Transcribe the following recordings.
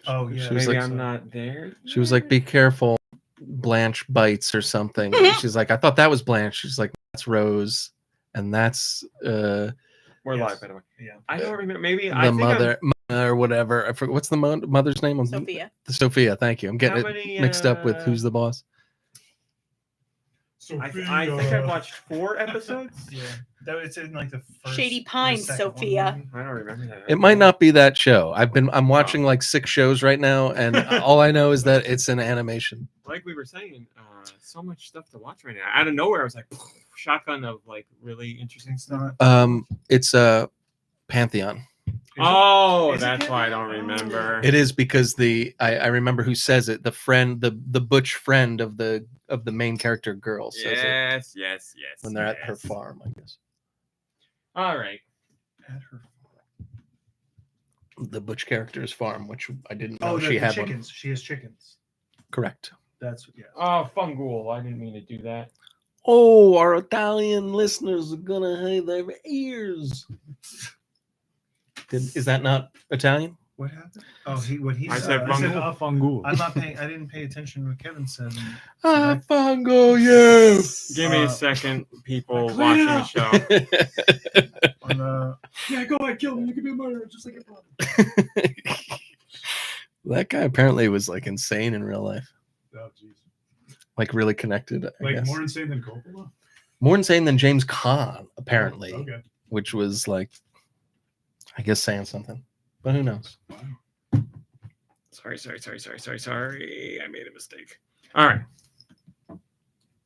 Oh yeah, She was Maybe like, I'm not there. she was like, be careful, Blanche bites or something. She's like, I thought that was Blanche. She's like, that's Rose, and that's We're Yes. live, by the way. yeah. I don't remember. Maybe the I think mother or whatever. I forget what's the mother's name. Sophia. Sophia. Thank you. I'm getting How it many, mixed up with Who's the Boss. I think I've watched 4 episodes. Yeah, that it's in like the first. Shady or Pines, second one, Sophia. maybe. I don't remember that. It might not be that show. I'm watching like 6 shows right now, and all I know is that it's an animation. Like we were saying, so much stuff to watch right now. Out of nowhere, I was like, shotgun of like really interesting It's stuff. not. It's Pantheon. Oh, Is it that's why I Kirby? don't remember. It is because I remember who says it. The friend, the butch friend of the main character girl says it Yes. when they're at her yes. farm, I guess. All right. At her. The butch character's farm, which I didn't know Oh, she the had chickens. She has chickens. one. Correct. That's yeah. Oh, fungool. I didn't mean to do that. Oh, our Italian listeners are gonna have their ears. Is that not Italian? What happened? Oh, what he I said. said fungool. Fungool. I'm not paying. I didn't pay attention to what Kevin said. Ah, fungo, yeah. Give me a second, people watching the show. Yeah, go ahead, kill me. You can be a murderer just like your brother. That guy apparently was like insane in real life. Oh, jeez. Like really connected. I Like guess. more insane than Coppola? More insane than James Caan, apparently, Okay. which was like, I guess, saying something. But who knows? Sorry. I made a mistake. All right.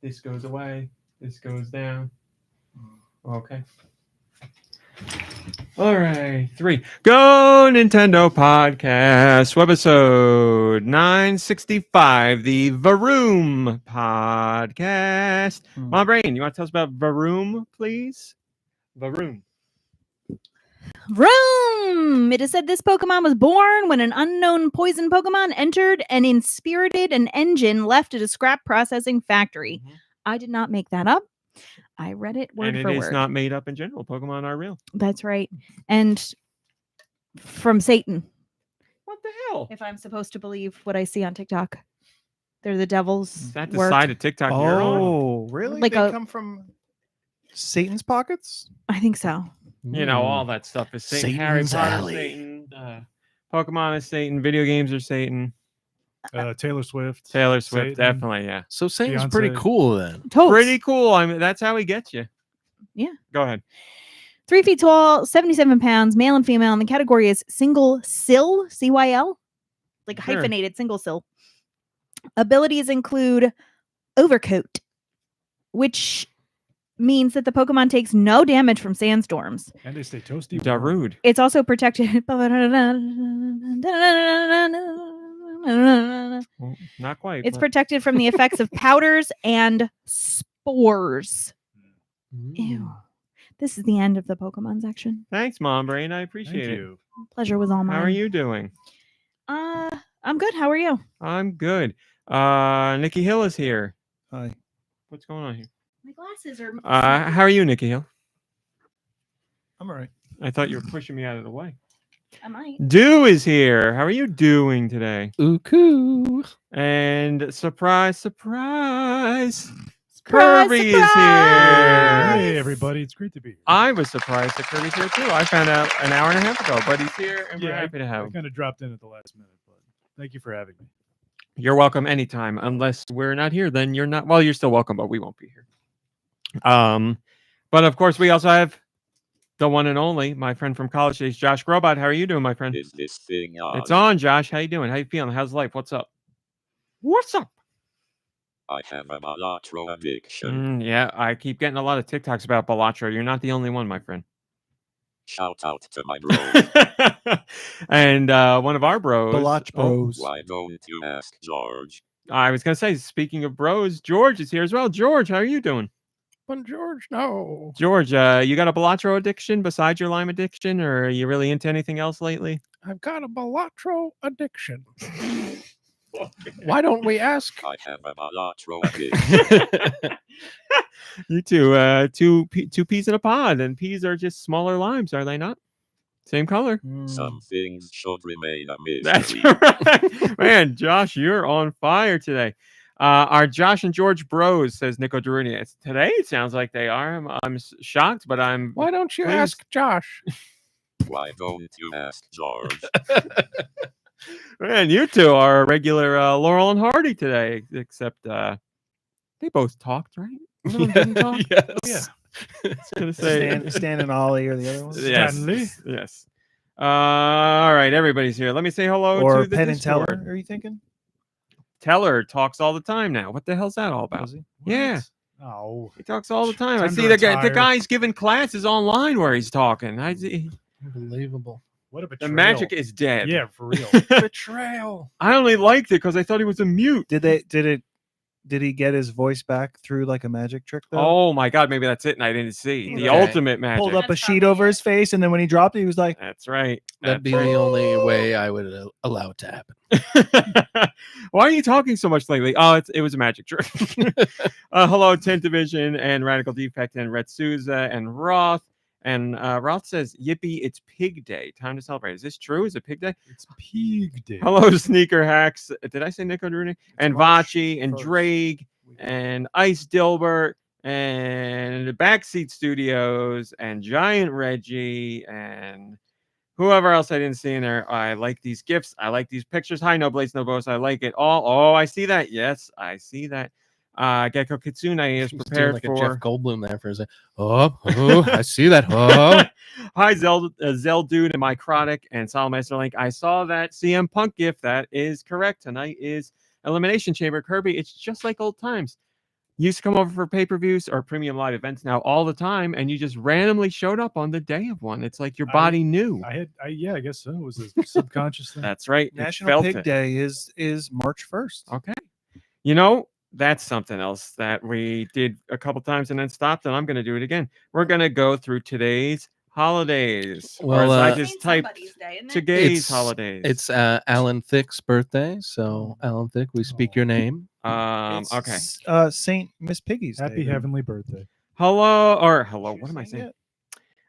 This goes away. This goes down. Okay. All right. 3. Go Nintendo Podcast, webisode 965, the Varoom Podcast. My brain, you want to tell us about Varoom, please? Varoom. Vroom! It is said this Pokemon was born when an unknown poison Pokemon entered and inspirited an engine left at a scrap processing factory. I did not make that up. I read it word And for it is word. not made up in general. Pokemon are real. That's right. And from Satan, What the hell? if I'm supposed to believe what I see on TikTok. They're the devil's Is that the work. side of TikTok you're on? Oh, really? Like They a- come from Satan's pockets? I think so. You know, all that stuff is Satan. Harry Satan's Potter, Alley. Satan. Pokemon is Satan. Video games are Satan. Taylor Swift. Taylor Swift, Satan. definitely, yeah. So Satan's pretty Beyonce. cool then. Totes. Pretty cool. I mean, that's how he gets you. Yeah. Go ahead. 3 feet tall, 77 pounds, male and female. And the category is single sill, CYL, like Sure. hyphenated single sill. Abilities include Overcoat, which means that the Pokemon takes no damage from sandstorms. And they stay toasty. Darude. It's also protected. Well, not quite. It's but- protected from the effects of powders and spores. Ew. This is the end of the Pokemon section. Thanks, Mom Brain. I Thank appreciate it. you. Pleasure was all mine. How are you doing? I'm good. How are you? I'm good. Nikki Hill is here. Hi. What's going on here? My glasses are. How are you, Nikki Hill? I'm all right. I thought you were pushing me out of the way. I might. Deux is here. How are you doing today? Ooh, And surprise, Surprise, Kirby is here. surprise! Hey, everybody. It's great to be here. I was surprised that Kirby's here too. I found out an hour and a half ago, but he's here and we're happy to have I him. kind of dropped in at the last minute, but thank you for having me. You're welcome anytime. Unless we're not here, then you're not. Well, you're still welcome, but we won't be here. But of course, we also have the one and only, my friend from college days, Josh Grobot. How are you doing, my friend? Is this thing on? It's on, Josh. How you doing? How you feeling? How's life? What's up? What's up? I have a Balatro addiction. Yeah, I keep getting a lot of TikToks about Balatro. You're not the only one, my friend. Shout out to my bro. And one of our bros. Balach Bros. Why don't you ask George? I was going to say, speaking of bros, George is here as well. George, how are you doing? But George, no. George, you got a Balatro addiction besides your Lyme addiction, or are you really into anything else lately? I've got a Balatro addiction. Why don't we ask? I have a Balatro addiction. You two, two peas in a pod, and peas are just smaller limes, are they not? Same color. Some things should remain a That's mystery. right. Man, Josh, you're on fire today. Are Josh and George bros, says Nico Daruni. Today it sounds like they are. I'm shocked, but I'm Why don't you pleased. ask Josh? Why don't you ask George? Man, you two are regular Laurel and Hardy today, except they both talked, right? One of them didn't talk? Yes. I was gonna say Stan and Ollie or the other one. yes. Stanley? Yes. All right, everybody's here. Let me say hello Or to the Penn and Teller, Discord. are you thinking? Teller talks all the time now. What the hell's that all about? Was he? Yeah. Oh, He talks all the time. I Time to see the retire. guy's giving classes online where he's talking. Unbelievable. what a The betrayal. magic is dead. Yeah, for real. Betrayal. I only liked it because I thought he was a mute. Did he get his voice back through like a magic trick though? Oh my god, maybe that's it, and I didn't see the Okay. ultimate magic. Pulled up a That's sheet probably over it. his face, and then when he dropped it, he was like, That's right. That'd be That's the only way I would allow it to happen. right. Why are you talking so much lately? Oh, it was a magic trick. Hello, Tent Division and Radical Defect and Red Souza and Roth. And Roth says, "Yippee! It's Pig Day. Time to celebrate." Is this true? Is it Pig Day? It's Pig Day. Hello, Sneaker Hacks. Did I say Nico Rooney? And March Vachi and 1st. Drake and Ice Dilbert and the Backseat Studios and Giant Reggie and whoever else I didn't see in there. I like these gifts. I like these pictures. Hi, no Blades, no Bows. I like it all. Oh, I see that. Yes, I see that. Gecko Kitsune is He's doing prepared like for. a Jeff Goldblum there for a second. Oh, I see that. Oh, Hi, Zell Dude and Mycrotic and Solomester Link. I saw that CM Punk gift. That is correct. Tonight is Elimination Chamber. Kirby, it's just like old times. You used to come over for pay-per-views or premium live events now all the time, and you just randomly showed up on the day of one. It's like your body knew. I guess so. It was a subconscious thing. That's right. You National felt Pig it. Day is March 1st. Okay. You know, that's something else that we did a couple times and then stopped, and I'm going to do it again. We're going to go through today's holidays. Well, or as I uh, just typed today's holidays. It's Alan Thicke's birthday. So, Alan Thicke, we speak your name. It's okay. Saint Miss Piggy's Happy Day. heavenly birthday. Hello. What am I saying?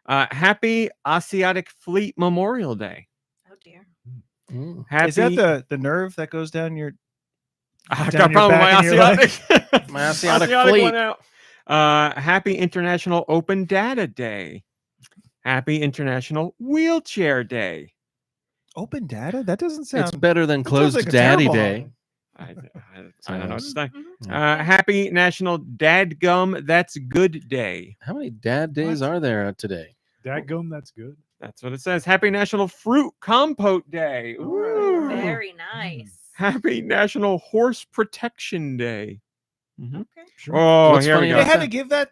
yet? Happy Asiatic Fleet Memorial Day. Oh dear. Mm. Happy. Is that the nerve that goes down your? I down got a your problem with my back and your leg? Asiatic. My Asiatic Asiatic fleet. went out. Happy International Open Data Day. Happy International Wheelchair Day. Open data? That doesn't sound. It's better than that sounds Closed like a Daddy terrible Day. holiday. I don't know what to say. Mhm. Happy National Dadgum That's Good Day. How many dad days are there today? Dadgum, that's good. That's what it says. Happy National Fruit Compote Day. Ooh. Very nice. Happy National Horse Protection Day. Mhm. Okay. Sure. Oh, What's here we funny go. They about had to give that.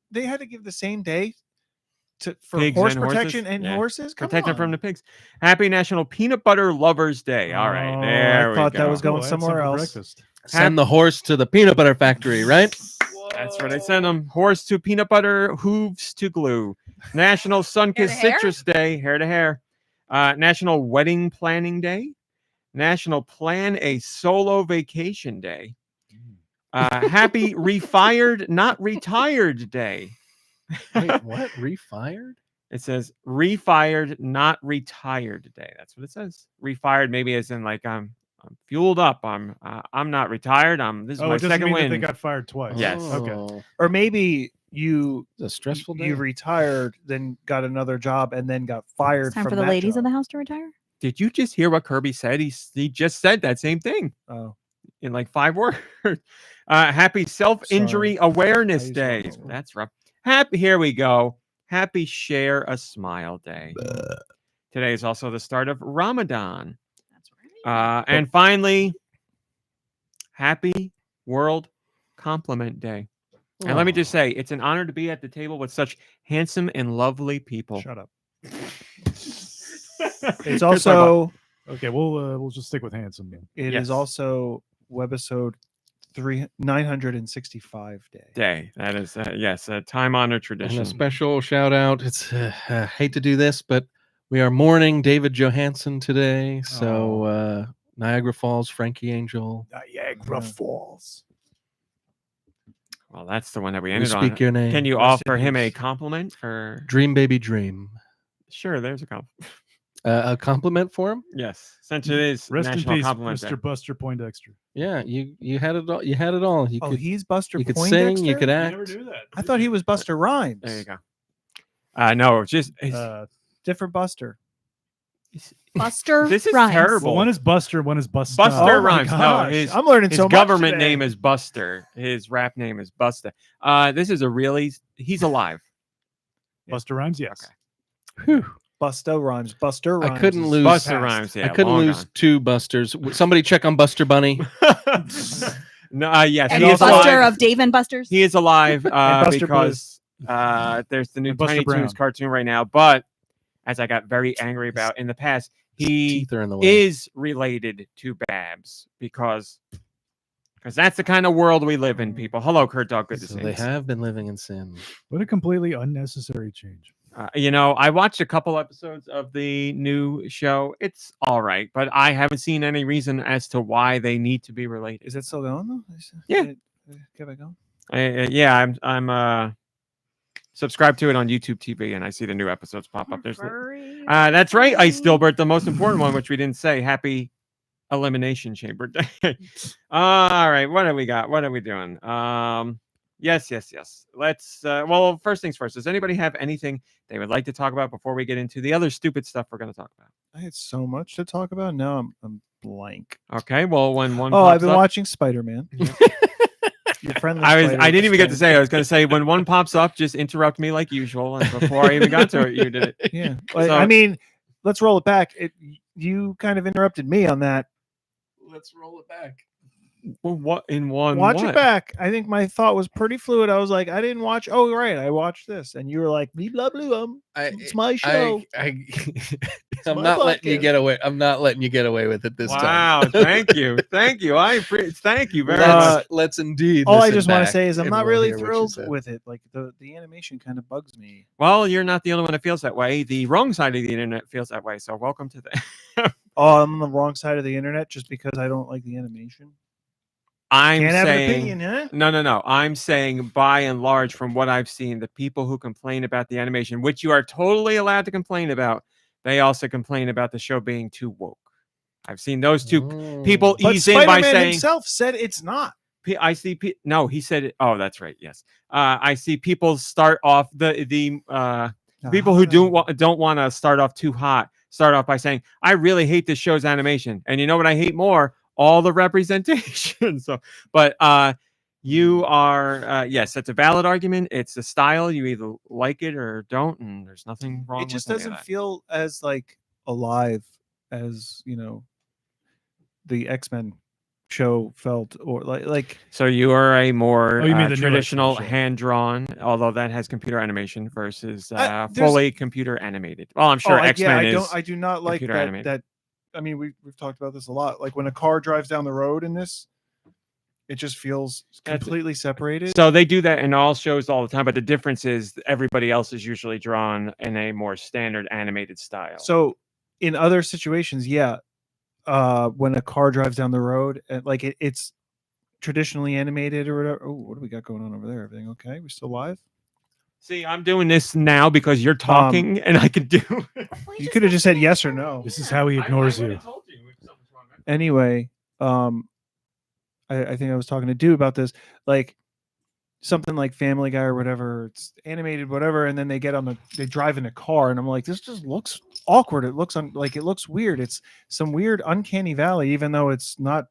They had to give the same day for Pigs horse and horses? protection and Yeah. horses. Come Protect them from on. the pigs. Happy National Peanut Butter Lovers Day. All right, Oh, there I we thought go. that was going Cool, I had some somewhere for else. breakfast. Send the horse to the peanut butter factory, right? That's where they send them. Horse to peanut butter, hooves to glue. National Sunkissed Hair to hair? Citrus Day, hair to hair. National Wedding Planning Day. National Plan a Solo Vacation Day. Happy Refired Not Retired Day. Wait, what? Refired? It says refired, not retired day. That's what it says. Refired, maybe as in like I'm fueled up. I'm not retired. This is Oh, my it doesn't second mean that win. they got fired twice. Yes. Okay. Oh, Or maybe you it's a stressful day. you retired, then got another job, and then got fired. It's time from for the that ladies job. of the house to retire. Did you just hear what Kirby said? He just said that same thing Oh, in like 5 words. Happy Self-Injury Sorry. Awareness I used Day. wrong word. That's rough. Here we go. Happy Share a Smile Day. Today is also the start of Ramadan. That's right. And finally, Happy World Compliment Day. And let me just say, it's an honor to be at the table with such handsome and lovely people. Shut up. it's also Okay, we'll just stick with handsome then. it is Yes. also webisode 965 day. That is, yes, a time-honored And tradition. a special shout out. It's hate to do this, but we are mourning David Johansen today. So Niagara Falls, Frankie Angel. Niagara Yeah. Falls. Well, that's the one that we We ended speak on. your name. Can you Rest in offer him a peace. compliment for? Dream Baby Dream. Sure, there's a compliment. A compliment for him? Yes, since it is Rest in National peace, Compliment Day. Mr. Buster Poindexter. Yeah, you had it all. You had it all. You Oh, could he's Buster you could Poindexter? sing, you could I act. never knew that. I thought he was Buster Rhymes. There you go. No, just Different Buster. Buster this is Rhymes. terrible. Well, one is Buster, one is Buster. Buster Oh my Rhymes. No, gosh, his I'm learning his so much government today. name is Buster. His rap name is Busta. This is a really he's alive. Buster Rhymes, yes. Okay. Whew. Buster Rhymes. Buster Rhymes. I couldn't is lose. Buster past. Rhymes. Yeah, I couldn't long lose two Busters. Somebody check on Buster Bunny. gone. No, yes, And he is Buster alive. of Dave and Buster's. He is alive Buster because there's the new And Buster Tiny Brown. Toons cartoon right now. But as I got very angry about in the past, he Teeth are in the way. is related to Babs because that's the kind of world we live in, people. Hello, Kurt Dog. Good to So see they you. have been living in sin. What a completely unnecessary change. I watched a couple episodes of the new show. It's all right, but I haven't seen any reason as to why they need to be related. Is it still going though? Yeah. Keep it going. I'm subscribed to it on YouTube TV, and I see the new episodes pop up. There's that's right, Ice Dilbert, the most important one, which we didn't say. Happy Elimination Chamber Day. All right, what do we got? What are we doing? Yes. Let's well, first things first. Does anybody have anything they would like to talk about before we get into the other stupid stuff we're going to talk about? I had so much to talk about. Now I'm blank. Okay, well, when one Oh, pops I've been up, watching Spider-Man. Your friendly I spider didn't even get to fan. say. I was going to say when one pops up, just interrupt me like usual. And before I even got to it, you did it. Yeah. So- I mean, let's roll it back. You kind of interrupted me on that. Let's roll it back. Well, what in one? Watch what? it back. I think my thought was pretty fluid. I was like, I didn't watch. Oh, right, I watched this, and you were like, blah blah blah. It's my show. I'm my not letting you podcast. get away. I'm not letting you get away with it this Wow! time. Thank you. Thank you very much. Let's indeed. All I listen just want to back say is I'm and not we'll really hear what you thrilled said. with it. Like the animation kind of bugs me. Well, you're not the only one that feels that way. The wrong side of the internet feels that way. So welcome to the. Oh, I'm on the wrong side of the internet just because I don't like the animation. I'm Can't have an saying. opinion, huh? No. I'm saying by and large, from what I've seen, the people who complain about the animation, which you are totally allowed to complain about, they also complain about the show being too woke. I've seen those two people But ease in by Spider-Man saying, himself said it's not. I see. No, he said it. Oh, that's right. Yes. I see people start off the people who don't want to start off too hot. Start off by saying, "I really hate this show's animation," and you know what I hate more? All the representation. So, but you are yes, that's a valid argument. It's a style. You either like it or don't, and there's nothing wrong. It just with any of doesn't that. feel as like alive as the X-Men show felt, or like So you are a more Oh, you mean the new traditional X-Men show. hand-drawn, although that has computer animation versus there's- fully computer animated. Well, I'm sure X-Men is. I do not like computer that. animated. That I mean, we've talked about this a lot. Like when a car drives down the road in this, it just feels That's- completely separated. So they do that in all shows all the time, but the difference is everybody else is usually drawn in a more standard animated style. So in other situations, yeah, when a car drives down the road, and like it's traditionally animated or whatever. Oh, what do we got going on over there? Everything okay? We still live? See, I'm doing this now because you're talking, and I can do. You could have just said yes or no. This is how he ignores you. Anyway, I think I was talking to Deux about this, like something like Family Guy or whatever. It's animated, whatever, and then they drive in a car, and I'm like, this just looks awkward. It looks it looks weird. It's some weird uncanny valley, even though it's not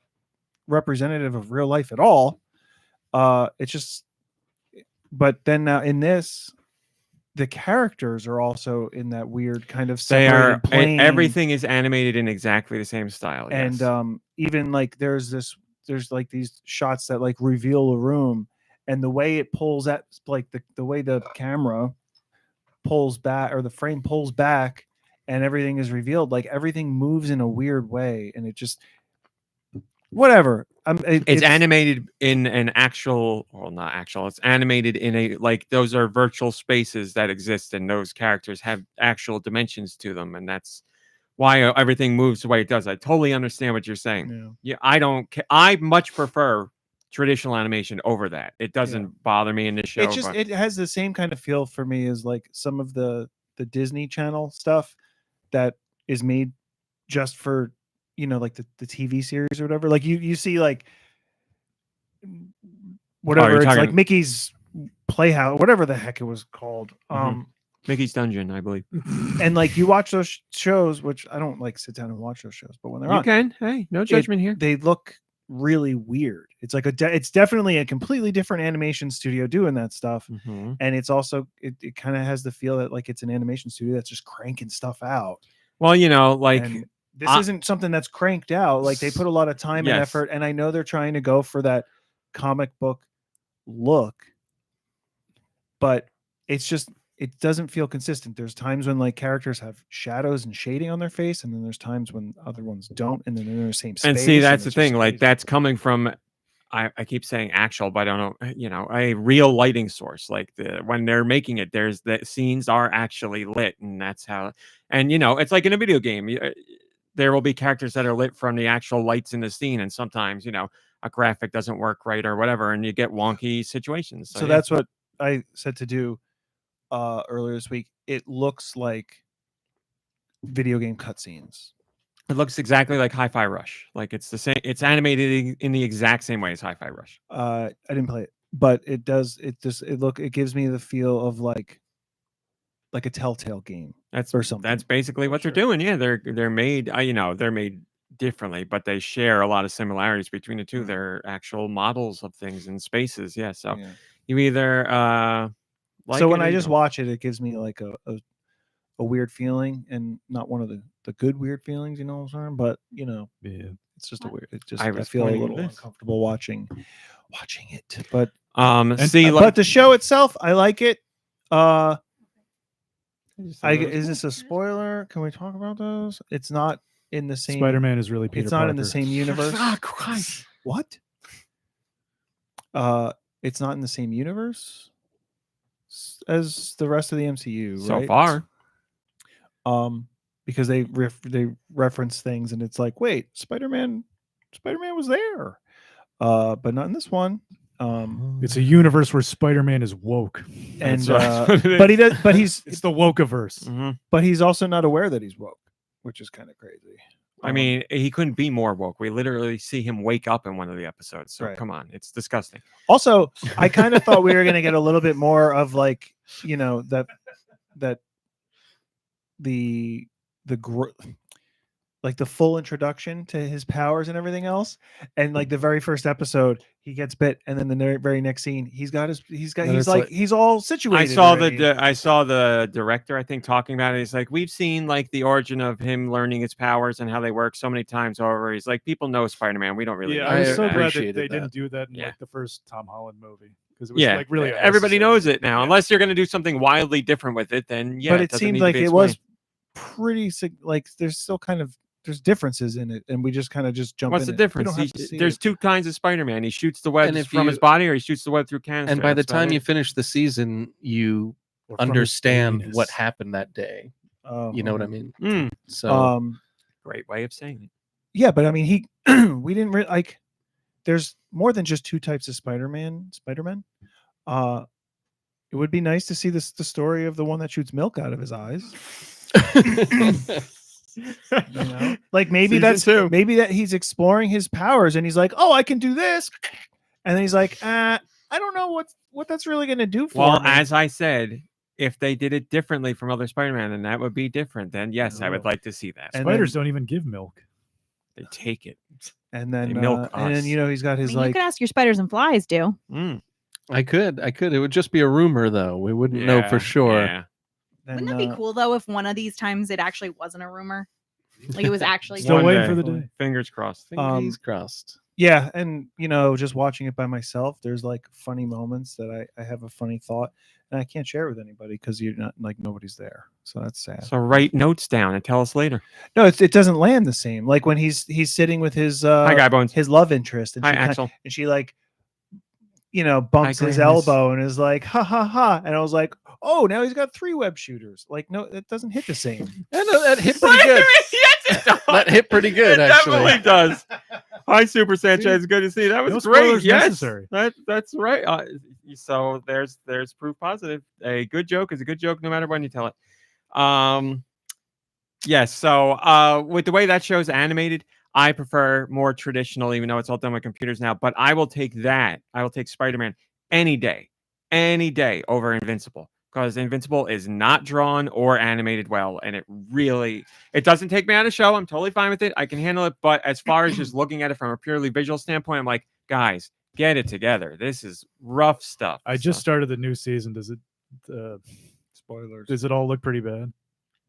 representative of real life at all. It's just, but then now in this, the characters are also in that weird kind of They are. separated plane. Everything is animated in exactly the same style. And yes. even like there's like these shots that like reveal a room, and the way it pulls at like the way the camera pulls back, or the frame pulls back, and everything is revealed, like everything moves in a weird way, and it just whatever. It's animated in an actual, well, not actual. It's animated in a, like, those are virtual spaces that exist, and those characters have actual dimensions to them, and that's why everything moves the way it does. I totally understand what you're saying. Yeah. Yeah, I don't. I much prefer traditional animation over that. It doesn't bother me in this show. It just but- it has the same kind of feel for me as like some of the Disney Channel stuff that is made just for, like the TV series or whatever. Like you see like whatever you're it's like talking- Mickey's Playhouse, whatever the heck it was called. Mickey's Dungeon, I believe. And like you watch those shows, which I don't like sit down and watch those shows, but when they're You on, can. Hey, no judgment here. they look really weird. It's like it's definitely a completely different animation studio doing that stuff. Mhm. And it's also it kind of has the feel that like it's an animation studio that's just cranking stuff out. Well, like And this isn't something that's cranked out. Like they put a lot of time and Yes. effort, and I know they're trying to go for that comic book look, but it's just it doesn't feel consistent. There's times when like characters have shadows and shading on their face, and then there's times when other ones don't, and then they're in the same space. and see, that's the it's just thing. Like crazy. that's coming from. I keep saying actual, but I don't know. A real lighting source. Like when they're making it, there's the scenes are actually lit, and that's how. And it's like in a video game. There will be characters that are lit from the actual lights in the scene, and sometimes a graphic doesn't work right or whatever, and you get wonky situations. So that's what I said to do earlier this week. It looks like video game cutscenes. It looks exactly like Hi-Fi Rush. Like it's the same. It's animated in the exact same way as Hi-Fi Rush. I didn't play it, but it does. It gives me the feel of like a Telltale game. That's or something. That's basically what Sure. they're doing. Yeah, they're made. They're made differently, but they share a lot of similarities between the two. They're actual models of things in spaces. Yeah. So Yeah. you either like So it when or I you just don't. watch it, it gives me like a weird feeling, and not one of the good weird feelings, what I'm saying? But Yeah. it's just a weird. It just I I was feel a pointing little this. uncomfortable watching it. But see, but the show itself, I like it. just I thought it was is this a spoiler? Can we talk about those? It's not in the same. Spider-Man is really Peter It's not Parker. in the same universe. Ah, Christ. What? It's not in the same universe as the rest of the MCU, So right? far. Because they reference things, and it's like, wait, Spider-Man was there, but not in this one. It's a universe where Spider-Man is woke. And That's what it but he is. does, but he's It's the wokeverse. Mhm. but he's also not aware that he's woke, which is kind of crazy. I mean, he couldn't be more woke. We literally see him wake up in one of the episodes. So Right. come on, it's disgusting. Also, I kind of thought we were going to get a little bit more of like, that the like the full introduction to his powers and everything else. And like the very first episode, he gets bit, and then the very next scene, he's all situated. I saw already. the director, I think, talking about it. He's like, we've seen like the origin of him learning his powers and how they work so many times over. He's like, people know Spider-Man. We don't really. Yeah, know I was I so glad that appreciated they that. didn't do that in Yeah. like the first Tom Holland movie, because it was Yeah, like really everybody unnecessary. knows it now. Yeah. Unless you're going to do something wildly different with it, then yeah. But it doesn't seemed need to like be it was explained. pretty like there's still kind of there's differences in it, and we just kind of just jump. What's in the it. We difference? don't have to see There's it. two kinds of Spider-Man. He shoots the webs if from you- his body, or he shoots the web through canister. And by the That's about time you it. finish the season, you Or from his understand anus. what happened that day. Oh, You know what I okay. mean? Mm, So great way of saying it. Yeah, but I mean, we didn't like. There's more than just two types of Spider-Man. It would be nice to see the story of the one that shoots milk out of his eyes. Like maybe Season 2. maybe that he's exploring his powers, and he's like, oh, I can do this, and then he's like, I don't know what that's really going to do for Well, me. as I said, if they did it differently from other Spider-Man, then that would be different. Then yes, I would Oh. like to see that. And Spiders then- don't even give milk. They take it. and then they milk and then us. he's got I his mean, you like could ask your spiders and flies, do. Mm, I could. It would just be a rumor, though. We wouldn't know for yeah, sure. yeah. Wouldn't that be cool though if one of these times it actually wasn't a rumor? Like it was actually Still One waiting day. for the day. Fingers crossed. Fingers crossed. Yeah, and just watching it by myself, there's like funny moments that I have a funny thought, and I can't share it with anybody because you're not like nobody's there, so that's sad. So write notes down and tell us later. No, it doesn't land the same. Like when he's sitting with his Hi, Guy Bones. his love interest, and Hi, she kinda- Axel. and she like bumps his Gramus. elbow and is like ha ha ha, and I was like, oh, now he's got 3 web shooters. Like no, it doesn't hit the same. I know that hit pretty good. Yes, it does. That hit pretty good, It actually. definitely does. Hi, Super Sanchez. Good to see you. That was No great. spoilers Yes, necessary. that's right. So there's proof positive. A good joke is a good joke no matter when you tell it. Yes. So with the way that show's animated, I prefer more traditional, even though it's all done with computers now. But I will take that. I will take Spider-Man any day over Invincible, because Invincible is not drawn or animated well, and it doesn't take me out of the show. I'm totally fine with it. I can handle it. But as far as just looking at it from a purely visual standpoint, I'm like, guys, get it together. This is rough stuff. I just started the new season. Does it? Spoilers. Does it all look pretty bad?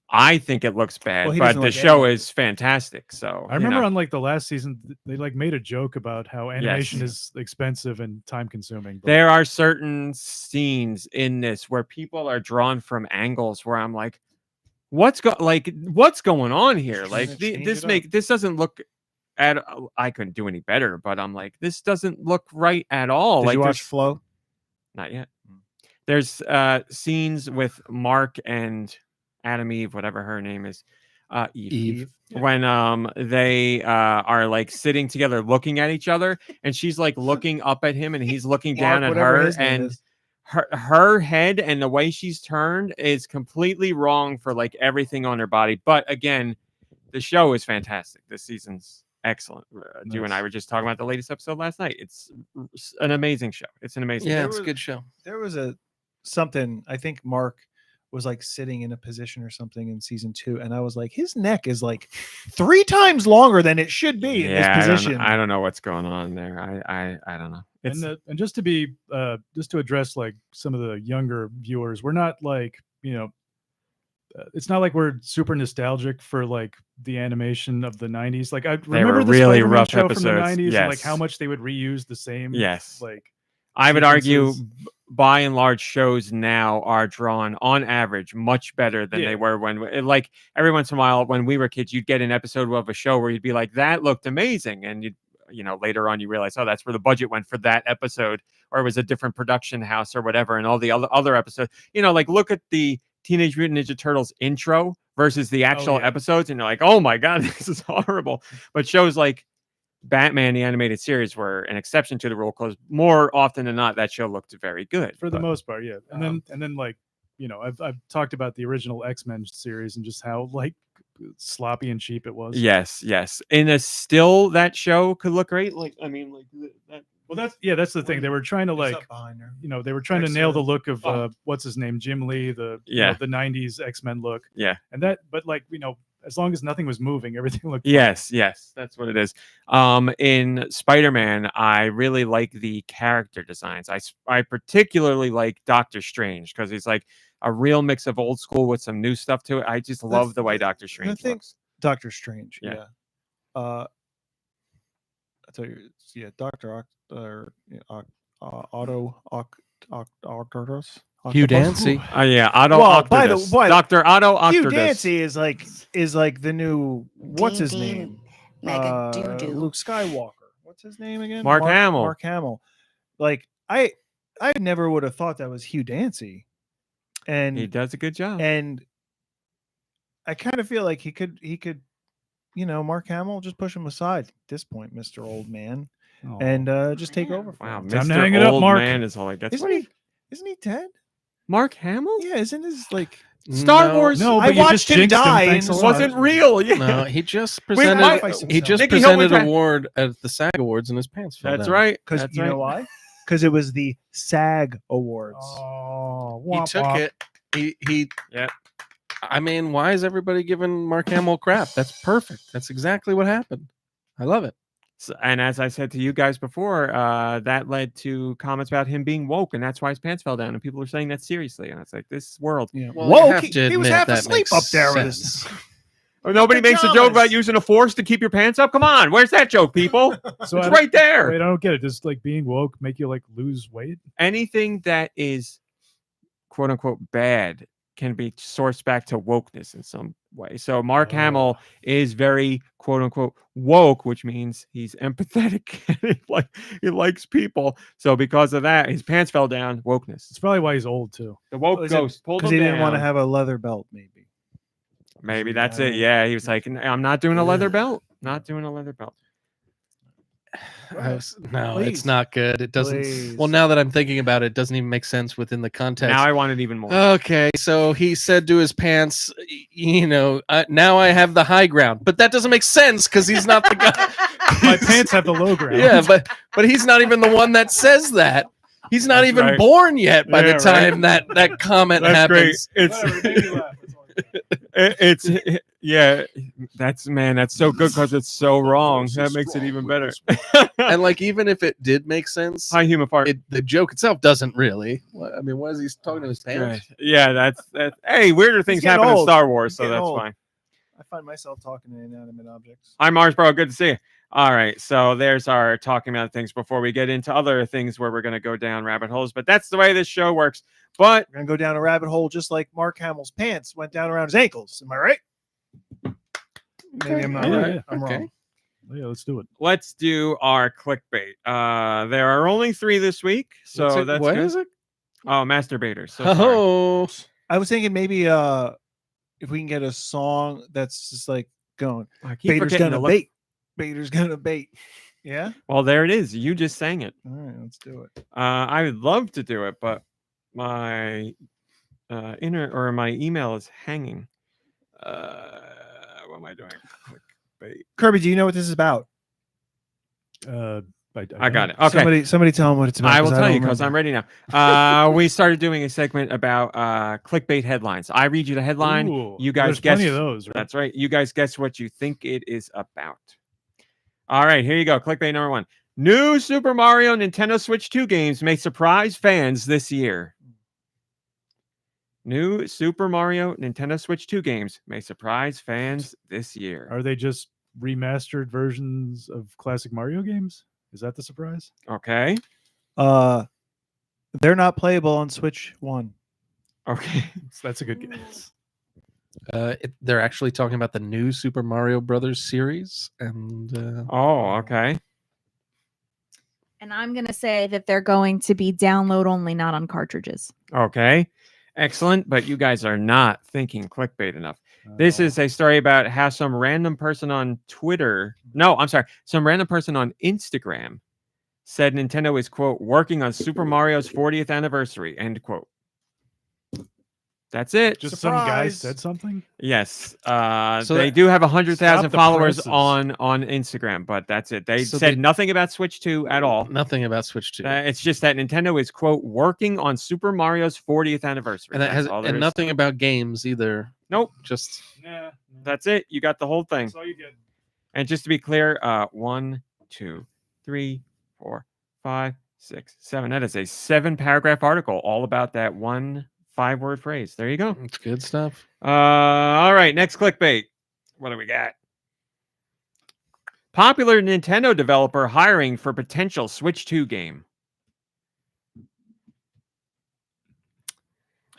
I think it looks bad, Well, he but doesn't the like show animated. is fantastic. So I remember on like the last season, they like made a joke about how animation Yes. is expensive and time consuming. there are certain scenes in this where people are drawn from angles where I'm like, what's going on here? Just Like gonna change it up. this doesn't look at. I couldn't do any better, but I'm like, this doesn't look right at all. Did like you watch there's- Flow? Not yet. There's scenes with Mark and Adam Eve, whatever her name is, Eve. When they are like sitting together looking at each other, and she's like looking up at him and he's looking down at whatever her, his name and is. her head and the way she's turned is completely wrong for like everything on her body. But again, the show is fantastic. This season's excellent. You and I were just talking about the latest episode last night. It's an amazing show. It's an amazing Yeah, show. it's a good show. There was something, I think Mark was like sitting in a position or something in season 2, and I was like, his neck is like 3 times longer than it should be in this position. I don't know what's going on there. I don't know. It's And just to be just to address like some of the younger viewers, we're not like, it's not like we're super nostalgic for like the animation of the 90s. Like I remember were the really Spider-Man rough show from the episodes, 90s and like how yes. much they would reuse the same Yes. like I would argue sequences. by and large shows now are drawn on average much better than Yeah. they were when like every once in a while when we were kids, you'd get an episode of a show where you'd be like, that looked amazing. And later on you realize, oh, that's where the budget went for that episode, or it was a different production house or whatever. And all the other episodes, like look at the Teenage Mutant Ninja Turtles intro versus the actual yeah. episodes. And you're like, oh my God, this is horrible. But shows like Batman, the animated series, were an exception to the rule, because more often than not, that show looked very good. for the But- most part, yeah. And then like, I've talked about the original X-Men series and just how like sloppy and cheap it was. Yes. In a still, that show could look great. Like, I mean, like that. Well, that's the thing. They were trying to It's like, up behind her. they were trying to nail the look of Oh. what's his name, Jim Lee, the Yeah. the 90s X-Men look. Yeah. And that, but like, as long as nothing was moving, everything looked fine. Yes, that's what it is. In Spider-Man, I really like the character designs. I particularly like Doctor Strange, because he's like a real mix of old school with some new stuff to it. I just love the way Doctor Strange thing- looks. Doctor Strange. Yeah. I tell you, Doctor Octopus. Hugh Dancy. Yeah, Otto Well, by the Octopus. way, Dr. Otto Hugh Octopus. Dancy is like the new what's his Ding, ding. name? Mega doo-doo. Luke Skywalker. What's his name again? Mark Hamill. Mark Hamill. Like I never would have thought that was Hugh Dancy, and He does a good job. and I kind of feel like he could Mark Hamill, just push him aside at this point, Mr. Old Man, Aw. and just take over. For Wow, him. Time to Mr. hang it up, Old Mark. Man is all I get. Isn't he dead? Mark Hamill? Yeah, isn't his like Star No, Wars No, I but you watched just him jinxed die Thanks a and lot. wasn't real. Yeah. No, he just Wait, presented. what? He just Nicky, help me presented an back. award at the SAG Awards, and his pants fell That's down. right. because That's you right. know why? Because it was the SAG Awards. Oh, He womp took womp. it. He. Yeah. I mean, why is everybody giving Mark Hamill crap? That's perfect. That's exactly what happened. I love it. So, and as I said to you guys before, that led to comments about him being woke, and that's why his pants fell down. And people are saying that seriously. And it's like, this world. Yeah. Well, Whoa, you have to he was admit half that asleep makes up there with sense. us. Oh, nobody makes a joke about using a force to keep your pants up. Come on, where's that joke, people? So It's I- right there. Wait, I don't get it. Does like being woke make you like lose weight? Anything that is quote unquote bad can be sourced back to wokeness in some way. So Mark Hamill is very quote unquote woke, which means he's empathetic. He likes people. So because of that, his pants fell down. Wokeness. It's probably why he's old too. The woke Was it ghost pulled Because him he didn't want to down. have a leather belt, maybe. Maybe that's it. Yeah, he was like, I'm not doing a leather belt. Not doing a leather belt. No, Please. it's not good. It doesn't. Please. Well, now that I'm thinking about it, it doesn't even make sense within the context. Now I want it even more. Okay, so he said to his pants, now I have the high ground, but that doesn't make sense because he's not the guy. My pants have the low ground. Yeah, but he's not even the one that says that. He's not That's even right. born yet by the Yeah, time that comment That's happens. great. It's yeah. That's so good because it's so wrong. That makes it even better. And like, even if it did make sense, Hi, human fart. the joke itself doesn't really. I mean, what is he talking to his Right. pants? Yeah, that's. Hey, weirder things getting happen in old. Star Wars, He's so getting that's old. fine. I find myself talking to inanimate objects. Hi, Mars Bro. Good to see you. All right, so there's our talking about things before we get into other things where we're going to go down rabbit holes. But that's the way this show works. But We're gonna go down a rabbit hole just like Mark Hamill's pants went down around his ankles. Am I right? Maybe I'm not Yeah, right. yeah. I'm Okay. wrong. Yeah, let's do it. let's do our clickbait. There are only 3 this week, so that's what good. is it? Oh, masturbators. So sorry. Oh, I was thinking maybe if we can get a song that's just like going, I keep Bader's forgetting to gonna look. bait. Bader's gonna bait. Yeah? Well, there it is. You just sang it. All right, let's do it. I would love to do it, but my my email is hanging. What am I doing? Clickbait. Kirby, do you know what this is about? I got it. Okay. Somebody tell him what it's about. I will 'cause tell you don't because I'm remember. ready now. We started doing a segment about clickbait headlines. I read you the headline. You guys there's guess. plenty of those. Right? That's right. You guys guess what you think it is about. All right, here you go. Clickbait number 1. New Super Mario Nintendo Switch 2 games may surprise fans this year. New Super Mario Nintendo Switch 2 games may surprise fans this year. Are they just remastered versions of classic Mario games? Is that the surprise? Okay. They're not playable on Switch 1. Okay. That's a good guess. they're actually talking about the new Super Mario Brothers series, and Oh, okay. And I'm going to say that they're going to be download only, not on cartridges. Okay. Excellent. But you guys are not thinking clickbait enough. This is a story about how some random person on Twitter, some random person on Instagram said Nintendo is, quote, working on Super Mario's 40th anniversary, end quote. That's it. Just some guy Surprise. said something. Yes. So They that- do have 100,000 Stop the followers presses. on Instagram, but that's it. They So said they- nothing about Switch 2 at all. nothing about Switch 2. It's just that Nintendo is, quote, working on Super Mario's 40th anniversary. And that That's has all there is. nothing about games either. Nope. Just Nah, That's it. You got the whole thing. that's all you get. And just to be clear, 1, 2, 3, 4, 5, 6, 7. That is a 7-paragraph article all about that one 5-word phrase. There you go. it's good stuff. All right. Next clickbait. What do we got? Popular Nintendo developer hiring for potential Switch 2 game.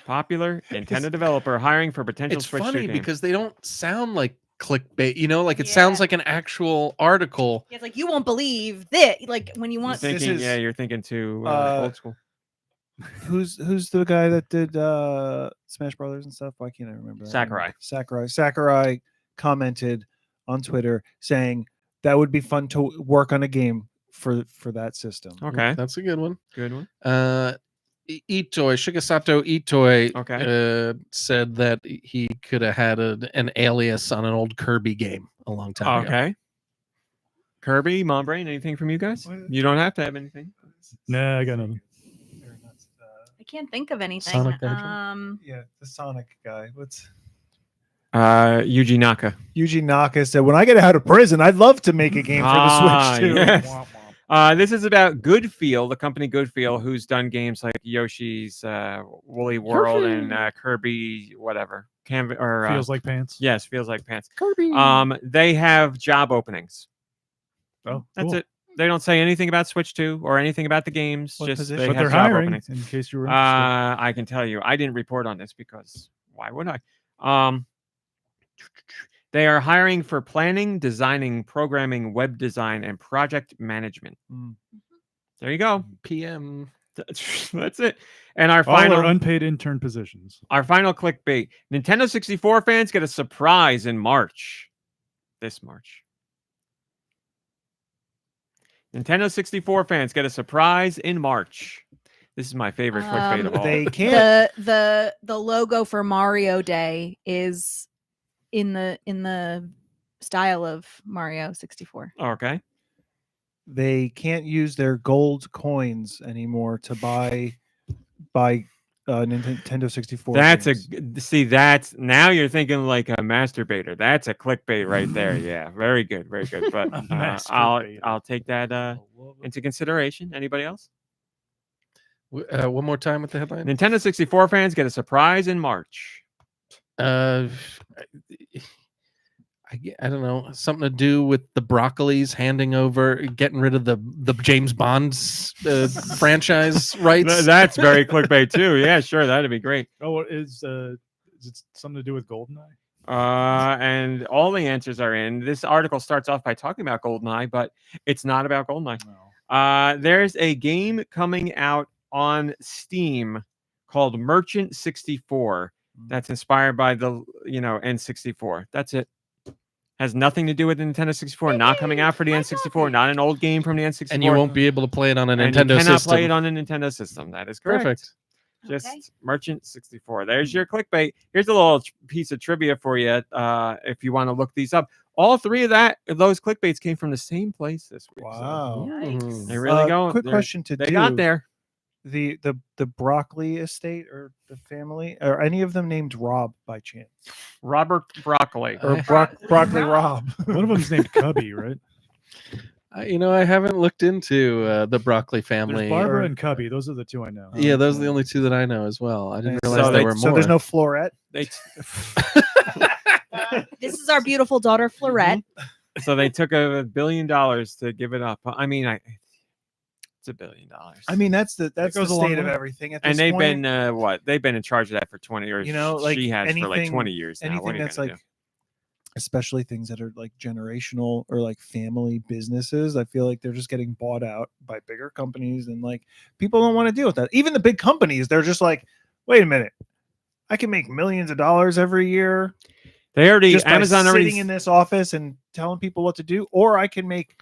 Popular Nintendo developer hiring for potential It's Switch 2 funny game. because they don't sound like clickbait. Like it sounds Yeah. like an actual article. It's like, you won't believe that. Like when you You're want. thinking, is- you're thinking too uh, old school. Who's the guy that did Smash Brothers and stuff? Why can't I remember? that name? Sakurai commented on Twitter saying that would be fun to work on a game for that system. Okay. That's a good one. Good one. Shigesato Itoi Okay. said that he could have had an alias on an old Kirby game a long time ago. Okay. Kirby, Mom Brain, anything from you guys? You don't have to have anything. Nah, I got nothing. I can't think of anything. Sonic the Hedgehog? Yeah, the Sonic guy. What's Yuji Naka. Yuji Naka said, when I get out of prison, I'd love to make a game for the Switch too. yes. This is about Goodfeel, the company Goodfeel, who's done games like Yoshi's Woolly World and Kirby, whatever. Feels like pants. Yes, feels like pants. Kirby. They have job openings. Oh, That's cool. it. They don't say anything about Switch 2 or anything about the games. What just position? they But have they're job hiring. openings. In case you were interested. I can tell you, I didn't report on this because why would I? They are hiring for planning, designing, programming, web design, and project management. Mm. There you go. PM. That's it. And our All final are unpaid intern positions. clickbait. Nintendo 64 fans get a surprise in March. This March. Nintendo 64 fans get a surprise in March. This is my favorite clickbait of all. They can't. The logo for Mario Day is in the style of Mario 64. Okay. They can't use their gold coins anymore to buy Nintendo 64. That's now you're thinking like a masturbator. That's a clickbait right there. Yeah, very good, very good. But I'll take that into consideration. Anybody else? One more time with the headline. Nintendo 64 fans get a surprise in March. I don't know, something to do with the Broccolis handing over, getting rid of the James Bond's franchise rights. That's very clickbait too. Yeah, sure, that'd be great. Oh, is it something to do with GoldenEye? And all the answers are in. This article starts off by talking about GoldenEye, but it's not about GoldenEye. No. There's a game coming out on Steam called Merchant 64 that's inspired by the N64. That's it. Has nothing to do with the Nintendo 64. Not coming out for the N64. Not an old game from the N64. And you won't be able to play it on a And Nintendo you cannot system. play it on a Nintendo system. That is correct. Perfect. Just Okay. Merchant 64. There's your clickbait. Here's a little piece of trivia for you if you want to look these up. All three of those clickbaits came from the same place this week. so Wow. Yikes. they really go. Quick question to They do. got there. The broccoli estate or the family, are any of them named Rob by chance? Robert Broccoli. Or broccoli Rob? One of them's named Cubby, right? I haven't looked into the Broccoli There's family. Barbara and Cubby. Those are the two I know. Yeah, those are the only two that I know as well. I didn't So realize there were more. So there's no Florette? They This is our beautiful daughter Florette. so they took $1 billion to give it up. I mean, it's $1 billion. I mean, that's the goes a long state of way. everything at this and they've point. been they've been in charge of that for 20 years. Like she has for like anything- 20 years now. What anything are you that's gonna like, especially things that are like generational or like family businesses, I feel like they're just getting bought out by bigger companies, and like people don't want to deal with that. Even the big companies, they're just like, wait a minute, I can make millions of dollars every year They already just by Amazon sitting already in this office and telling people what to do, or I can make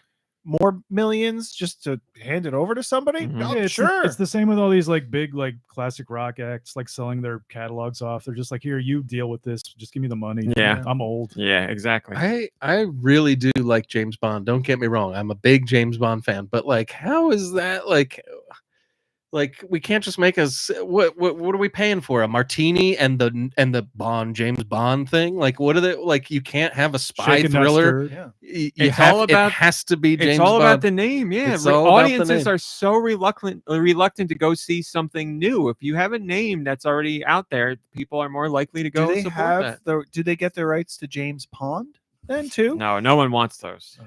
more millions just to hand it over to somebody. Mhm. Oh, Yeah, sure. It's the same with all these like big like classic rock acts like selling their catalogs off. They're just like, here, you deal with this. Just give me the money. Yeah. I'm old. Yeah, exactly. I really do like James Bond. Don't get me wrong. I'm a big James Bond fan, but like, how is that like we can't just make us what are we paying for? A martini and the James Bond thing? Like, what are they like? You can't have a spy Shaken, not thriller. stirred. Yeah. It's all about- it has to be James It's all Bond. about the name, yeah. It's all about the Audiences name. are so reluctant to go see something new. If you have a name that's already out there, people are more likely to go Do they support have that. do they get the rights to James Pond then too? No one wants those.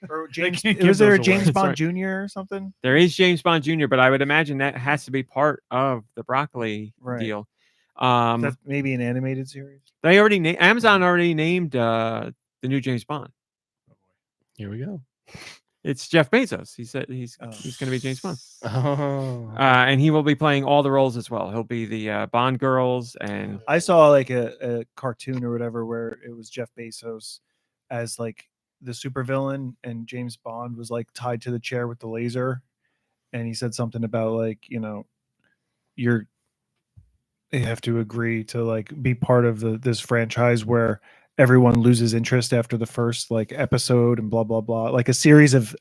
Or James, can't give was there a those away. James That's Bond right. Jr. or something? There is James Bond Jr., but I would imagine that has to be part of the Broccoli Right. deal. That's maybe an animated series. They already Amazon already named the new James Bond. Here we go. It's Jeff Bezos. He said he's Oh. going to be James Bond. Oh, And he will be playing all the roles as well. He'll be the Bond girls and I saw like a cartoon or whatever where it was Jeff Bezos as like the supervillain, and James Bond was like tied to the chair with the laser, and he said something about like, you have to agree to like be part of this franchise where everyone loses interest after the first like episode and blah blah blah, like a series of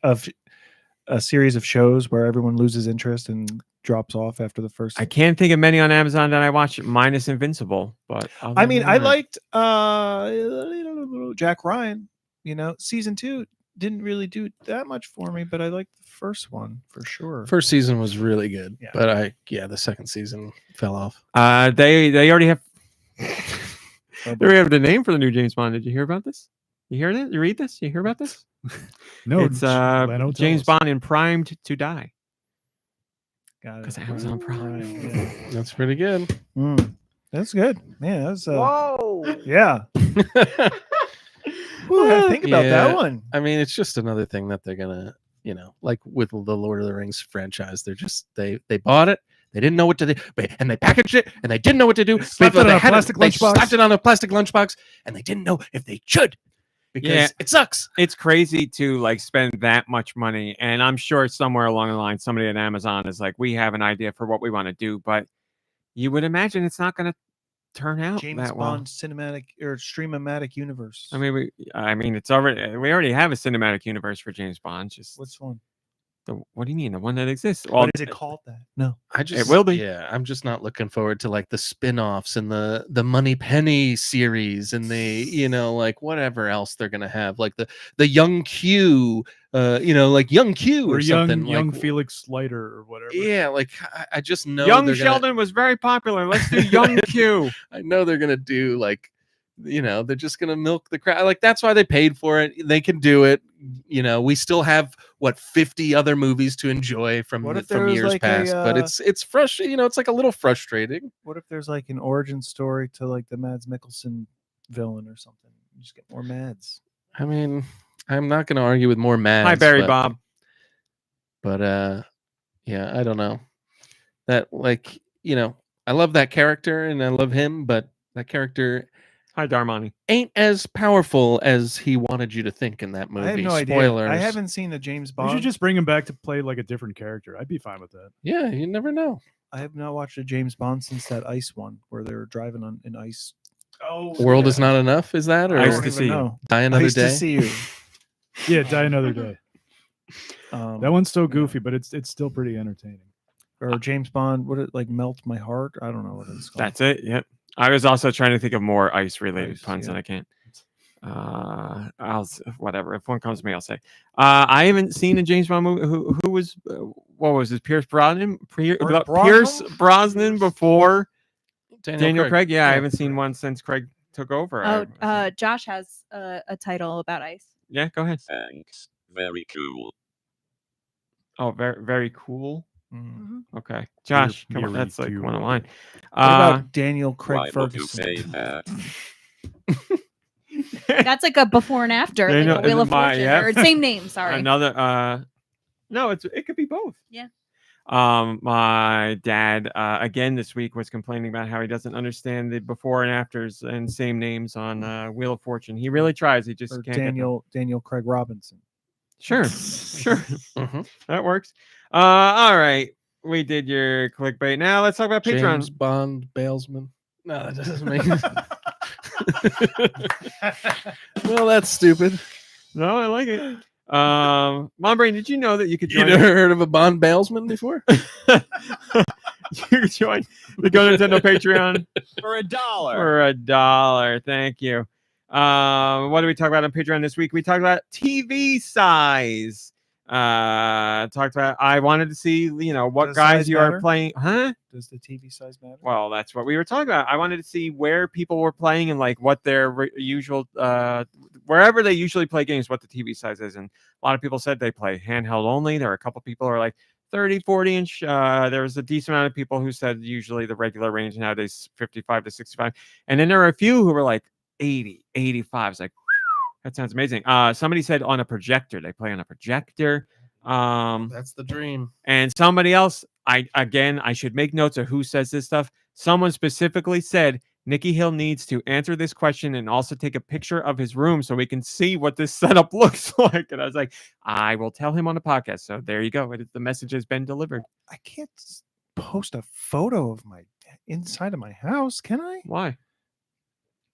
shows where everyone loses interest and drops off after the first. I can't think of many on Amazon that I watch minus Invincible, but I mean, I like. liked Jack Ryan. Season 2 didn't really do that much for me, but I liked the first one for sure. first season was really good, Yeah. but the second season fell off. They already have Oh, they already have the name for the new James Bond. Did you hear about this? You hear it? You read this? You hear about this? No, It's Leno, tell James us. Bond in Primed to Die. got it. Because Amazon Prime. Yeah. That's pretty good. That's good, man. That's Whoa. yeah. Ooh, I gotta think about Yeah. that one. I mean, it's just another thing that they're gonna, like with the Lord of the Rings franchise, they're just they bought it, they didn't know what to do, and they packaged it, and they didn't know what to do. slapped it on a plastic they lunchbox. slapped it on a plastic lunchbox, and they didn't know if they should because it sucks. It's crazy to like spend that much money, and I'm sure somewhere along the line somebody at Amazon is like, we have an idea for what we want to do, but you would imagine it's not going to turn out James that well. Bond cinematic or stream-o-matic universe. I mean, we already have a cinematic universe for James Bond. Just which one? What do you mean? The one that exists? Well, What is it called? That no. It will be. Yeah, I'm just not looking forward to like the spin-offs and the Money Penny series and the like whatever else they're gonna have, like the Young Q, like Young Q or something, young like Felix Leiter or whatever. yeah, like I just know Young Sheldon was very popular. Let's do Young Q. I know they're gonna do like, they're just gonna milk the crowd. Like that's why they paid for it. They can do it. We still have 50 other movies to enjoy from years like past. But it's frustrating. It's like a little frustrating. What if there's like an origin story to like the Mads Mikkelsen villain or something? You just get more Mads. I mean, I'm not gonna argue with more Mads. Hi, Barry Bob. But yeah, I don't know. That I love that character and I love him, but that character. Hi, Darmani. Ain't as powerful as he wanted you to think in that movie. I have no Spoilers. idea. I haven't seen the James Bond. You should just bring him back to play like a different character. I'd be fine with that. Yeah, you never know. I have not watched a James Bond since that ice one where they were driving on in ice. Oh, World is not enough. Is that or Ice I to don't even see you. know. Die Another Ice Day? to see you. Yeah, Die Another Day. That one's so goofy, but it's still pretty entertaining. Or James Bond. Would it like melt my heart? I don't know what it's called. That's it. Yep. I was also trying to think of more ice-related Ice, puns, yeah. and I can't. Whatever. If one comes to me, I'll say. I haven't seen a James Bond movie. Who was? What was it? Pierce Brosnan. Pierce Brosnan before Daniel Craig. Yeah, I haven't seen one since Craig took over. Josh has a title about ice. Yeah, go ahead. Thanks. Very cool. Oh, very very cool. Mm. Okay, Josh, come on, Very that's like cool. one of mine. What about Daniel Craig Why would you Ferguson? say that? That's like a before and after, There you like a go. Wheel of My- Fortune, yeah. or same name. Sorry. Another. No, it could be both. Yeah. My dad again this week was complaining about how he doesn't understand the before and afters and same names on Wheel of Fortune. He really tries. He just Or can't. get them. Daniel Craig Robinson. Sure. Mhm. That works. All right. We did your clickbait. Now let's talk about Patreon. James Bond Bailsman. No, that doesn't make Well, that's stupid. No, I like it. Mom Brain, did you know that you could You join? never heard of a Bond Bailsman before? You could join the GoNintendo Patreon For $1. for $1. Thank you. What did we talk about on Patreon this week? We talked about TV size. Talked about I wanted to see, what Does guys size you matter? are playing. Huh? Does the TV size matter? Well, that's what we were talking about. I wanted to see where people were playing and like what their usual wherever they usually play games, what the TV size is. And a lot of people said they play handheld only. There are a couple people who are like 30, 40 inch. There was a decent amount of people who said usually the regular range nowadays 55 to 65. And then there were a few who were like 80, 85. It's like, that sounds amazing. Somebody said on a projector. They play on a projector. That's the dream. And somebody else, I should make notes of who says this stuff. Someone specifically said Nicky Hill needs to answer this question and also take a picture of his room so we can see what this setup looks like. And I was like, I will tell him on the podcast. So there you go. The message has been delivered. I can't post a photo of my inside of my house, can I? Why?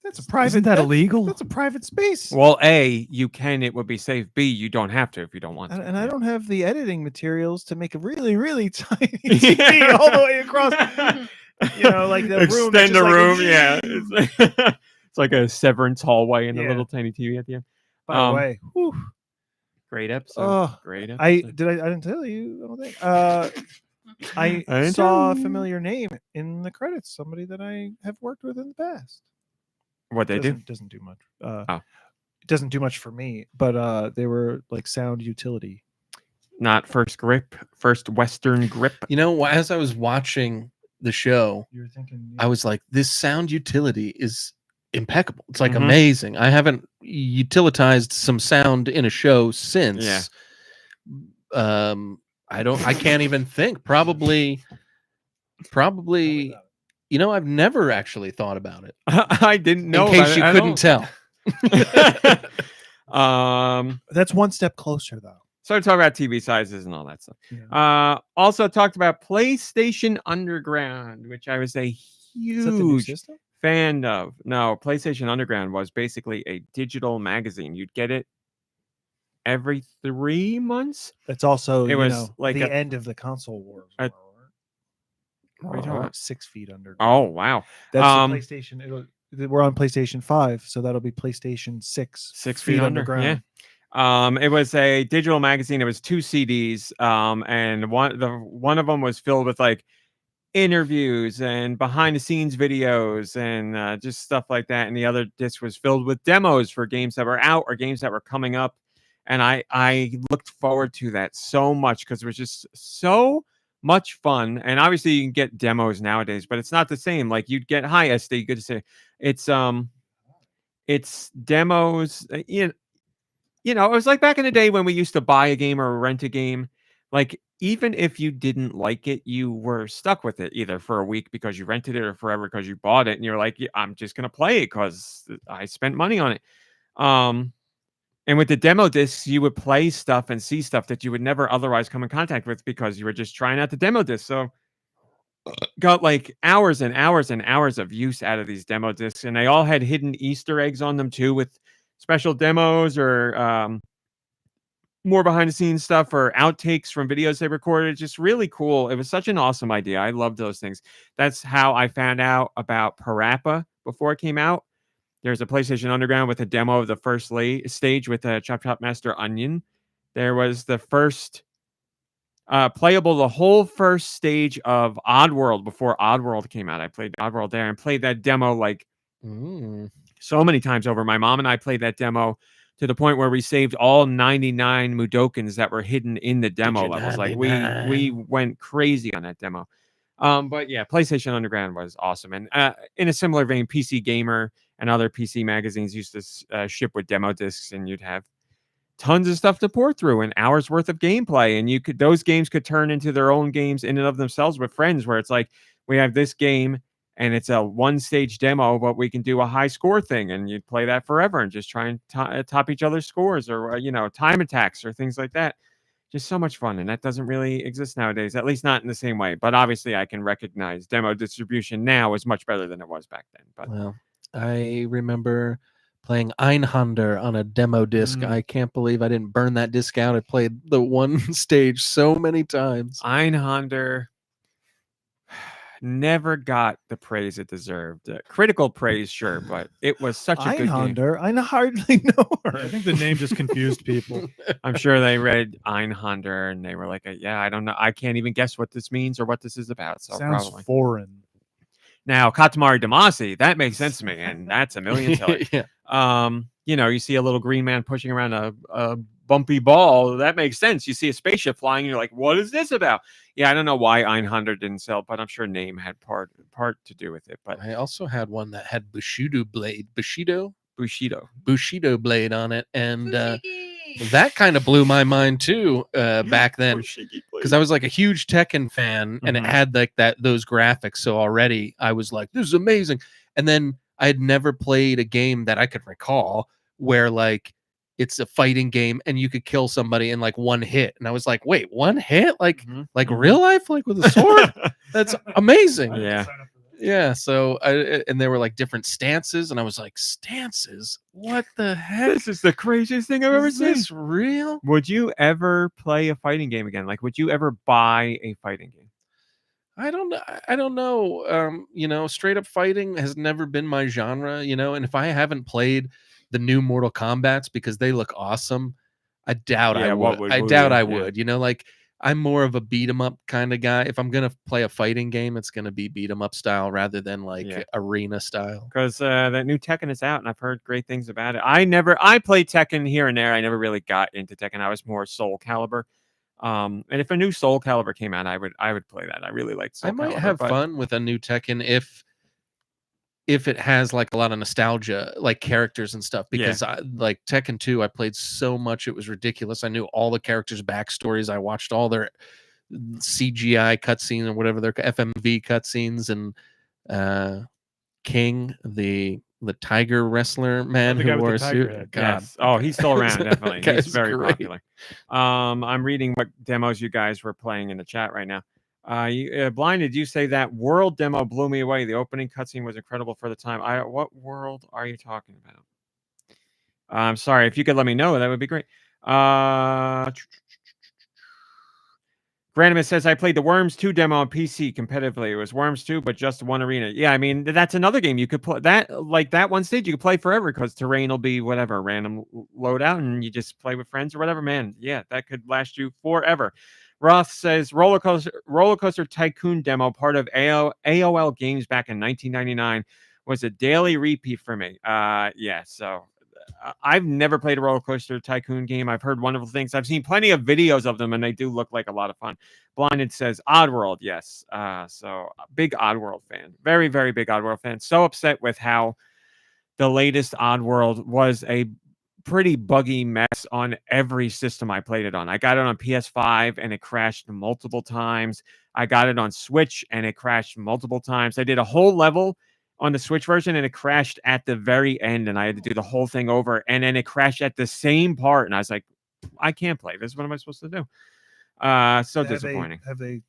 That's a private. Isn't that illegal? That's a private space. Well, A, you can. It would be safe. B, you don't have to if you don't want to. And I don't have the editing materials to make a really, really tiny TV all the way across. Like the room. Extend the like room. Yeah. It's like a severance hallway and a Yeah. little tiny TV at the end. By the way, whew, Great episode. Oh, Great episode. I didn't tell you. I don't think. I I didn't saw a tell you. familiar name in the credits. Somebody that I have worked with in the past. What they do? Doesn't do much. It doesn't do much for me, but they were like sound utility. Not First Grip, First Western Grip. As I was watching the show, You were thinking. I was like, this sound utility is impeccable. It's like Mhm. amazing. I haven't utilitized some sound in a show since. Yeah. I can't even think. Probably, I've never actually thought about it. I didn't know. in case about you it at couldn't tell. That's one step closer, though. So talk about TV sizes and all that stuff. Yeah. Also talked about PlayStation Underground, which I was a Is that the new huge system? fan of. No, PlayStation Underground was basically a digital magazine. You'd get it every 3 months. It's also It was like the a- end of the console wars. a- What are you talking about? 6 feet under. Oh wow, That's the PlayStation. We're on PlayStation 5, so that'll be PlayStation 6. 6 feet underground. Yeah. It was a digital magazine. It was 2 CDs. And one of them was filled with like interviews and behind the scenes videos and just stuff like that. And the other disc was filled with demos for games that were out or games that were coming up. And I looked forward to that so much because it was just so much fun. And obviously you can get demos nowadays, but it's not the same. Like you'd get SD, good to say. It's demos. You know, it was like back in the day when we used to buy a game or rent a game. Like, even if you didn't like it, you were stuck with it either for a week because you rented it or forever because you bought it. And you're like, yeah, I'm just going to play it because I spent money on it. And with the demo discs, you would play stuff and see stuff that you would never otherwise come in contact with because you were just trying out the demo disc. So, got like hours and hours and hours of use out of these demo discs. And they all had hidden Easter eggs on them too with special demos or more behind the scenes stuff or outtakes from videos they recorded. Just really cool. It was such an awesome idea. I loved those things. That's how I found out about Parappa before it came out. There's a PlayStation Underground with a demo of the first stage with Chop Chop Master Onion. There was the first playable, the whole first stage of Oddworld before Oddworld came out. I played Oddworld there and played that demo like so many times over. My mom and I played that demo to the point where we saved all 99 Mudokons that were hidden in the demo levels. Like we went crazy on that demo. But yeah, PlayStation Underground was awesome. And in a similar vein, PC Gamer and other PC magazines used to ship with demo discs, and you'd have tons of stuff to pour through and hours worth of gameplay. And those games could turn into their own games in and of themselves with friends, where it's like, we have this game and it's a one-stage demo, but we can do a high score thing, and you'd play that forever and just try and top each other's scores, or time attacks or things like that. Just so much fun, and that doesn't really exist nowadays, at least not in the same way. But obviously, I can recognize demo distribution now is much better than it was back then. But Well, I remember playing Einhander on a demo disc. I can't believe I didn't burn that disc out. I played the one stage so many times. Einhander never got the praise it deserved. Critical praise, sure, but it was such a good game. Einhander? I hardly know her. I think the name just confused people. I'm sure they read Einhander and they were like, yeah, I don't know. I can't even guess what this means or what this is about. So Sounds probably. foreign. Now, Katamari Damacy, that makes sense to me, and that's a million seller. Yeah. You see a little green man pushing around a bumpy ball. That makes sense. You see a spaceship flying, and you're like, what is this about? Yeah, I don't know why Einhander didn't sell, but I'm sure name had part to do with it. But I also had one that had Bushido Bushido blade on it, and that kind of blew my mind too back then, because I was like a huge Tekken fan, and it had like those graphics. So already I was like, this is amazing. And then I had never played a game that I could recall where like it's a fighting game and you could kill somebody in like one hit. And I was like, wait, one hit? Like real life, like with a sword? That's amazing. Yeah. So and there were like different stances, and I was like, stances? What the heck? This is the craziest thing I've ever seen. Is this real? Would you ever play a fighting game again? Like, would you ever buy a fighting game? I don't know. Straight up fighting has never been my genre, and if I haven't played the new Mortal Kombats because they look awesome, I doubt I would. I would. Like, I'm more of a beat 'em up kind of guy. If I'm gonna play a fighting game, it's gonna be beat 'em up style rather than like arena style. Because that new Tekken is out, and I've heard great things about it. I played Tekken here and there. I never really got into Tekken. I was more Soul Calibur. And if a new Soul Calibur came out, I would play that. I really liked Soul Calibur. I might have fun with a new Tekken if it has like a lot of nostalgia, like characters and stuff, because like Tekken 2, I played so much, it was ridiculous. I knew all the characters' backstories. I watched all their CGI cutscenes or whatever, their FMV cutscenes, and King, the the tiger wrestler man the guy who with wore the a tiger suit. head. God. Yes. Oh, he's still around. Definitely. That He's guy's very great. popular. I'm reading what demos you guys were playing in the chat right now. Blind, did you say that world demo blew me away? The opening cutscene was incredible for the time. What world are you talking about? I'm sorry. If you could let me know, that would be great. Granimus says, I played the Worms 2 demo on PC competitively. It was Worms 2, but just one arena. Yeah, I mean, that's another game you could play. That one stage you could play forever because terrain will be whatever, random loadout, and you just play with friends or whatever. Man, yeah, that could last you forever. Roth says, Roller Coaster Tycoon demo, part of AOL Games back in 1999, was a daily repeat for me. Yeah, so... I've never played a Roller Coaster Tycoon game. I've heard wonderful things. I've seen plenty of videos of them, and they do look like a lot of fun. Blinded says Oddworld, yes. So big Oddworld fan. Very, very big Oddworld fan. So upset with how the latest Oddworld was a pretty buggy mess on every system I played it on. I got it on PS5, and it crashed multiple times. I got it on Switch, and it crashed multiple times. I did a whole level on the Switch version, and it crashed at the very end, and I had to do the whole thing over, and then it crashed at the same part, and I was like, I can't play this. What am I supposed to do? So disappointing. Have they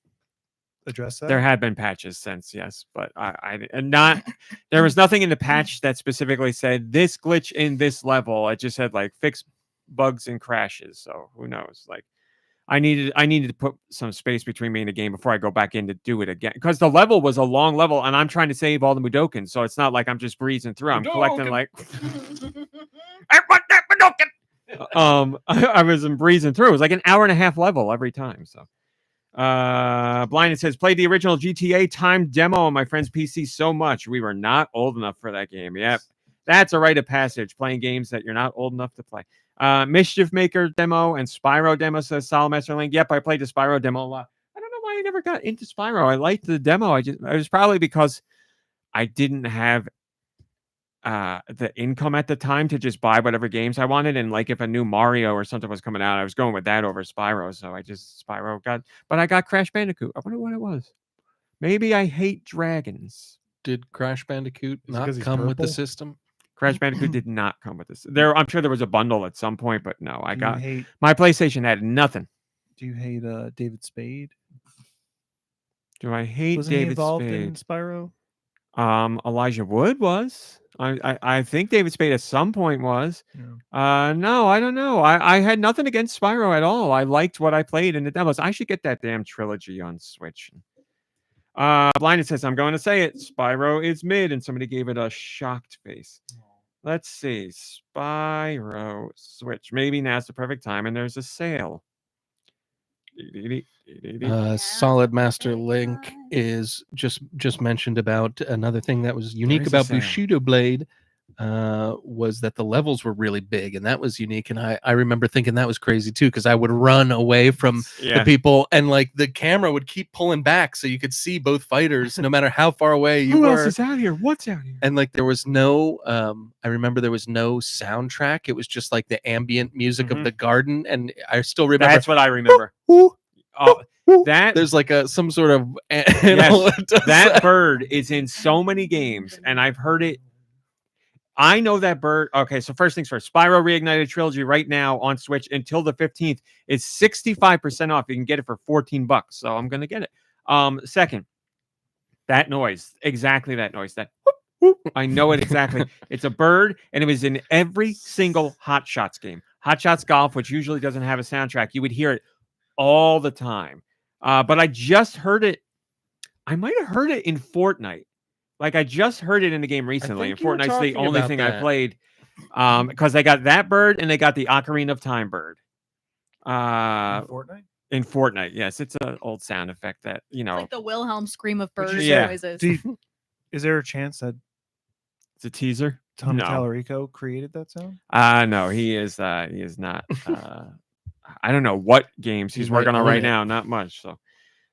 addressed that? There had been patches since, yes, but there was nothing in the patch that specifically said this glitch in this level. It just said like fix bugs and crashes. So who knows? Like I needed to put some space between me and the game before I go back in to do it again, because the level was a long level, and I'm trying to save all the Mudokons, so it's not like I'm just breezing through. I'm collecting like I want that Mudoken. I wasn't breezing through. It was like an hour and a half level every time. So Blinded says, played the original GTA timed demo on my friend's PC so much. We were not old enough for that game. Yep. That's a rite of passage, playing games that you're not old enough to play. Mischief Maker demo and Spyro demo, says Solomester Link. Yep, I played the Spyro demo a lot. I don't know why I never got into Spyro. I liked the demo. It was probably because I didn't have the income at the time to just buy whatever games I wanted. And like if a new Mario or something was coming out, I was going with that over Spyro. So but I got Crash Bandicoot. I wonder what it was. Maybe I hate dragons. Did Crash Bandicoot Is it not 'cause he's come with the purple? system? Crash Bandicoot did not come with this. I'm sure there was a bundle at some point, but no, my PlayStation had nothing. Do you hate David Spade? Do I hate Wasn't he David involved Spade? in Spyro? Elijah Wood was. I think David Spade at some point was. Yeah. No, I don't know. I had nothing against Spyro at all. I liked what I played in the demos. I should get that damn trilogy on Switch. Blinded says, I'm going to say it. Spyro is mid, and somebody gave it a shocked face. Let's see. Spyro Switch. Maybe now's the perfect time, and there's a sale. Solid Master Link is just mentioned about another thing that was unique is a about sale. Bushido Blade was that the levels were really big, and that was unique. And I remember thinking that was crazy too, because I would run away from the people, and like the camera would keep pulling back so you could see both fighters no matter how far away you Who were. else is out here? What's out here? And like there was no I remember there was no soundtrack. It was just like the ambient music of the garden, and I still remember. That's what I remember. There's like some sort of that bird is in so many games, and I've heard it. I know that bird. Okay, so first things first, Spyro Reignited Trilogy right now on Switch until the 15th is 65% off. You can get it for $14, so I'm gonna get it. Second, that noise, exactly that noise, that whoop, whoop, I know it exactly. It's a bird, and it was in every single Hot Shots game. Hot Shots Golf, which usually doesn't have a soundtrack, you would hear it all the time. But I just heard it. I might have heard it in Fortnite. Like I just heard it in the game recently, and Fortnite's the only thing I played. Because they got that bird and they got the Ocarina of Time bird. Fortnite? In Fortnite, yes, it's an old sound effect that It's like the Wilhelm scream of birds Yeah. noises. Is there a chance that it's a teaser. Tom No. Tallarico created that sound? No, he is not. I don't know what games he's He working might on own right it. now. Not much. So,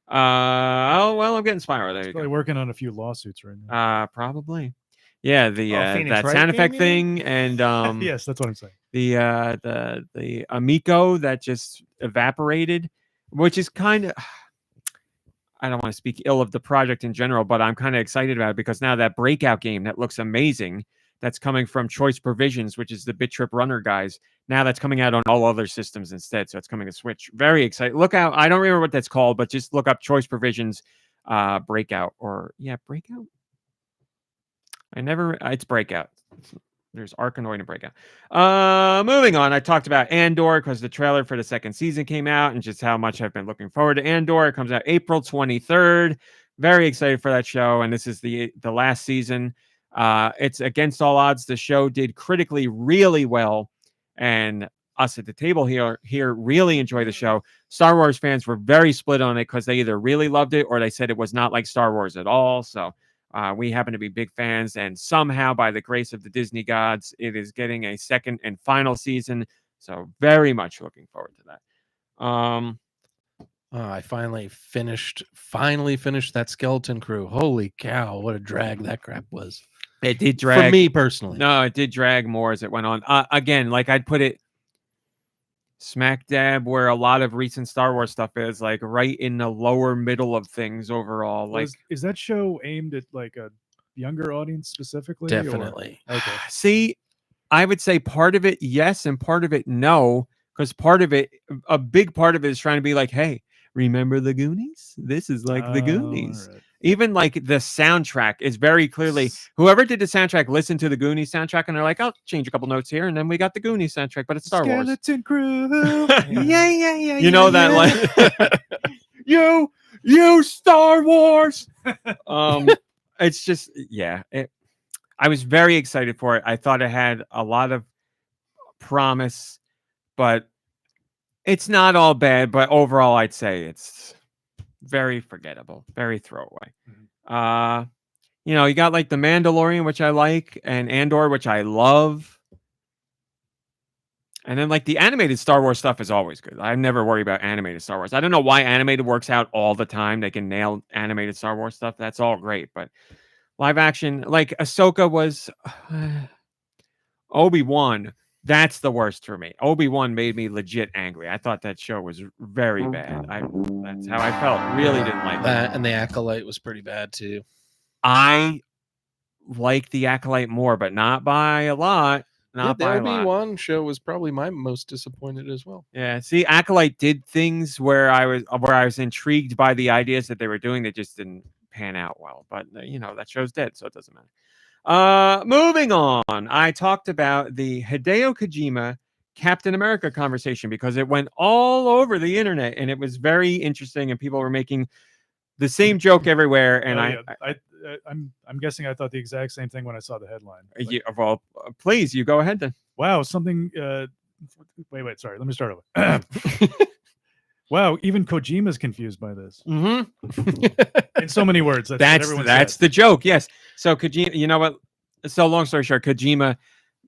I'm getting Spyro. There you Probably go. working on a few lawsuits right now. Probably. Yeah, Phoenix that Wright sound game, effect you thing, and Yes, that's what I'm saying. the Amico that just evaporated, which is kind of. I don't want to speak ill of the project in general, but I'm kind of excited about it because now that Breakout game that looks amazing, that's coming from Choice Provisions, which is the Bit Trip Runner guys. Now that's coming out on all other systems instead. So it's coming to Switch. Very excited. Look out. I don't remember what that's called, but just look up Choice Provisions Breakout Breakout. It's Breakout. There's Arkanoid and Breakout. Moving on, I talked about Andor because the trailer for the second season came out and just how much I've been looking forward to Andor. It comes out April 23rd. Very excited for that show, and this is the last season. It's against all odds. The show did critically really well, and us at the table here really enjoy the show. Star Wars fans were very split on it because they either really loved it or they said it was not like Star Wars at all. So we happen to be big fans, and somehow, by the grace of the Disney gods, it is getting a second and final season. So very much looking forward to that. I finally finished that Skeleton Crew. Holy cow, what a drag that crap was. It did drag. For me personally. No, it did drag more as it went on. Again, like I'd put it smack dab where a lot of recent Star Wars stuff is, like right in the lower middle of things overall. Like, is that show aimed at like a younger audience specifically? Definitely. Okay. See, I would say part of it yes and part of it no, because a big part of it is trying to be like, hey, remember the Goonies? This is like the Goonies. Right. Even like the soundtrack is very clearly, whoever did the soundtrack listened to the Goonies soundtrack and they're like, I'll change a couple notes here, and then we got the Goonies soundtrack, but it's Star Wars. Skeleton Crew. Yeah. You know that like you Star Wars. It's just I was very excited for it. I thought it had a lot of promise, but it's not all bad. But overall, I'd say it's very forgettable, very throwaway. You got like the Mandalorian, which I like, and Andor, which I love. And then like the animated Star Wars stuff is always good. I never worry about animated Star Wars. I don't know why animated works out all the time. They can nail animated Star Wars stuff. That's all great. But live action, like Ahsoka was Obi-Wan. That's the worst for me. Obi-Wan made me legit angry. I thought that show was very bad. That's how I felt. Really didn't like that. And the Acolyte was pretty bad too. I like the Acolyte more, but not by a lot. Not by a lot. The Obi-Wan show was probably my most disappointed as well. Yeah. See, Acolyte did things where I was intrigued by the ideas that they were doing that just didn't pan out well. But that show's dead, so it doesn't matter. Moving on, I talked about the Hideo Kojima Captain America conversation because it went all over the internet and it was very interesting and people were making the same joke everywhere. And I'm guessing I thought the exact same thing when I saw the headline. Well, please, you go ahead then. Wow, something. Wait. Sorry, let me start over. Wow, even Kojima's confused by this. Mm-hmm. In so many words. That's the joke. Yes. So Kojima, you know what? So long story short, Kojima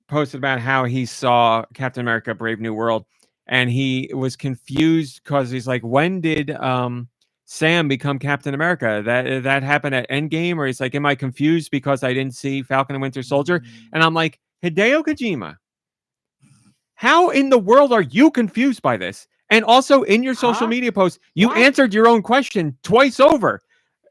posted about how he saw Captain America: Brave New World, and he was confused because he's like, when did Sam become Captain America? That happened at Endgame, or he's like, am I confused because I didn't see Falcon and Winter Soldier? And I'm like, Hideo Kojima, how in the world are you confused by this? And also in your social media post, you answered your own question twice over.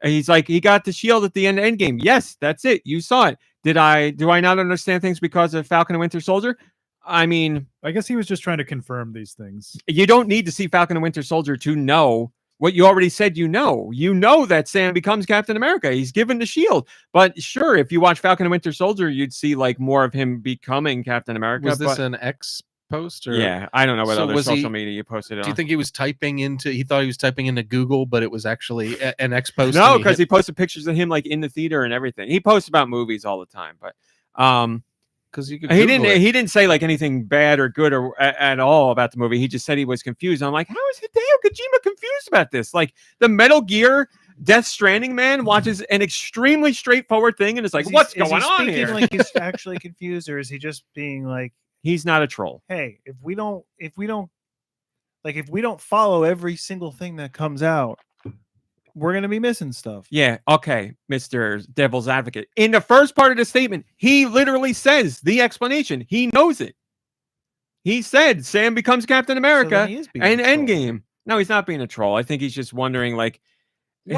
And he's like, he got the shield at the end of Endgame. Yes, that's it. You saw it. Do I not understand things because of Falcon and Winter Soldier? I mean, I guess he was just trying to confirm these things. You don't need to see Falcon and Winter Soldier to know what you already said. You know that Sam becomes Captain America. He's given the shield. But sure, if you watch Falcon and Winter Soldier, you'd see like more of him becoming Captain America. Was this an X post? Or yeah, I don't know what other social media you posted it on. Do you think he thought he was typing into Google, but it was actually an X post? No, because he posted pictures of him like in the theater and everything. He posts about movies all the time, but because he didn't say like anything bad or good or at all about the movie. He just said he was confused. I'm like, how is Hideo Kojima confused about this? Like the Metal Gear Death Stranding man watches an extremely straightforward thing and is like, what's going on here? Like he's actually confused, or is he just being like, he's not a troll? Hey, if we don't follow every single thing that comes out, we're going to be missing stuff. Yeah. Okay. Mr. Devil's Advocate. In the first part of the statement, he literally says the explanation. He knows it. He said Sam becomes Captain America and Endgame. No, he's not being a troll. I think he's just wondering, like,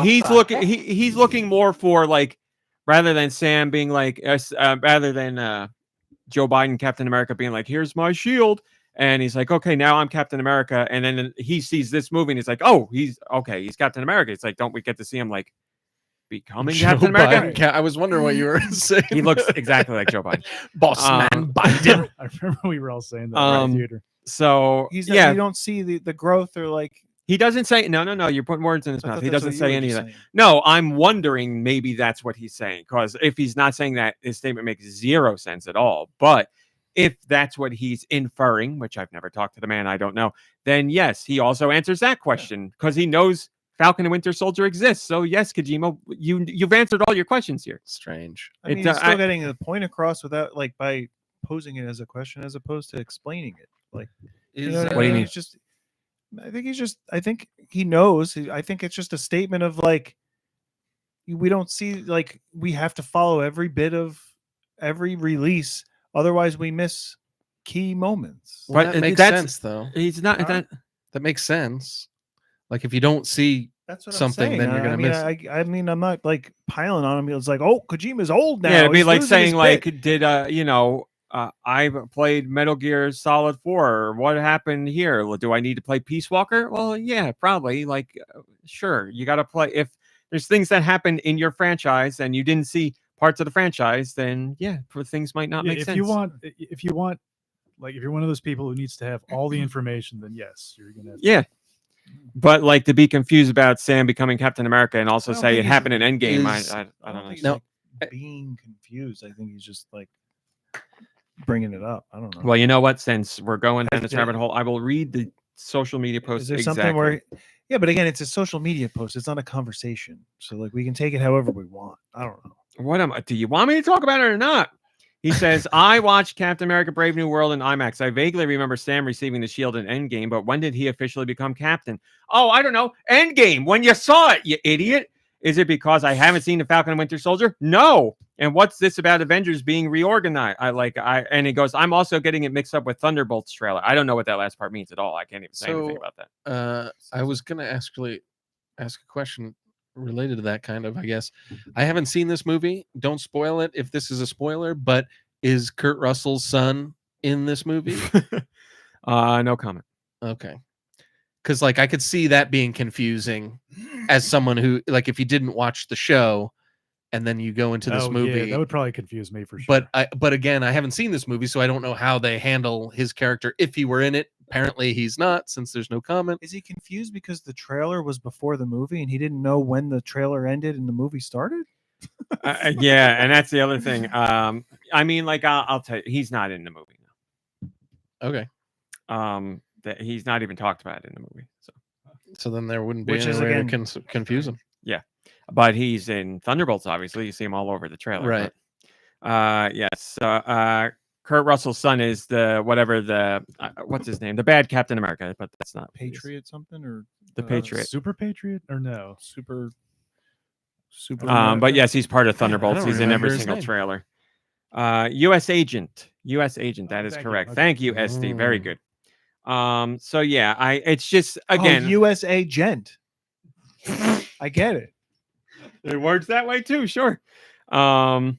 he's looking more for like, rather than Sam being like, rather than Joe Biden, Captain America, being like, "Here's my shield," and he's like, "Okay, now I'm Captain America," and then he sees this movie and he's like, "Oh, he's Captain America." It's like, don't we get to see him like becoming Joe Captain America? Biden. I was wondering what you were saying. He looks exactly like Joe Biden. Boss man Biden. I remember we were all saying that in the theater. So He's yeah, you don't see the growth or like. he doesn't say no. You're putting words in his I mouth. thought He that's doesn't what you say were any of just that. saying. No, I'm wondering maybe that's what he's saying, because if he's not saying that, his statement makes zero sense at all. But if that's what he's inferring, which I've never talked to the man, I don't know, then yes, he also answers that question because he knows Falcon and Winter Soldier exists. So yes, Kojima, you've answered all your questions here. Strange. I mean, he's still getting the point across without like by posing it as a question as opposed to explaining it. Like, you know what do you mean? It's just, I think he knows. I think it's just a statement of like, we don't see, like, we have to follow every bit of every release, otherwise we miss key moments. Well, But that makes that's- sense, though. He's not Huh? That makes sense. Like if you don't see That's what something, I'm saying. then you're gonna miss. I mean, I'm not like piling on him. It's like, oh, Kojima's old now. Yeah, it'd be He's like losing his saying like, bit. did I played Metal Gear Solid 4. What happened here? Well, do I need to play Peace Walker? Well, yeah, probably. Like, sure, you got to play. If there's things that happen in your franchise and you didn't see parts of the franchise, then yeah, things might not make if sense. you want, like, if you're one of those people who needs to have all the information, then yes, you're gonna. Have to. Yeah. But like to be confused about Sam becoming Captain America and also I don't say think it he's- happened in Endgame, is- I don't know. think he's, No. like, being confused. I think he's just like bringing it up. I don't know. Well, you know what? Since we're going down this Yeah. rabbit hole, I will read the social media post. Is there exactly. something where? Yeah, but again, it's a social media post. It's not a conversation. So like we can take it however we want. I don't know. Do you want me to talk about it or not? He says, I watched Captain America Brave New World in IMAX. I vaguely remember Sam receiving the shield in Endgame, but when did he officially become captain? Oh, I don't know. Endgame, when you saw it, you idiot. Is it because I haven't seen the Falcon and Winter Soldier? No. And what's this about Avengers being reorganized? And he goes, I'm also getting it mixed up with Thunderbolts trailer. I don't know what that last part means at all. I can't even say anything about that. I was gonna actually ask a question related to that, kind of. I guess I haven't seen this movie. Don't spoil it if this is a spoiler. But is Kurt Russell's son in this movie? No comment. Okay. Because like I could see that being confusing as someone who, like, if you didn't watch the show and then you go into this movie, Yeah, that would probably confuse me for sure. but again, I haven't seen this movie, so I don't know how they handle his character if he were in it. Apparently he's not, since there's no comment. Is he confused because the trailer was before the movie and he didn't know when the trailer ended and the movie started? Yeah, and that's the other thing. I mean, like I'll tell you, he's not in the movie now. Okay. That he's not even talked about in the movie. So then there wouldn't be Which any is, way to again, confuse him. Yeah, but he's in Thunderbolts. Obviously, you see him all over the trailer. Right. But, yes. Kurt Russell's son is what's his name? The bad Captain America, but that's not Patriot something or The Patriot. Super Patriot or no? super. But yes, he's part of Thunderbolts. don't He's in every remember his single name. trailer. U.S. Agent. That is thank you. correct. Okay. Thank you, SD. Very good. So yeah, it's just again, USA gent. I get it. it works that way too. Sure. I'm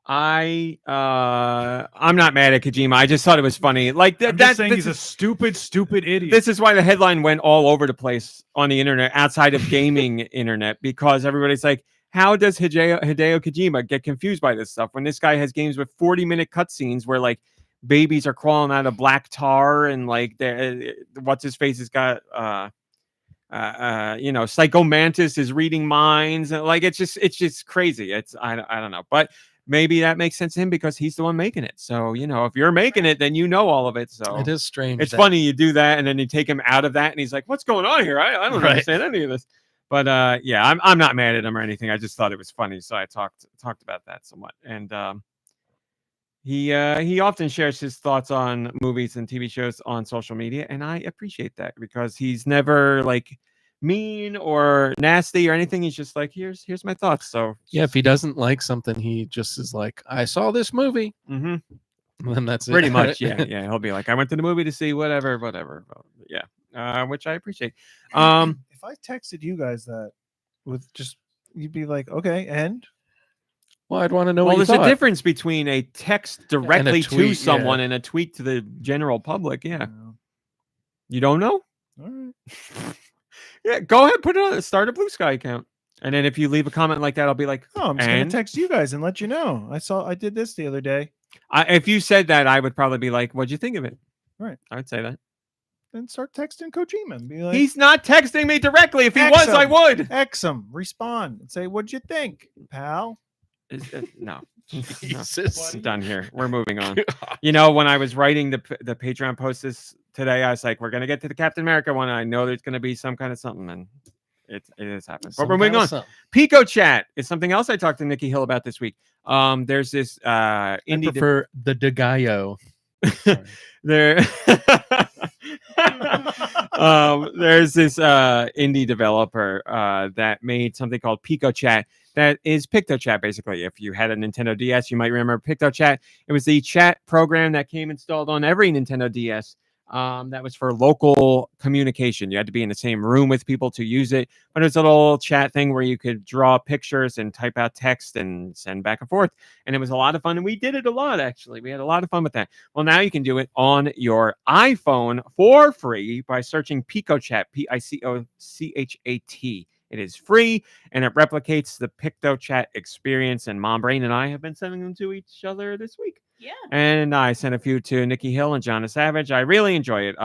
not mad at Kojima. I just thought it was funny. Like I'm just saying he's a stupid idiot. This is why the headline went all over the place on the internet, outside of gaming internet, because everybody's like, how does Hideo Kojima get confused by this stuff when this guy has games with 40-minute cutscenes where like babies are crawling out of black tar and like what's his face has got Psycho Mantis is reading minds, and like it's just crazy. I don't know, but maybe that makes sense to him because he's the one making it. So if you're making it, then you know all of it. So It is strange. it's funny you do that and then you take him out of that and he's like, what's going on here? I don't Right. understand any of this. But yeah, I'm not mad at him or anything. I just thought it was funny, so I talked about that somewhat. And he often shares his thoughts on movies and TV shows on social media, and I appreciate that because he's never like mean or nasty or anything. He's just like, here's my thoughts. So Yeah, if he doesn't like something, he just is like, I saw this movie. mhm. And then that's Pretty it. much, yeah. He'll be like, I went to the movie to see whatever. Yeah, which I appreciate. If I texted you guys that with just, you'd be like, okay, and Well, I'd want to know Well, what you there's a thought. difference between a text directly to tweet, someone yeah. and a tweet to the general public. Yeah. No. You don't know? All right. Yeah, go ahead, put it on, start a Blue Sky account. And then if you leave a comment like that, I'll be like, Oh, I'm just gonna and text you guys and let you know. I did this the other day. if you said that, I would probably be like, what'd you think of it? Right. I would say that. Then start texting Kojima and be like, He's not texting me directly. If he was, I X him. would. X him, respond, and say, "What'd you think, pal?" No. Jesus. I'm done here. We're moving on. You know, when I was writing the Patreon post today, I was like, we're going to get to the Captain America one. I know there's going to be some kind of something, and it has happened. But we're moving on. Pico Chat is something else I talked to Nicky Hill about this week. There's this I indie prefer the DeGaio. there there's this indie developer that made something called Pico Chat that is PictoChat. Basically, if you had a Nintendo DS, you might remember PictoChat. It was the chat program that came installed on every Nintendo DS. That was for local communication. You had to be in the same room with people to use it, but it was a little chat thing where you could draw pictures and type out text and send back and forth. And it was a lot of fun. And we did it a lot, actually. We had a lot of fun with that. Well, now you can do it on your iPhone for free by searching PicoChat, PicoChat. It is free and it replicates the PictoChat experience. And Mom Brain and I have been sending them to each other this week. Yeah. And I sent a few to Nicky Hill and John Savage. I really enjoy it.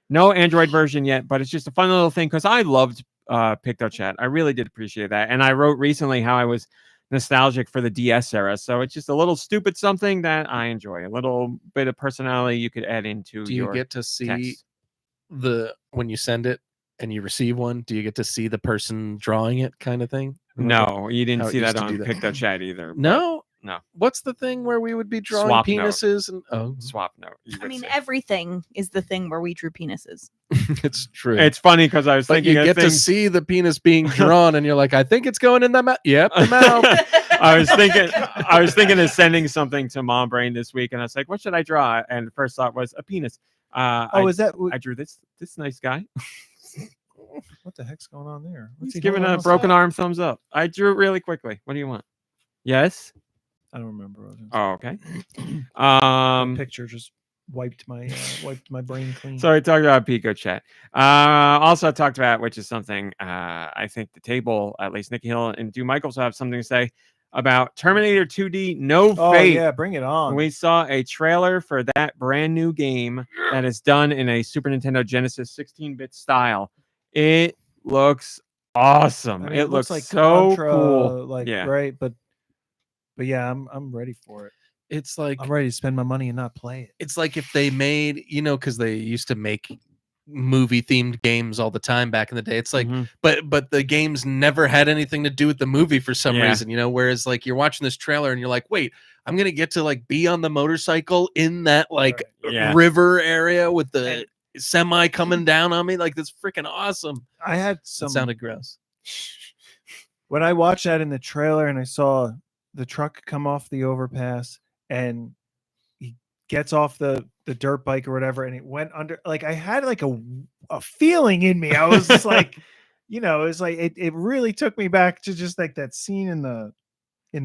No Android version yet, but it's just a fun little thing because I loved PictoChat. I really did appreciate that. And I wrote recently how I was nostalgic for the DS era. So it's just a little stupid something that I enjoy. A little bit of personality you could add into Do you your get to see text. when you send it and you receive one, do you get to see the person drawing it kind of thing? No, you didn't how it see used that to on do that. PictoChat either. but No? No. What's the thing where we would be drawing Swap note. penises and Swap note. you I would mean, say. everything is the thing where we drew penises. it's true. It's funny because I was but thinking you of get to things- see the penis being drawn and you're like, I think it's going in the mouth. Yep, the mouth. I was thinking of sending something to Mom Brain this week, and I was like, "What should I draw?" And the first thought was a penis. Is that I drew this nice guy. what the heck's going on there? He's he giving holding a else broken up? arm thumbs up. I drew it really quickly. What do you want? Yes. I don't remember. What it was. Oh, okay. The picture just wiped my brain clean. So I talked about Pico Chat. Also I talked about, which is something I think the table, at least Nicky Hill and Du Michaels have something to say about Terminator 2D No Oh Fate. yeah, bring it on. We saw a trailer for that brand new game that is done in a Super Nintendo Genesis 16-bit style. It looks awesome. I mean, it looks like so Contra, cool. like Yeah. right, but yeah, I'm ready for it. It's like I'm ready to spend my money and not play it. it's like if they made, because they used to make movie themed games all the time back in the day. It's like, Mhm. but the games never had anything to do with the movie for some Yeah. reason, whereas like you're watching this trailer and you're like, wait, I'm gonna get to like be on the motorcycle in that like Yeah. river area with the semi coming down on me. Like that's freaking awesome. I had That some sounded gross. when I watched that in the trailer and I saw the truck come off the overpass and he gets off the dirt bike or whatever and it went under, like I had like a feeling in me. I was just like, it was like it really took me back to just like that scene in the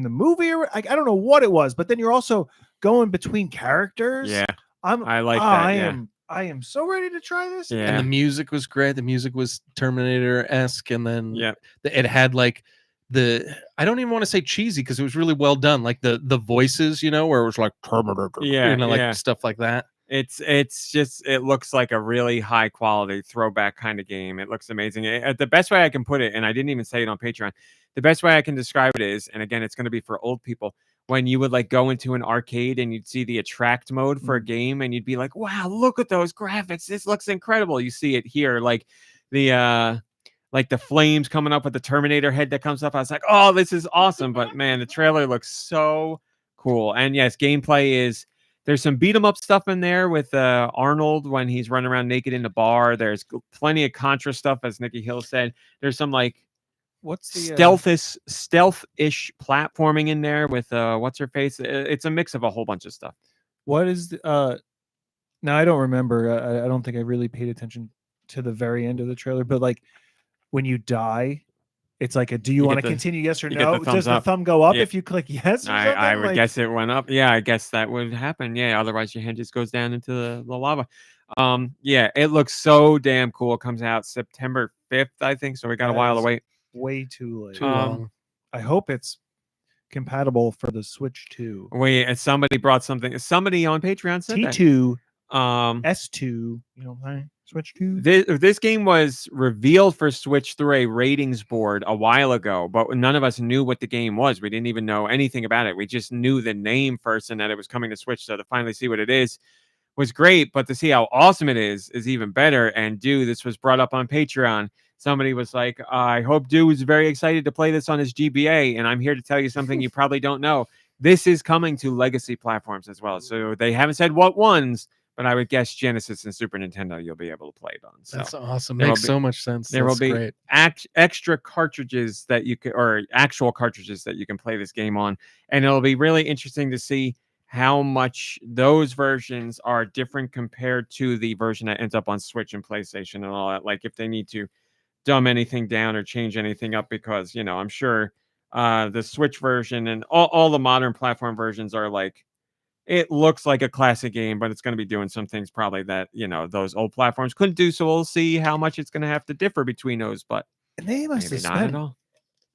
movie, or like I don't know what it was, but then you're also going between characters. Yeah. I like that. Yeah. I am so ready to try this. Yeah. And the music was great. The music was Terminator-esque, and then Yeah. it had like I don't even want to say cheesy because it was really well done. Like the voices, where it was like Terminator, Yeah, like yeah. stuff like that. It's just, it looks like a really high quality throwback kind of game. It looks amazing. The best way I can put it, and I didn't even say it on Patreon, the best way I can describe it is, and again, it's going to be for old people, when you would like go into an arcade and you'd see the attract mode for a game and you'd be like, wow, look at those graphics. This looks incredible. You see it here, like the flames coming up with the Terminator head that comes up. I was like, oh, this is awesome. But man, the trailer looks so cool. And yes, gameplay there's some beat 'em up stuff in there with Arnold when he's running around naked in the bar. There's plenty of Contra stuff, as Nicky Hill said. There's some like What's the stealth-ish platforming in there with what's her face. It's a mix of a whole bunch of stuff. what is the now I don't remember. I don't think I really paid attention to the very end of the trailer, but like when you die, It's like a, do you You want get to the- continue? Yes or you get the no? thumbs Does the up. thumb go up Yeah. if you click yes? Or I something? would Like, guess it went up. Yeah, I guess that would happen. Yeah, otherwise your hand just goes down into the lava. Yeah, it looks so damn cool. It comes out September 5th, I think. So we got a That while to is wait. way too late. Too long. I hope it's compatible for the Switch 2. Wait, and somebody brought something. Somebody on Patreon said that. T2, Um, S2, you know what I'm saying? Switch 2. this game was revealed for Switch through a ratings board a while ago, but none of us knew what the game was. We didn't even know anything about it. We just knew the name first and that it was coming to Switch. So to finally see what it is was great, but to see how awesome it is even better. And this was brought up on Patreon. Somebody was like, I hope Deux is very excited to play this on his GBA. And I'm here to tell you something you probably don't know. This is coming to legacy platforms as well. So they haven't said what ones, but I would guess Genesis and Super Nintendo you'll be able to play it on. So That's awesome. there will Makes be- so much sense. there will That's be great. extra cartridges that you can, or actual cartridges that you can play this game on. And it'll be really interesting to see how much those versions are different compared to the version that ends up on Switch and PlayStation and all that. Like if they need to dumb anything down or change anything up, because, you know, I'm sure the Switch version and all the modern platform versions are like, it looks like a classic game, but it's going to be doing some things probably that, you know, those old platforms couldn't do. So we'll see how much it's going to have to differ between those, but And they must maybe have not at spent all.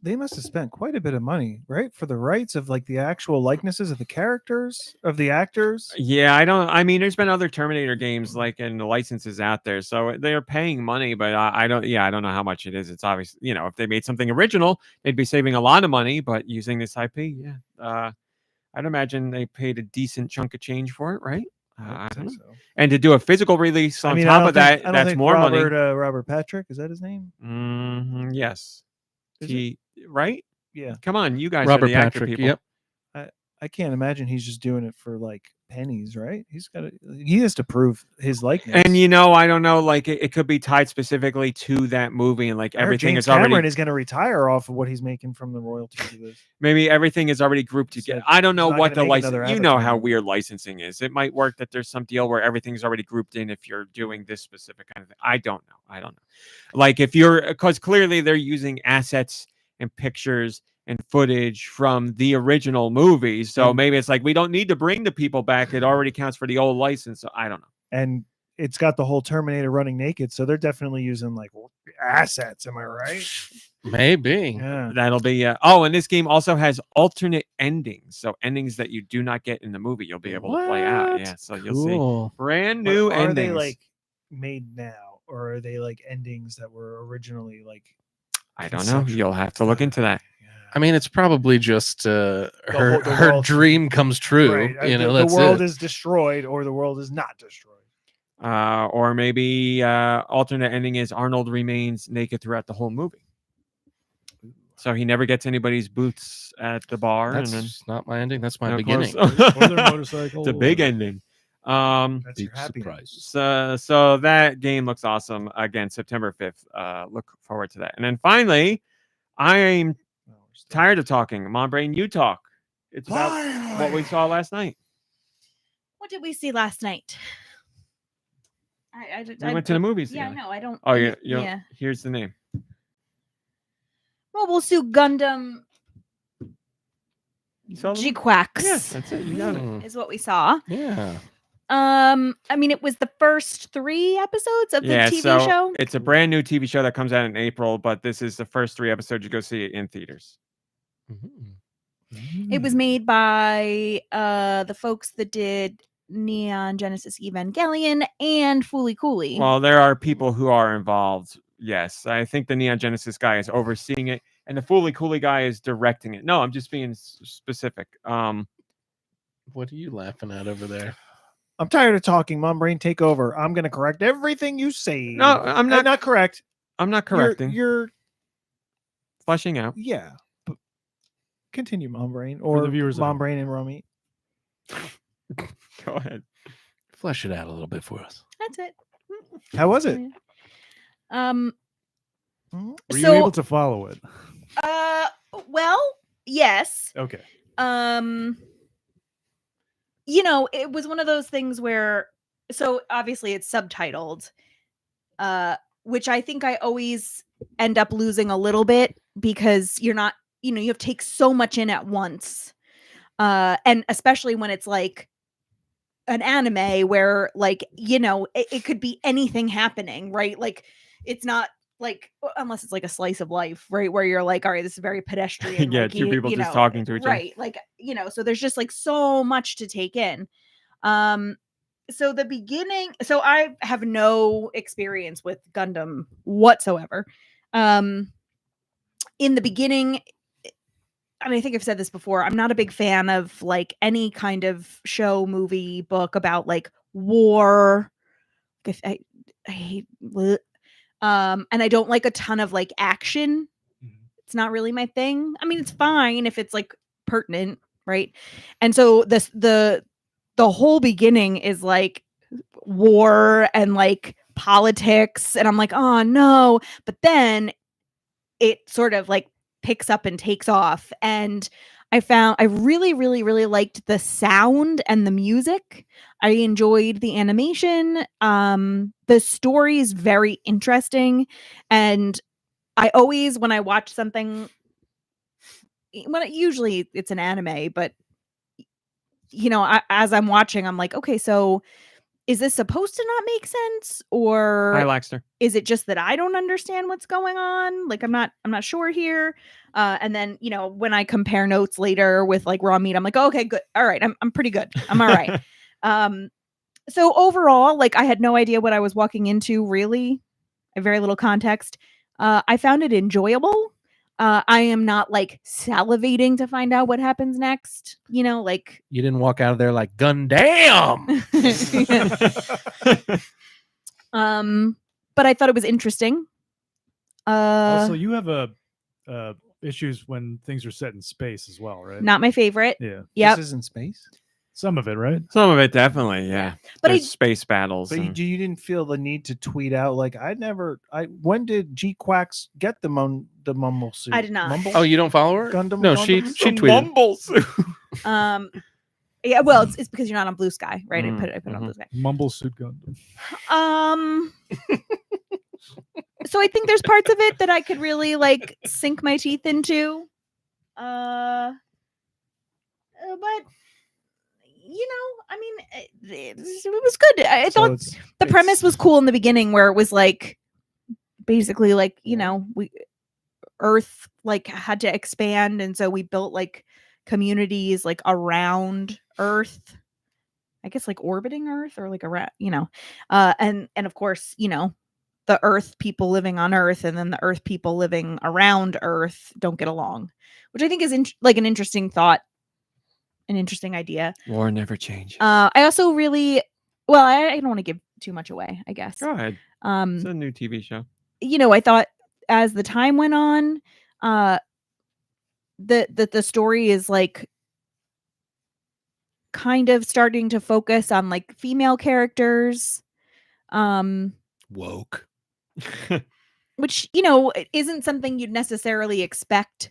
they must have spent quite a bit of money, right? For the rights of like the actual likenesses of the characters, of the actors. Yeah, I mean, there's been other Terminator games like, and the licenses out there, so they're paying money, but I don't know how much it is. It's obvious, you know, if they made something original, they'd be saving a lot of money, but using this IP, yeah. I'd imagine they paid a decent chunk of change for it, right? I don't know. So. And to do a physical release on I top don't of that, think- I don't that's think more money. Robert Patrick, is that his name? Yes. Is Right? Yeah. Come on, you guys are Robert the actor Patrick. people. Yep. I can't imagine he's just doing it for like pennies, right? He has to prove his likeness. And you know, I don't know, like it could be tied specifically to that movie, and like I heard everything James is already Cameron is going to retire off of what he's making from the royalties of this. maybe everything is already grouped Said together. I don't he's know not what gonna the make another license. You know Avatar how movie. weird licensing is. It might work that there's some deal where everything's already grouped in if you're doing this specific kind of thing. I don't know. Like if you're, because clearly they're using assets and pictures and footage from the original movie. So maybe it's like we don't need to bring the people back. It already counts for the old license. So I don't know. And it's got the whole Terminator running naked, so they're definitely using like assets. Am I right? Maybe. Yeah. That'll be and this game also has alternate endings, so endings that you do not get in the movie you'll be able to play out. Yeah, so you'll see Cool. brand But new are endings. they like made now, or are they like endings that were originally like? I don't know. You'll have to look into that. I mean, it's probably just the her world- dream comes true. Right. You know, the that's world it. is destroyed, or the world is not destroyed. Or maybe alternate ending is Arnold remains naked throughout the whole movie, so he never gets anybody's boots at the bar. That's and then not my ending. That's my of beginning. course- Or their motorcycle. it's a big or- ending. That's your Big happiness. surprise. So that game looks awesome. Again, September 5th. Look forward to that. And then finally, I'm tired of talking. Mom Brain, you talk. It's about what we saw last night. What did we see last night? We went to the movies Yeah, together. no, I don't. Oh, I- yeah. Here's the name. Mobile Suit Gundam You saw the movie? G-Quacks Yeah, that's it. You got it. Mm, is what we saw. yeah. I mean, it was the first 3 episodes of the TV so show. it's a brand new TV show that comes out in April, but this is the first 3 episodes. You go see it in theaters. Mhm. It was made by the folks that did Neon Genesis Evangelion and Fooly Cooly. Well, there are people who are involved. Yes, I think the Neon Genesis guy is overseeing it, and the Fooly Cooly guy is directing it. No, I'm just being specific. What are you laughing at over there? I'm tired of talking. Mom Brain, take over. I'm going to correct everything you say. No, I'm not. Not correct. I'm not You're- correcting. You're Fleshing out. yeah. But continue, Mom Brain, For or the viewers at Mom home. Brain and Romy. Go ahead. Flesh it out a little bit for us. That's it. How was it? Were you So, able to follow it? well, yes. Okay. You know, it was one of those things where, so obviously it's subtitled, which I think I always end up losing a little bit because you're not, you have to take so much in at once. And especially when it's like an anime where like, it could be anything happening, right? Like it's not like, unless it's like a slice of life, right? Where you're like, all right, this is very pedestrian. Yeah, like, two people just talking to each other. Right. Like, so there's just like so much to take in. So the beginning, so I have no experience with Gundam whatsoever. In the beginning, and I think I've said this before, I'm not a big fan of like any kind of show, movie, book about like war. I hate, bleh. And I don't like a ton of like action. It's not really my thing. I mean, it's fine if it's like pertinent, right? And so the whole beginning is like war and like politics, and I'm like, oh no. But then it sort of like picks up and takes off, and I really, really, really liked the sound and the music. I enjoyed the animation. The story is very interesting, and I always, when I watch something, usually it's an anime, but as I'm watching, I'm like, okay, so is this supposed to not make sense, or Hi, Laxter. is it just that I don't understand what's going on? Like, I'm not sure here. And then, when I compare notes later with like Raw Meat, I'm like, oh, okay, good. All right. I'm pretty good. I'm all right. So overall, like I had no idea what I was walking into, really. I have very little context. I found it enjoyable. I am not like salivating to find out what happens next. Like You didn't walk out of there like gun damn. But I thought it was interesting. Also, you have issues when things are set in space as well, right? Not my favorite. Yeah. Yep. This is in space. Some of it, right? Some of it definitely, yeah. But There's space battles. But and- you didn't feel the need to tweet out like when did G Quacks get the mumble suit? I did not. Mumble? Oh, you don't follow her? Gundam. No, she Gundam? tweeted. Mumbles. Yeah, well, it's because you're not on Blue Sky, right? Mm, I put it on Blue Sky. Mumble suit Gundam. So I think there's parts of it that I could really like sink my teeth into. But I mean, it was good. I So thought the premise was cool in the beginning, where it was like basically like Earth like had to expand, and so we built like communities like around Earth, I guess, like orbiting Earth or like around, and of course, the Earth people living on Earth and then the Earth people living around Earth don't get along, which I think is like an interesting thought, an interesting idea. War never changes. I also really, well, I don't want to give too much away, I guess. Go ahead. It's a new TV show. I thought as the time went on, the story is like kind of starting to focus on like female characters, Woke. which isn't something you'd necessarily expect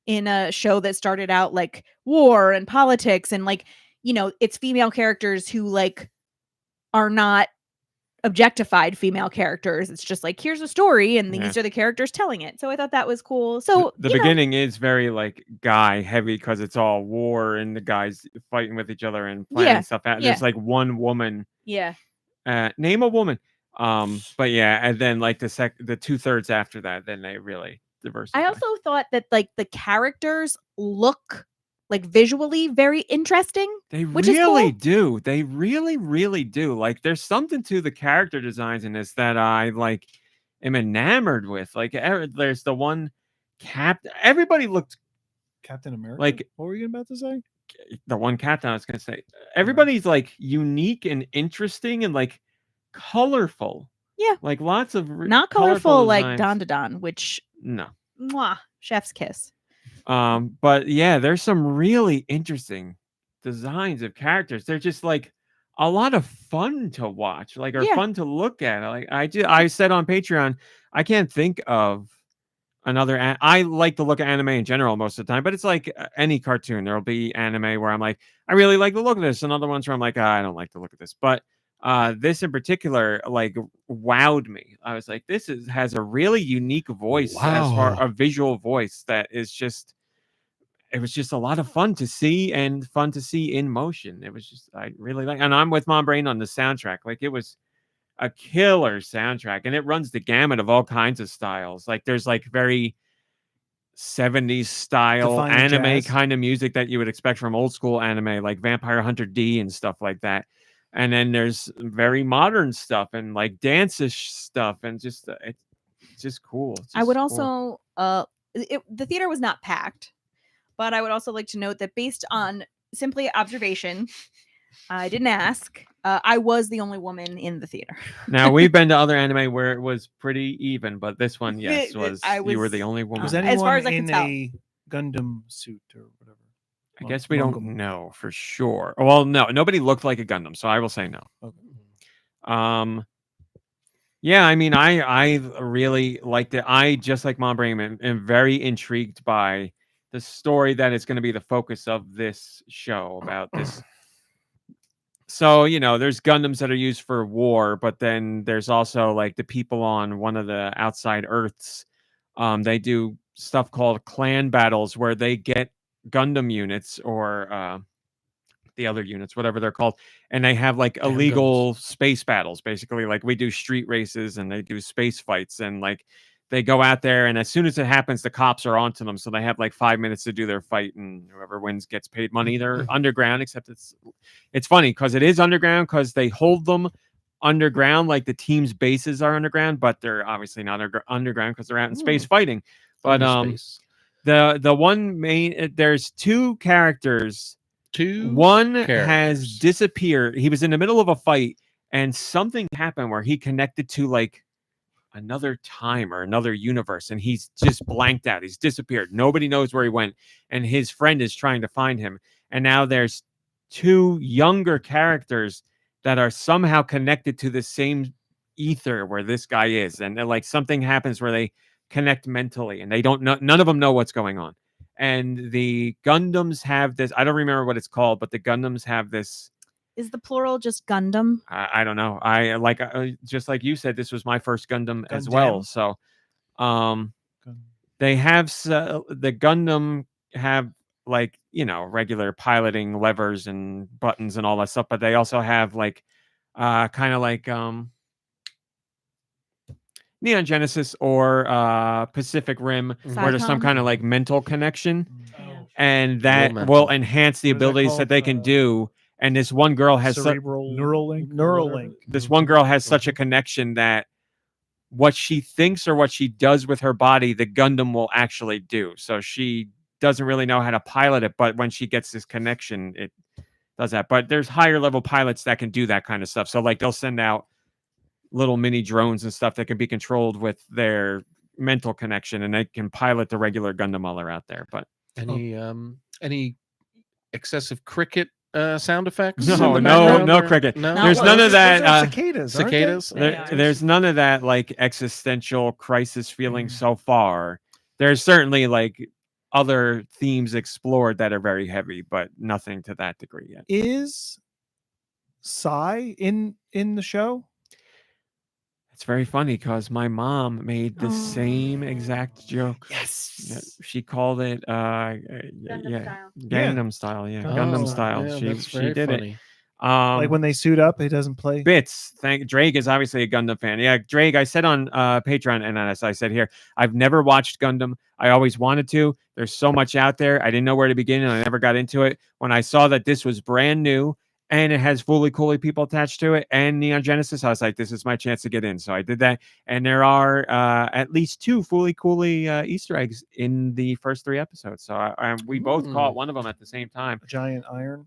in a show that started out like war and politics, and like it's female characters who like are not objectified female characters. It's just like, here's a story and these are the characters telling it. So I thought that was cool. So the beginning is very like guy heavy because it's all war and the guys fighting with each other and planning stuff out. There's like one woman. Yeah. Name a woman. But yeah, and then like the 2/3 after that, then they really diversify. I also thought that like the characters look like visually very interesting. They which is really cool. do. They really, really do. Like there's something to the character designs in this that I like am enamored with. Like there's the one everybody looked Captain America. like, what were you about to say? The one captain I was gonna say. Everybody's like unique and interesting and like colorful. Yeah. Like lots of not colorful like designs. Don, which No. mwah, chef's kiss. But yeah, there's some really interesting designs of characters. They're just like a lot of fun to watch, like, or fun to look at. Like I said on Patreon, I can't think of another. I like to look at anime in general most of the time, but it's like any cartoon. There'll be anime where I'm like, I really like the look of this, and other ones where I'm like, I don't like the look of this. But This in particular, like, wowed me. I was like, has a really unique voice as far Wow. a visual voice that is just. It was just a lot of fun to see and fun to see in motion. It was just I really like, and I'm with Mom Brain on the soundtrack. Like it was a killer soundtrack, and it runs the gamut of all kinds of styles. Like there's like very 70s style Defying anime jazz. kind of music that you would expect from old school anime, like Vampire Hunter D and stuff like that. And then there's very modern stuff and like dance-ish stuff, and just it's just cool. It's I would just cool. also the theater was not packed, but I would also like to note that based on simply observation, I didn't ask. I was the only woman in the theater. Now we've been to other anime where it was pretty even, but this one, yes, The- was I you were was- the only woman. Was as anyone far as I can in tell. a Gundam suit or whatever? I guess we don't Mongol. know for sure. Well, no, nobody looked like a Gundam, so I will say no. Okay. Yeah, I mean, I really liked it. I just like Mom Brain am very intrigued by the story that is going to be the focus of this show about this. So, there's Gundams that are used for war, but then there's also like the people on one of the outside Earths. They do stuff called clan battles where they get Gundam units or the other units, whatever they're called, and they have like Damn illegal space battles. Basically, like we do street races and they do space fights, and like they go out there, and as soon as it happens, the cops are onto them, so they have like 5 minutes to do their fight, and whoever wins gets paid money. They're underground, except it's funny because it is underground because they hold them underground, like the team's bases are underground, but they're obviously not underground because they're out in space fighting. But Space. the one main there's two characters. One has characters. disappeared. He was in the middle of a fight, and something happened where he connected to like another time or another universe, and he's just blanked out. He's disappeared. Nobody knows where he went, and his friend is trying to find him. And now there's two younger characters that are somehow connected to the same ether where this guy is, and like something happens where they connect mentally, and they don't know. None of them know what's going on. And the Gundams have this. I don't remember what it's called, but the Gundams have this. Is the plural just Gundam? I don't know. I like just like you said, this was my first Gundam as well. So, they have the Gundam have like regular piloting levers and buttons and all that stuff, but they also have like kind of like Neon Genesis or Pacific Rim, where there's some Psycom? kind of like mental connection, Oh, and that mental. will enhance the What is that abilities called? that they can do. And this one girl has Cerebral Neuralink. Neuralink. this one girl has such a connection that what she thinks or what she does with her body, the Gundam will actually do. So she doesn't really know how to pilot it, but when she gets this connection, it does that. But there's higher level pilots that can do that kind of stuff. So like they'll send out little mini drones and stuff that can be controlled with their mental connection, and they can pilot the regular Gundam while they're out there. But Any excessive cricket sound effects? No, in the background, no or- cricket. No, There's none of that. Cicadas. aren't they? cicadas. There's none of that like existential crisis feeling so far. There's certainly like other themes explored that are very heavy, but nothing to that degree yet. Is Psy in the show? It's very funny because my mom made the same exact joke. Yes. She called it Gangnam Style. Yeah, Gundam Oh, Style. yeah, she that's very did funny. it. Like when they suit up, it doesn't play. Bits. Drake is obviously a Gundam fan. Yeah, Drake, I said on Patreon, and as I said here, I've never watched Gundam. I always wanted to. There's so much out there. I didn't know where to begin, and I never got into it. When I saw that this was brand new and it has Fully Cooley people attached to it and Neon Genesis, I was like, this is my chance to get in. So I did that. And there are at least 2 Fully Cooley Easter eggs in the first 3 episodes. So we both caught one of them at the same time. A giant iron.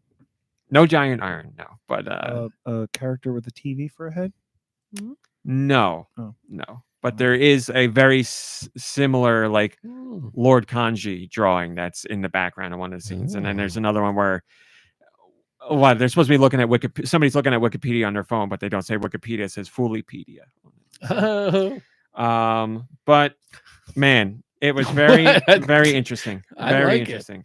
No giant iron, no. But A character with a TV for a head. no, Oh. no. But there is a very similar, like Lord Kanji drawing that's in the background of one of the scenes, and then there's another one where, they're supposed to be looking at Wikipedia. Somebody's looking at Wikipedia on their phone, but they don't say Wikipedia; it says Fullypedia. But man, it was very, very interesting. I Very like it. interesting.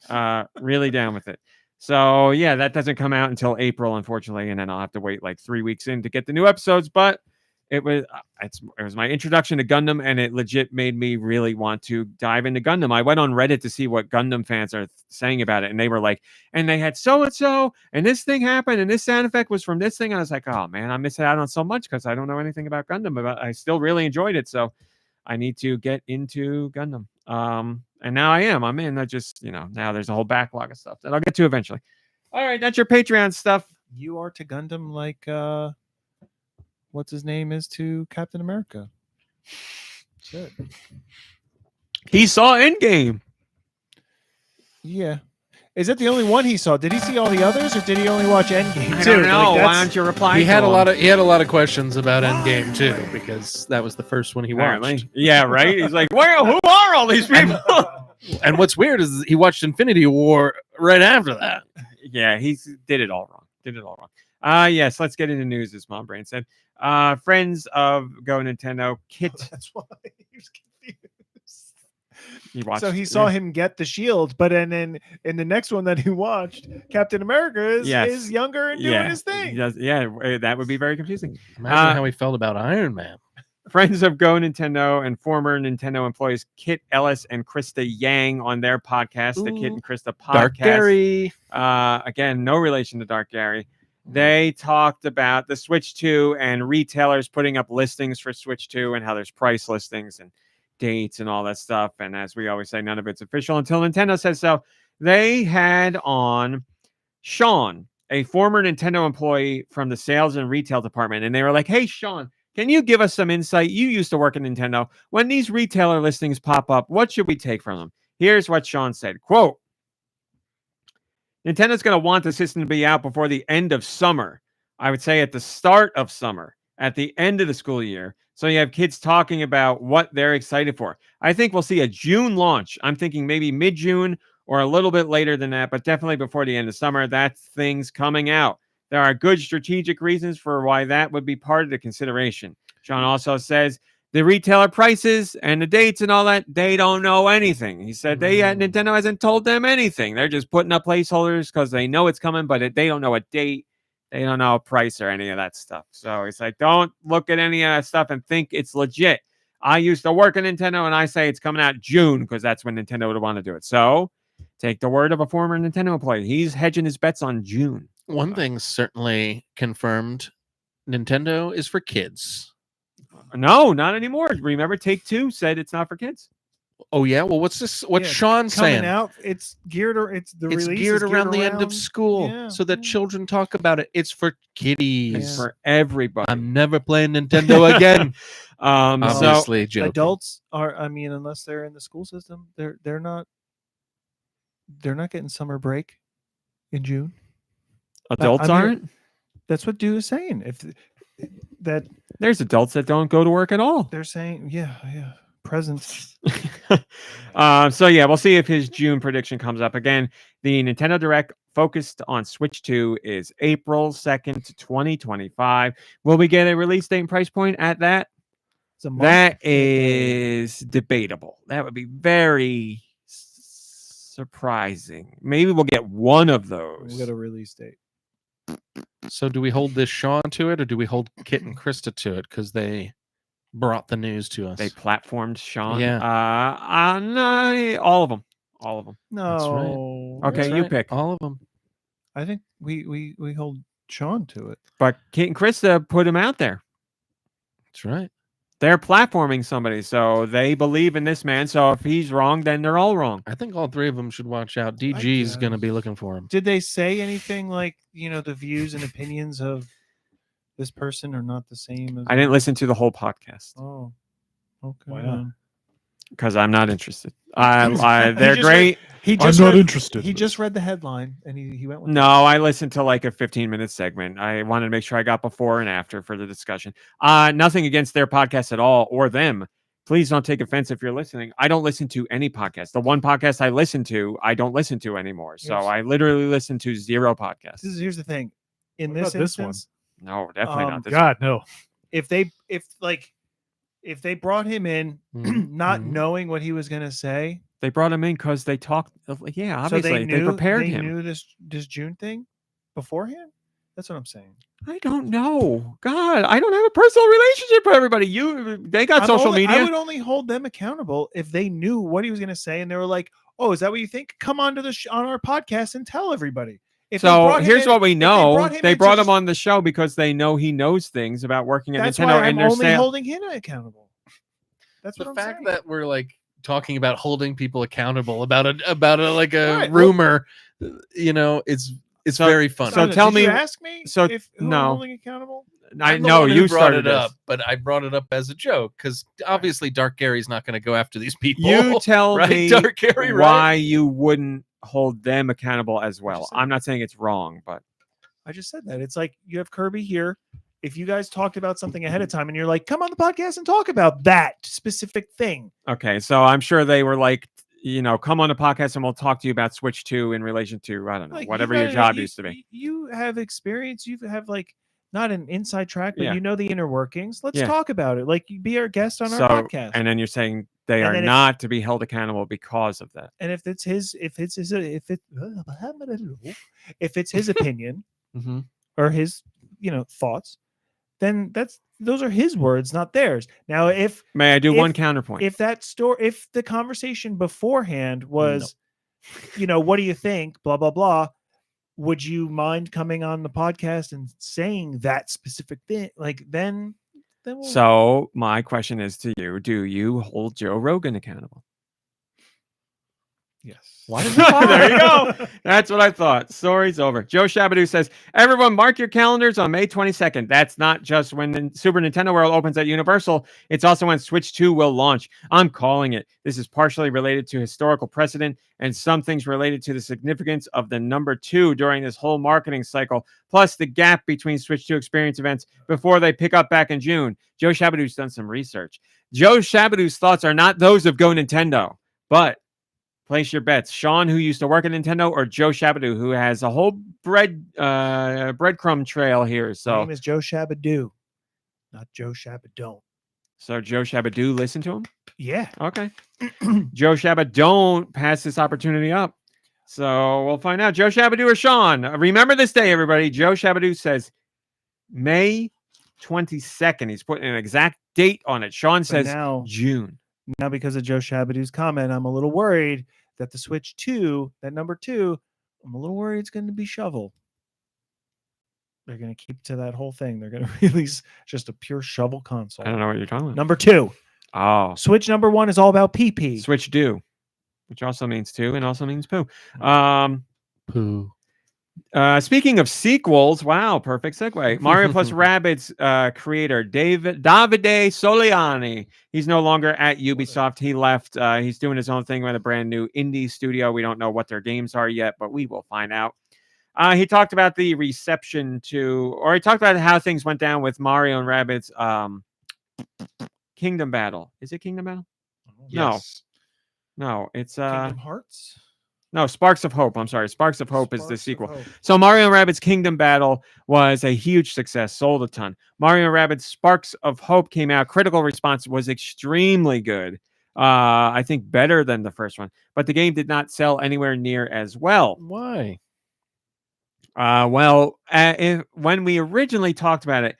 Really down with it. So yeah, that doesn't come out until April, unfortunately, and then I'll have to wait like 3 weeks in to get the new episodes. But it was my introduction to Gundam, and it legit made me really want to dive into Gundam. I went on Reddit to see what Gundam fans are saying about it, and they were like, and they had so and so, and this thing happened, and this sound effect was from this thing. And I was like, oh man, I'm missing out on so much because I don't know anything about Gundam, but I still really enjoyed it. So I need to get into Gundam. And now I'm in. I just, now there's a whole backlog of stuff that I'll get to eventually. All right, that's your Patreon stuff. You are to Gundam like what's his name is to Captain America. Shit. He saw Endgame. Yeah. Is it the only one he saw? Did he see all the others, or did he only watch Endgame I too? don't know. Like, Why don't you reply? He to had a him? lot of questions about Endgame too, because that was the first one he Apparently. watched. Yeah, right. He's like, where? Who are all these people? And what's weird is he watched Infinity War right after that. Yeah, he did it all wrong. Yes, let's get into news, as Mom Brain said. Friends of GoNintendo, Kit. That's why he was confused. He watched, So he saw him get the shield, but then in the next one that he watched, Captain America is younger and doing his He thing. does, that would be very confusing. Imagine how he felt about Iron Man. Friends of GoNintendo and former Nintendo employees Kit Ellis and Krista Yang on their podcast, the Kit and Krista podcast. Dark Gary. Again, no relation to Dark Gary. They talked about the Switch 2 and retailers putting up listings for Switch 2 and how there's price listings and dates and all that stuff. And as we always say, none of it's official until Nintendo says so. They had on Sean, a former Nintendo employee from the sales and retail department. And they were like, hey, Sean, can you give us some insight? You used to work at Nintendo. When these retailer listings pop up, what should we take from them? Here's what Sean said, quote, Nintendo's going to want the system to be out before the end of summer. I would say at the start of summer, at the end of the school year. So you have kids talking about what they're excited for. I think we'll see a June launch. I'm thinking maybe mid-June or a little bit later than that, but definitely before the end of summer. That thing's coming out. There are good strategic reasons for why that would be part of the consideration. Sean also says the retailer prices and the dates and all that, they don't know anything. He said Nintendo hasn't told them anything. They're just putting up placeholders because they know it's coming, but they don't know a date. They don't know a price or any of that stuff. So it's like, don't look at any of that stuff and think it's legit. I used to work at Nintendo, and I say it's coming out June because that's when Nintendo would want to do it. So take the word of a former Nintendo employee. He's hedging his bets on June. One thing's certainly confirmed. Nintendo is for kids. No, not anymore. Remember, Take-Two said it's not for kids. Oh yeah. Well, what's this? What's Yeah, Sean Coming saying? out, it's geared or it's It's geared around the end of school Yeah. so that children talk about it. It's for kiddies. It's for everybody. I'm never playing Nintendo again. So Obviously, joking. Adults are. I mean, unless they're in the school system, they're not getting summer break in June. adults I mean, aren't. That's what Deux is saying. There's adults that don't go to work at all. They're saying, yeah, presents. So yeah, we'll see if his June prediction comes up again. The Nintendo Direct focused on Switch 2 is April 2nd, 2025. Will we get a release date and price point at that? It's a month. That is debatable. That would be very surprising. Maybe we'll get one of those. We'll get a release date. So do we hold this Sean to it, or do we hold Kit and Krista to it because they brought the news to us? They platformed Sean. Yeah. No, all of them. All of them. No. Okay, That's you right. pick. All of them. I think we hold Sean to it. But Kit and Krista put him out there. That's right. They're platforming somebody, so they believe in this man. So if he's wrong, then they're all wrong. I think all three of them should watch out. DG's going to be looking for him. Did they say anything like, the views and opinions of this person are not the same as I didn't listen to the whole podcast Oh. Okay. Why not? because I'm not interested. They're just great. He just I'm not read, interested. He just read the headline and he went with No, I listened to like a 15-minute segment. I wanted to make sure I got before and after for the discussion. Nothing against their podcast at all or them. Please don't take offense if you're listening. I don't listen to any podcast. The one podcast I listen to, I don't listen to anymore. So Yes. I literally listen to 0 podcasts. Here's the thing. In What this about this one? instance, No, definitely not this God, no. if they brought him in not Mhm. knowing what he was going to say, They brought him in because they talked. Yeah, obviously they prepared him. They knew this June thing beforehand. That's what I'm saying. I don't know. God, I don't have a personal relationship with everybody. They got social media. I would only hold them accountable if they knew what he was going to say and they were like, "Oh, is that what you think? Come on to on our podcast and tell everybody." So here's what we know: they brought him on. on the show because they know he knows things about working at That's Nintendo, why I'm and only holding him accountable. That's what The I'm fact saying. that we're like talking about holding people accountable about a like a Right, rumor, it's very funny. So tell did me. you ask me so if who I'm no. holding accountable? I I'm the know one who you brought started it this. up, but I brought it up as a joke because obviously Dark Gary's not going to go after these people. You tell right, me Dark Gary, right? why you wouldn't hold them accountable as well. just said I'm not saying it's wrong, but I just said that. It's like you have Kirby here. If you guys talked about something ahead of time and you're like, come on the podcast and talk about that specific thing. okay. So I'm sure they were like, come on the podcast and we'll talk to you about Switch 2 in relation to, I don't know, Like, whatever your job used to be. You have experience. You have like not an inside track, but Yeah. you know the inner workings. Let's Yeah. talk about it. Like you be our guest on our podcast. And then you're saying they And are then not to be held accountable because of that. And if it's his opinion Mm-hmm. or his, thoughts, then those are his words, not theirs. Now, May I do one counterpoint? if the conversation beforehand was, what do you think? Blah, blah, blah. Would you mind coming on the podcast and saying that specific thing? Like then we'll... So my question is to you: do you hold Joe Rogan accountable? Yes. Why did you there you go. That's what I thought. Story's over. Joe Shabadoo says, everyone mark your calendars on May 22nd. That's not just when the Super Nintendo World opens at Universal. It's also when Switch 2 will launch. I'm calling it. This is partially related to historical precedent and some things related to the significance of the number 2 during this whole marketing cycle, plus the gap between Switch 2 experience events before they pick up back in June. Joe Shabadoo's done some research. Joe Shabadoo's thoughts are not those of GoNintendo, but place your bets. Sean, who used to work at Nintendo, or Joe Shabadoo, who has a whole breadcrumb trail here. His So name is Joe Shabadoo, not Joe Shabadone. So Joe Shabadoo, listen to him? Yeah. Okay. Joe Shabba, don't pass this opportunity up. So we'll find out. Joe Shabadoo or Sean? Remember this day, everybody. Joe Shabadoo says May 22nd. He's putting an exact date on it. Sean says June. Now, because of Joe Shabadoo's comment, I'm a little worried that the Switch 2, that number 2, I'm a little worried it's going to be shovel. They're going to keep to that whole thing. They're going to release just a pure shovel console. I don't know what you're talking about. Number 2. Oh. Switch number 1 is all about PP. Switch do, which also means 2 and also means poo. Poo. Speaking of sequels, wow, perfect segue. Mario plus Rabbids creator Davide Soliani. He's no longer at Ubisoft. He left. He's doing his own thing with a brand new indie studio. We don't know what their games are yet, but we will find out. He talked about the reception he talked about how things went down with Mario and Rabbids Kingdom Battle. Is it Kingdom Battle? Yes. No, it's Kingdom Hearts? No, Sparks of Hope. I'm sorry. Sparks of Hope is the sequel. So Mario and Rabbids Kingdom Battle was a huge success, sold a ton. Mario and Rabbids Sparks of Hope came out. Critical response was extremely good. I think better than the first one. But the game did not sell anywhere near as well. Why? When we originally talked about it,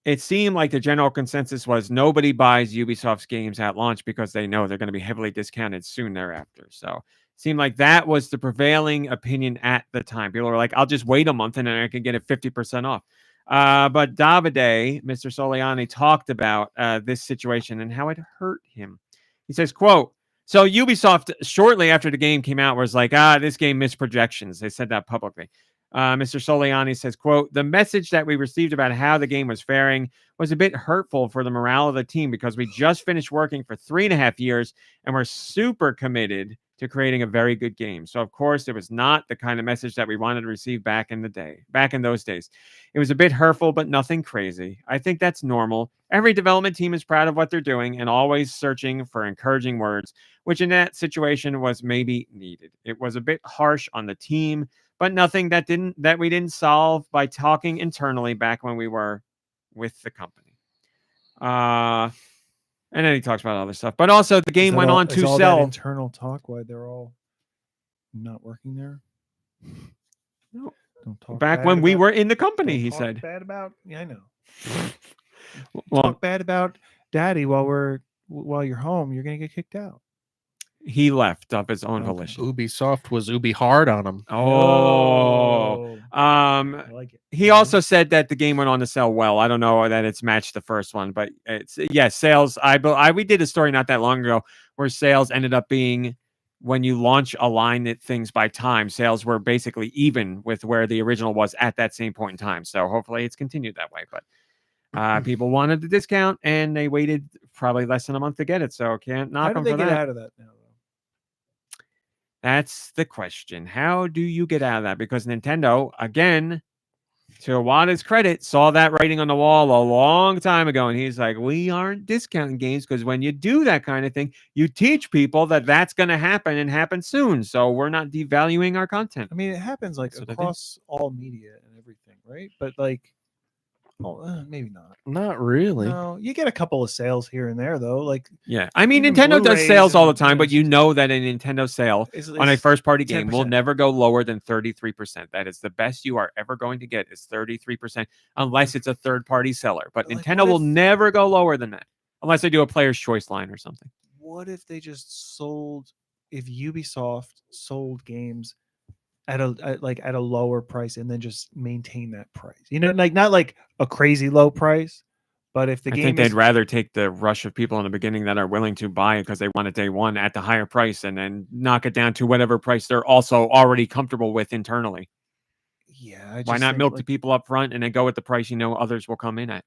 it seemed like the general consensus was nobody buys Ubisoft's games at launch because they know they're going to be heavily discounted soon thereafter. So seemed like that was the prevailing opinion at the time. People were like, I'll just wait a month and then I can get it 50% off. But Davide, Mr. Soliani, talked about this situation and how it hurt him. He says, quote, so Ubisoft, shortly after the game came out, was like, this game missed projections. They said that publicly. Mr. Soliani says, quote, the message that we received about how the game was faring was a bit hurtful for the morale of the team because we just finished working for 3.5 years and we're super committed to creating a very good game. So, of course, it was not the kind of message that we wanted to receive back in those days. It was a bit hurtful, but nothing crazy. I think that's normal. Every development team is proud of what they're doing and always searching for encouraging words, which in that situation was maybe needed. It was a bit harsh on the team, but nothing that we didn't solve by talking internally back when we were with the company. And then he talks about other stuff. But also, the game went on is to all sell. that internal talk why they're all not working there. No. Don't talk Back bad when we about- were in the company, don't he talk said. bad about. Yeah, I know. Well, Talk bad about Daddy while you're home. You're gonna get kicked out. he left of his own Okay. volition. Ubisoft was Ubi hard on him. Oh. I like it. He also said that the game went on to sell well. I don't know that it's matched the first one, but it's sales. We did a story not that long ago where sales ended up being, when you launch a line that things by time, sales were basically even with where the original was at that same point in time. So hopefully it's continued that way. But people wanted the discount and they waited probably less than a month to get it. So can't knock How them did for they get that. out of that now? That's the question. How do you get out of that? Because Nintendo, again, to Iwata's credit, saw that writing on the wall a long time ago. And he's like, we aren't discounting games because when you do that kind of thing, you teach people that that's going to happen and happen soon. So we're not devaluing our content. I mean, it happens like That's what I did. across all media and everything, right? But like, maybe not. Not really. No, you get a couple of sales here and there though. Like, Yeah. I mean, Even Nintendo does Blu-rays sales all the and, time, but you it's- know that a Nintendo sale on a first party game will 10%. never go lower than 33%. That is the best you are ever going to get is 33%, unless it's a third party seller. But Like, Nintendo what will if- never go lower than that, unless they do a player's choice line or something. What if they just sold? If Ubisoft sold games at a lower price and then just maintain that price, like not like a crazy low price, but if the I game think is, they'd rather take the rush of people in the beginning that are willing to buy it because they want it day one at the higher price and then knock it down to whatever price they're also already comfortable with internally. yeah, I Why just not think, milk the like, people up front and then go with the price you know others will come in at?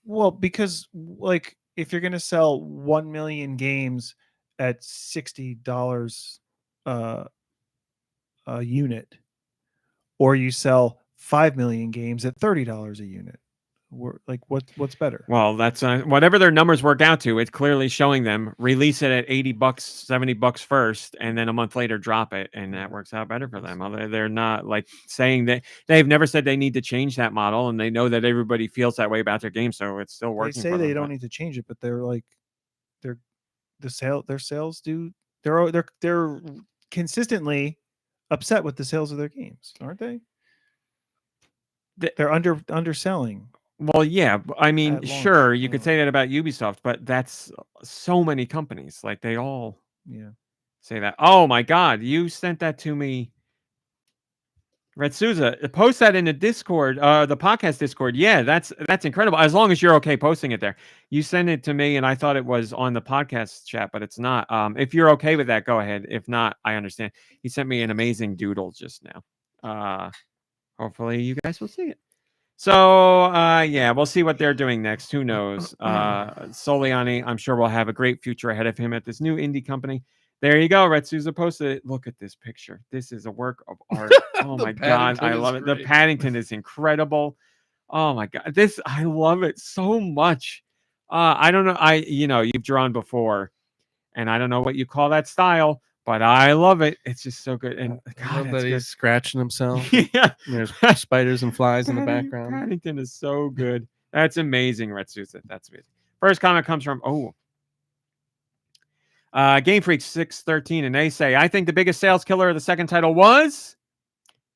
well, because like if you're gonna sell 1 million games at $60 a unit, or you sell 5 million games at $30 a unit, like what's better? Well, that's whatever their numbers work out to. It's clearly showing them release it at $80, $70 first, and then a month later drop it, and that works out better for them. They're not like saying that they've never said they need to change that model, and they know that everybody feels that way about their game, so it's still They working. say for they them, don't but- need to change it, but their sales do. They're consistently upset with the sales of their games, aren't they? They're underselling. Well, yeah. I mean, At launch, sure, you could yeah. say that about Ubisoft, but that's so many companies. Like they all Yeah. say that. Oh my God, you sent that to me. Red Souza, post that in the Discord, the podcast Discord. Yeah, that's incredible. As long as you're okay posting it there. You sent it to me, and I thought it was on the podcast chat, but it's not. If you're okay with that, go ahead. If not, I understand. He sent me an amazing doodle just now. Hopefully, you guys will see it. So, yeah, we'll see what they're doing next. Who knows? Soliani, I'm sure will have a great future ahead of him at this new indie company. There you go. Red Souza posted it. Look at this picture. This is a work of art. Oh The my God. Paddington I is love it. The great. Paddington is incredible. Oh my God. I love it so much. I don't know. You've drawn before, and I don't know what you call that style, but I love it. It's just so good. And I God, love that's that good. he's scratching himself. Yeah. There's spiders and flies in the background. Paddington is so good. That's amazing, Red Susan. That's amazing. First comment comes from Game Freak 613, and they say, I think the biggest sales killer of the second title was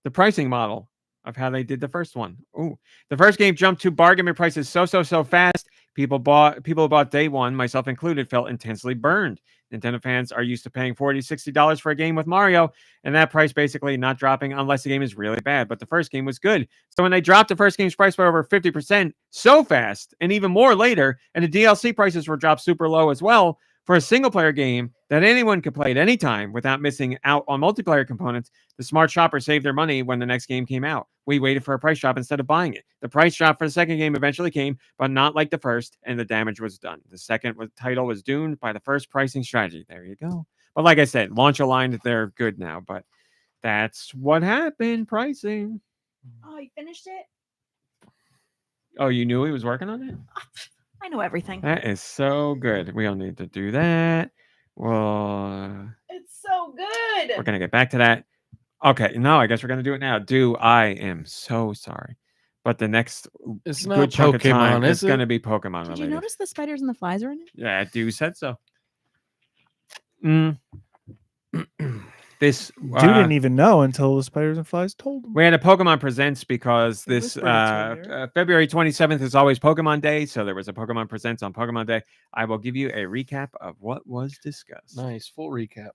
the pricing model of how they did the first one. The first game jumped to bargain bin prices so fast. People who bought day one, myself included, felt intensely burned. Nintendo fans are used to paying $40, $60 for a game with Mario, and that price basically not dropping unless the game is really bad. But the first game was good. So when they dropped the first game's price by over 50% so fast, and even more later, and the DLC prices were dropped super low as well, for a single-player game that anyone could play at any time without missing out on multiplayer components, the smart shopper saved their money when the next game came out. We waited for a price drop instead of buying it. The price drop for the second game eventually came, but not like the first, and the damage was done. The second title was doomed by the first pricing strategy. There you go. But like I said, launch aligned, they're good now, but that's what happened, pricing. Oh, you finished it? Oh, you knew he was working on it? I know everything. That is so good. We don't need to do that. Well, It's so good. we're going to get back to that. Okay, no, I guess we're going to do it now. I am so sorry. but the next It's good not chunk of time Pokemon, is is going it? to be Pokemon Did related. you notice the spiders and the flies are in it? Yeah, Deux said so. This Dude didn't even know until the spiders and flies told him. we had a Pokemon Presents because They this whispered it to him there. February 27th is always Pokemon Day, so there was a Pokemon Presents on Pokemon Day. I will give you a recap of what was discussed. Nice full recap.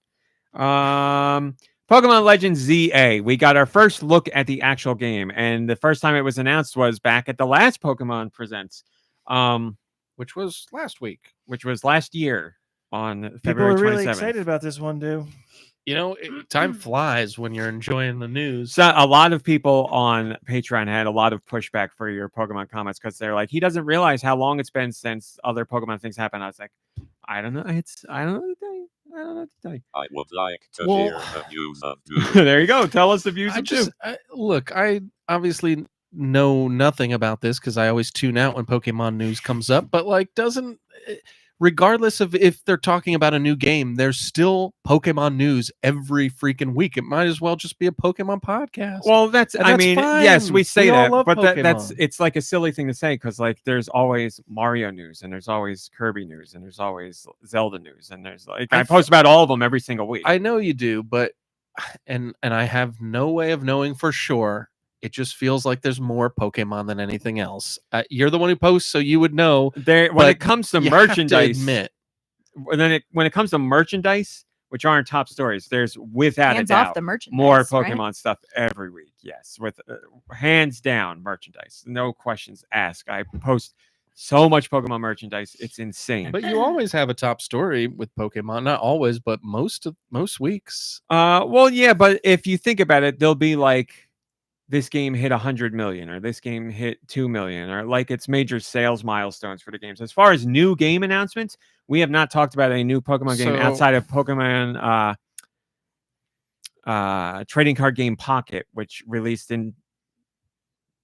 Pokemon Legends ZA. We got our first look at the actual game, and the first time it was announced was back at the last Pokemon Presents, Which was last week. which was last year on People February are really 27th. excited about this one, dude. You know, time flies when you're enjoying the news. So a lot of people on Patreon had a lot of pushback for your Pokemon comments because they're like, he doesn't realize how long it's been since other Pokemon things happened. I was like, I don't know. I don't know what to tell you. I don't know what to tell you. I would like to Well- hear the news of Deux. There you go. Tell us the views I of just look. I obviously know nothing about this because I always tune out when Pokemon news comes up. But like, regardless of if they're talking about a new game, there's still Pokemon news every freaking week. It might as well just be a Pokemon podcast. Well, that's, And I that's mean, yes, fine. we say We all that, love but that's, Pokemon. it's like a silly thing to say because like there's always Mario news and there's always Kirby news and there's always Zelda news and there's like, I post about all of them every single week. I know you do, but and I have no way of knowing for sure. It just feels like there's more Pokemon than anything else. You're the one who posts, so you would know. When but it comes to you have to merchandise, admit, when it comes to merchandise, which aren't top stories, there's without Hands a doubt off the merchandise. more right? Pokemon stuff every week. Yes, with hands down merchandise, no questions asked. I post so much Pokemon merchandise, it's insane. but you always have a top story with Pokemon. Not always, but most weeks. Well, yeah, but if you think about it, they'll be like, this game hit 100 million, or this game hit 2 million, or like it's major sales milestones for the games. As far as new game announcements, we have not talked about a new Pokemon game So- outside of Pokemon trading card game Pocket, which released in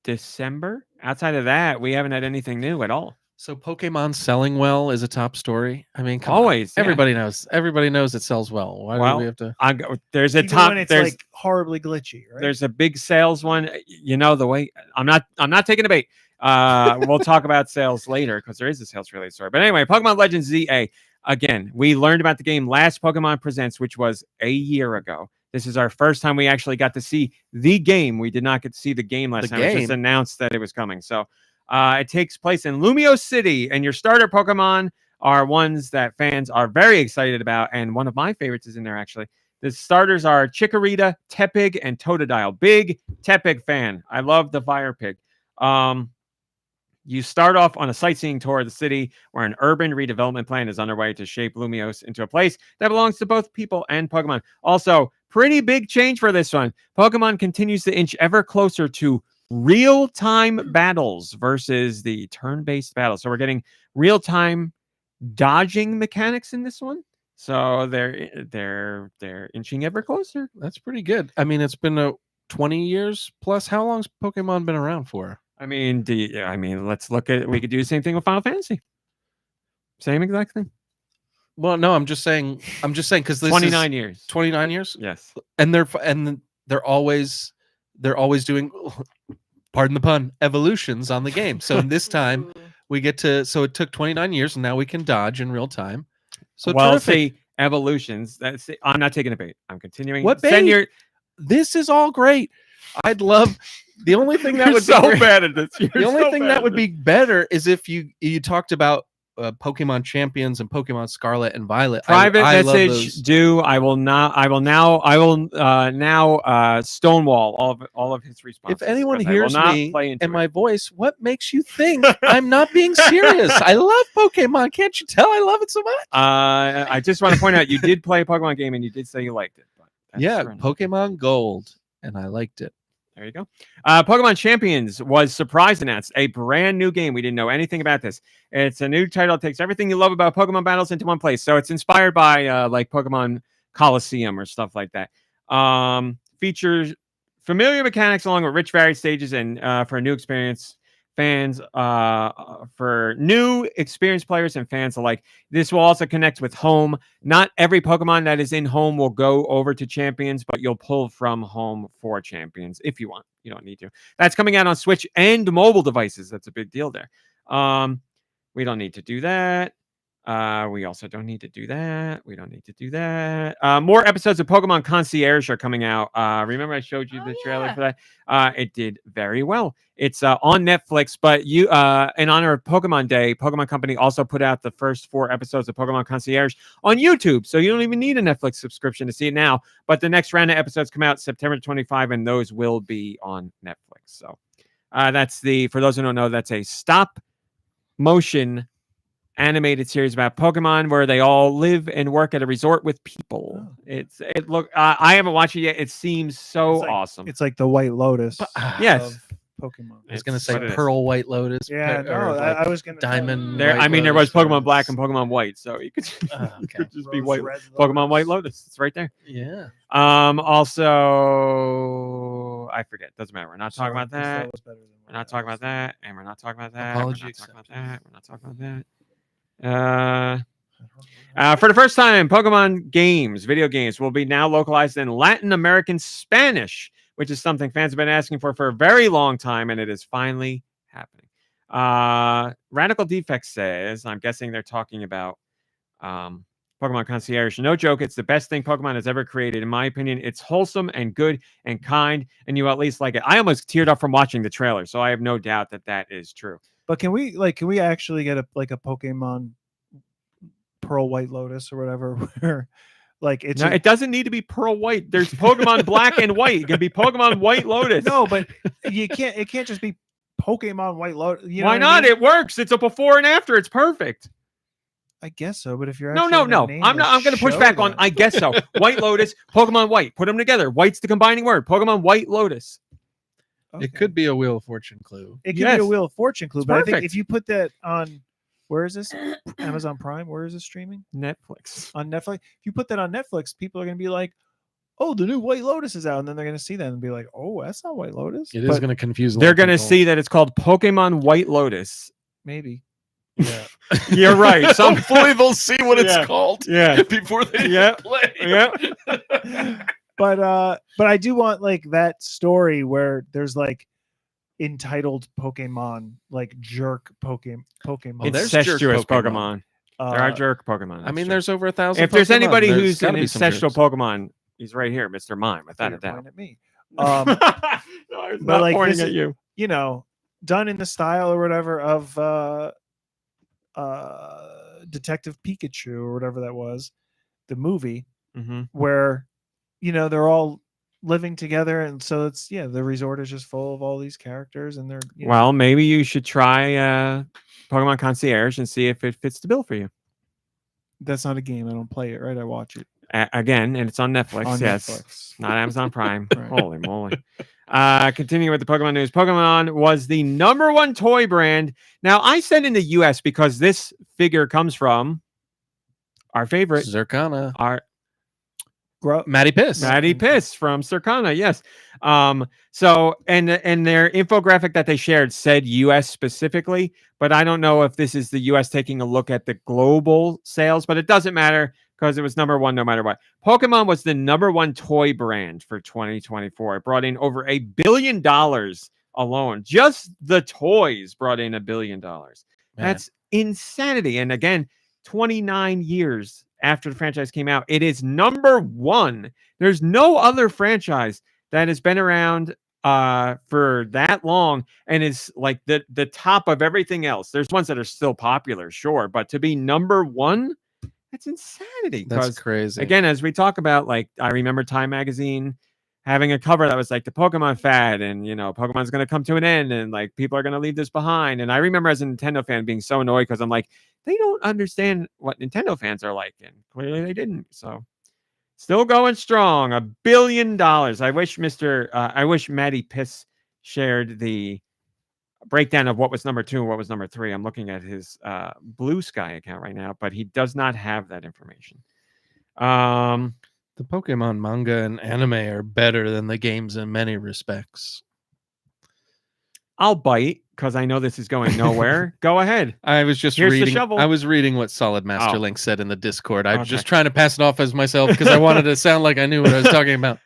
December. Outside of that, we haven't had anything new at all. So Pokemon selling well is a top story. I mean, come on. Always, yeah. Everybody knows. Everybody knows it sells well. Why do Well, we have to? There's a Even top. when it's There's like horribly glitchy, right? there's a big sales one. You know the way. I'm not taking a bait. We'll talk about sales later because there is a sales related story. But anyway, Pokemon Legends ZA. Again, we learned about the game last Pokemon Presents, which was a year ago. This is our first time we actually got to see the game. We did not get to see the game last The time. It was just game. announced that it was coming. So it takes place in Lumio City, and your starter Pokemon are ones that fans are very excited about. And one of my favorites is in there, actually. The starters are Chikorita, Tepig, and Totodile. Big Tepig fan. I love the Fire Pig. You start off on a sightseeing tour of the city where an urban redevelopment plan is underway to shape Lumios into a place that belongs to both people and Pokemon. Also, pretty big change for this one. Pokemon continues to inch ever closer to real-time battles versus the turn-based battles. So we're getting real-time dodging mechanics in this one. So they're inching ever closer. That's pretty good. I mean, it's been 20 years plus. How long's Pokemon been around for? I mean, let's look at. We could do the same thing with Final Fantasy. Same exact thing. Well, no, I'm just saying because this 29 is years. 29 years, Yes. and they're always doing, pardon the pun, evolutions on the game. So this time we get to. So it took 29 years, and now we can dodge in real time. So Well, terrific. see, evolutions. I'm not taking a bait. I'm continuing. What Send bait? your. This is all great. I'd love. The only thing that You're would so be great- bad at this. the only thing that would be better is if you talked about Pokemon Champions and Pokemon Scarlet and Violet. Private I love message. those. Do I will now stonewall all of his responses. If anyone because I will hears not me play into and it. my voice, what makes you think I'm not being serious? I love Pokemon. Can't you tell I love it so much? I just want to point out you did play a Pokemon game and you did say you liked it. But that's Yeah, fair enough. Pokemon Gold, and I liked it. There you go. Pokemon Champions was surprise announced, a brand new game. We didn't know anything about this. It's a new title. It takes everything you love about Pokemon battles into one place. So it's inspired by like Pokemon Coliseum or stuff like that. Features familiar mechanics along with rich varied stages and for a new experience fans, for new experienced players and fans alike. This will also connect with home. Not every Pokemon that is in home will go over to Champions, but you'll pull from home for Champions if you want. You don't need to. That's coming out on Switch and mobile devices. That's a big deal there. We don't need to do that. We also don't need to do that. We don't need to do that. More episodes of Pokemon Concierge are coming out. Remember I showed you the trailer for that? It did very well. It's on Netflix, but in honor of Pokemon Day, Pokemon Company also put out the first 4 episodes of Pokemon Concierge on YouTube. So you don't even need a Netflix subscription to see it now. But the next round of episodes come out September 25, and those will be on Netflix. So that's for those who don't know, that's a stop motion animated series about Pokemon where they all live and work at a resort with people. I haven't watched it yet. It seems so awesome. It's like the White Lotus. Yes. Of Pokemon. I was going to It's say what it is. Pearl White Lotus. Yeah, or no, like I was going to Diamond. There White was Lotus, Pokemon or- Black and Pokemon White, so you could, Oh, you okay. could just be Rose White Red Pokemon White Lotus. Lotus. It's right there. Yeah. Also, I forget. Doesn't matter. We're not talking about that. was better than We're not talking about that, and we're not talking about that. Apology We're not talking about accepted. that. We're not talking about that. For the first time, Pokemon games, video games, will be now localized in Latin American Spanish, which is something fans have been asking for a very long time, and it is finally happening. Radical Defect says, I'm guessing they're talking about Pokemon Concierge. No joke, it's the best thing Pokemon has ever created. In my opinion, it's wholesome and good and kind, and you at least like it. I almost teared up from watching the trailer, so I have no doubt that that is true. But can we actually get a Pokemon Pearl White Lotus or whatever where like it's No, it doesn't need to be Pearl White. There's Pokemon Black and White. It can be Pokemon White Lotus. no, but it can't just be Pokemon White Lotus. You know Why what I not? mean? It works. It's a before and after. It's perfect. I guess so, but if you're No. actually gonna name I'm the not. I'm going to push show back on. that- I guess so. White Lotus, Pokemon White. Put them together. White's the combining word. Pokemon White Lotus. Okay. It could be a Wheel of Fortune clue. It could Yes. be a Wheel of Fortune clue, It's but I think perfect. if you put that on, where is this? Amazon Prime? Where is this streaming? Netflix. On Netflix. If you put that on Netflix, people are going to be like, "Oh, the new White Lotus is out," and then they're going to see that and be like, "Oh, that's not White Lotus." It is But going to confuse. They're going to see that it's called Pokemon White Lotus. maybe. Yeah. You're right. Some Hopefully they'll see what Yeah. it's called. Yeah. Before they Yeah. play. Yeah. But I do want like that story where there's like entitled Pokemon, like jerk Pokemon. Oh, there's jerk Incestuous Pokemon. Pokemon. There are jerk Pokemon. I that's mean, true. there's over 1,000. If there's Pokemon, anybody there's who's an gotta be some incestual jerks. Pokemon, he's right here, Mr. Mime, without a You're doubt. pointing at me. No, I was but not like pointing this at is- you. You know, done in the style or whatever of Detective Pikachu or whatever that was, the movie Mhm. where they're all living together, and so it's the resort is just full of all these characters, and they're Well, maybe you should try Pokemon Concierge and see if it fits the bill for you. that's not a game. I don't play it, right? I watch it Again, and it's on Netflix. on Yes, Netflix. not Amazon Prime. Right. Holy moly. Continuing with the Pokemon news. Pokemon was the #1 toy brand. Now, I said in the US because this figure comes from our favorite, Zircana. our Matty Piss. Matty Piss from Circana, yes. So and their infographic that they shared said US specifically, but I don't know if this is the US taking a look at the global sales, but it doesn't matter because it was #1 no matter what. Pokemon was the #1 toy brand for 2024. It brought in over $1 billion alone. Just the toys brought in $1 billion. Man. That's insanity. And again, 29 years after the franchise came out, it is #1. There's no other franchise that has been around for that long and is like the top of everything else. There's ones that are still popular, sure, but to be #1, that's insanity. That's 'Cause, crazy. again, as we talk about, like, I remember Time Magazine having a cover that was like the Pokemon fad, and Pokemon's going to come to an end, and like people are going to leave this behind. And I remember as a Nintendo fan being so annoyed because I'm like, they don't understand what Nintendo fans are like, and clearly they didn't. So still going strong, $1 billion. I wish Matty Piss shared the breakdown of what was #2 and what was #3. I'm looking at his Blue Sky account right now, but he does not have that information. The Pokemon manga and anime are better than the games in many respects. I'll bite. because I know this is going nowhere. Go ahead. I was just Here's the reading. shovel. I was reading what Solid Master Oh. Link said in the Discord. I was Okay. just trying to pass it off as myself because I wanted to sound like I knew what I was talking about.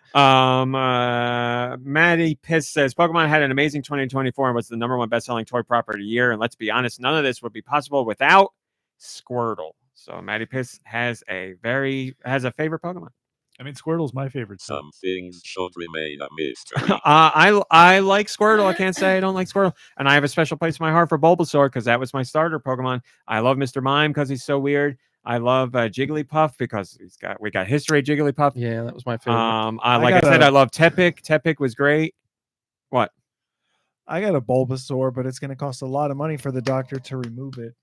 Maddie Piss says Pokemon had an amazing 2024 and was the #1 best-selling toy property of the year. And let's be honest, none of this would be possible without Squirtle. So Maddie Piss has a favorite Pokemon. I mean, Squirtle's my favorite. So. Some things should remain a mystery. I like Squirtle. I can't say I don't like Squirtle. And I have a special place in my heart for Bulbasaur because that was my starter Pokemon. I love Mr. Mime because he's so weird. I love Jigglypuff because we got history of Jigglypuff. Yeah, that was my favorite. I said, I love Tepig. Tepig was great. What? I got a Bulbasaur, but it's going to cost a lot of money for the doctor to remove it.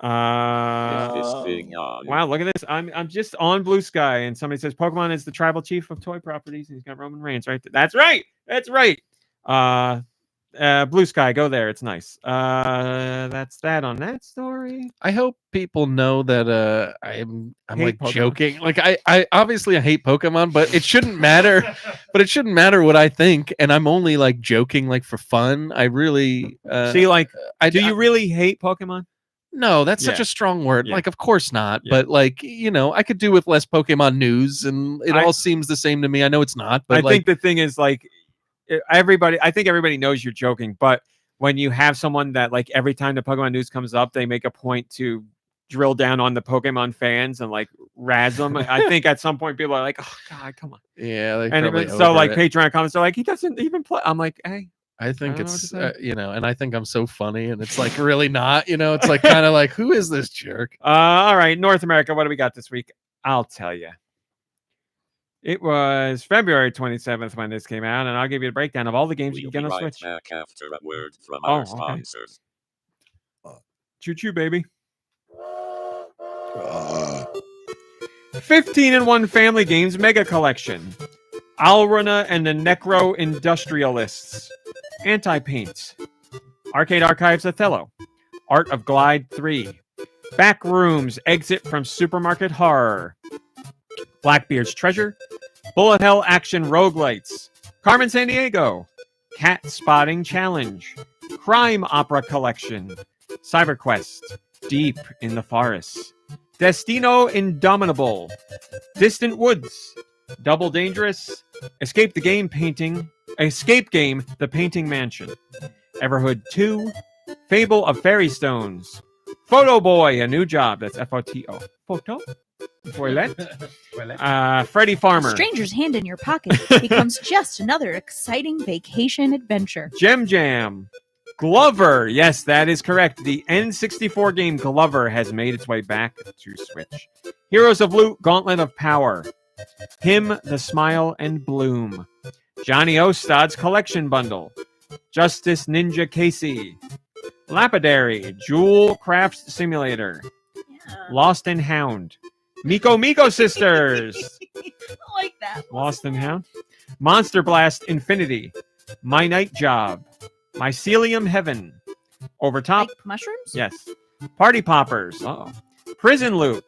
Is this thing on? Wow, look at this. I'm just on Blue Sky, and somebody says Pokemon is the tribal chief of toy properties. He's got Roman Reigns right there. That's right. That's right. Blue Sky, go there. It's nice. That's that on that story. I hope people know that I'm Hate like Pokemon. joking. Like I obviously I hate Pokemon, but it shouldn't matter. But it shouldn't matter what I think, and I'm only like joking, like for fun. I really See, like, do I you really hate Pokemon? No, that's such Yeah. a strong word. Yeah. Like, of course not. Yeah. But like, I could do with less Pokemon news, and it I- all seems the same to me. I know it's not, but I like, think the thing is like I think everybody knows you're joking, but when you have someone that like every time the Pokemon news comes up, they make a point to drill down on the Pokemon fans and like razz them. I think at some point people are like, oh God, come on. yeah, they And probably so over like it. Patreon comments are like, he doesn't even play. I'm like, hey. I think I don't know it's what to and I think I'm so funny, and it's like really not. It's like kind of like, who is this jerk? All right, North America, what do we got this week? I'll tell you. It was February 27th when this came out, and I'll give you a breakdown of all the games you We'll can be get on right Switch. back after a word from Oh, our okay. sponsors. Choo choo, baby. 15-in-1 Family Games Mega Collection. Alruna and the Necro Industrialists. Anti-Paint. Arcade Archives Othello. Art of Glide 3. Back Rooms Exit from Supermarket Horror. Blackbeard's Treasure. Bullet Hell Action Roguelites. Carmen Sandiego. Cat Spotting Challenge. Crime Opera Collection. CyberQuest. Deep in the Forest. Destino Indomitable. Distant Woods. Double Dangerous. Escape Game, The Painting Mansion. Everhood 2. Fable of Fairy Stones. Photo Boy, A New Job. That's F-O-T-O. Photo? Toilet. Freddy Farmer. Stranger's hand in your pocket becomes just another exciting vacation adventure. Gem Jam. Glover. Yes, that is correct. The N64 game Glover has made its way back to Switch. Heroes of Loot, Gauntlet of Power. Him, the Smile, and Bloom. Johnny Ostad's Collection Bundle. Justice Ninja Casey. Lapidary, Jewel Craft Simulator. Yeah. Lost and Hound. Miko Sisters. I like that. Lost and Hound. Monster Blast Infinity. My Night Job. Mycelium Heaven. Overtop. Like mushrooms? Yes. Party Poppers. Uh-oh. Prison Loop.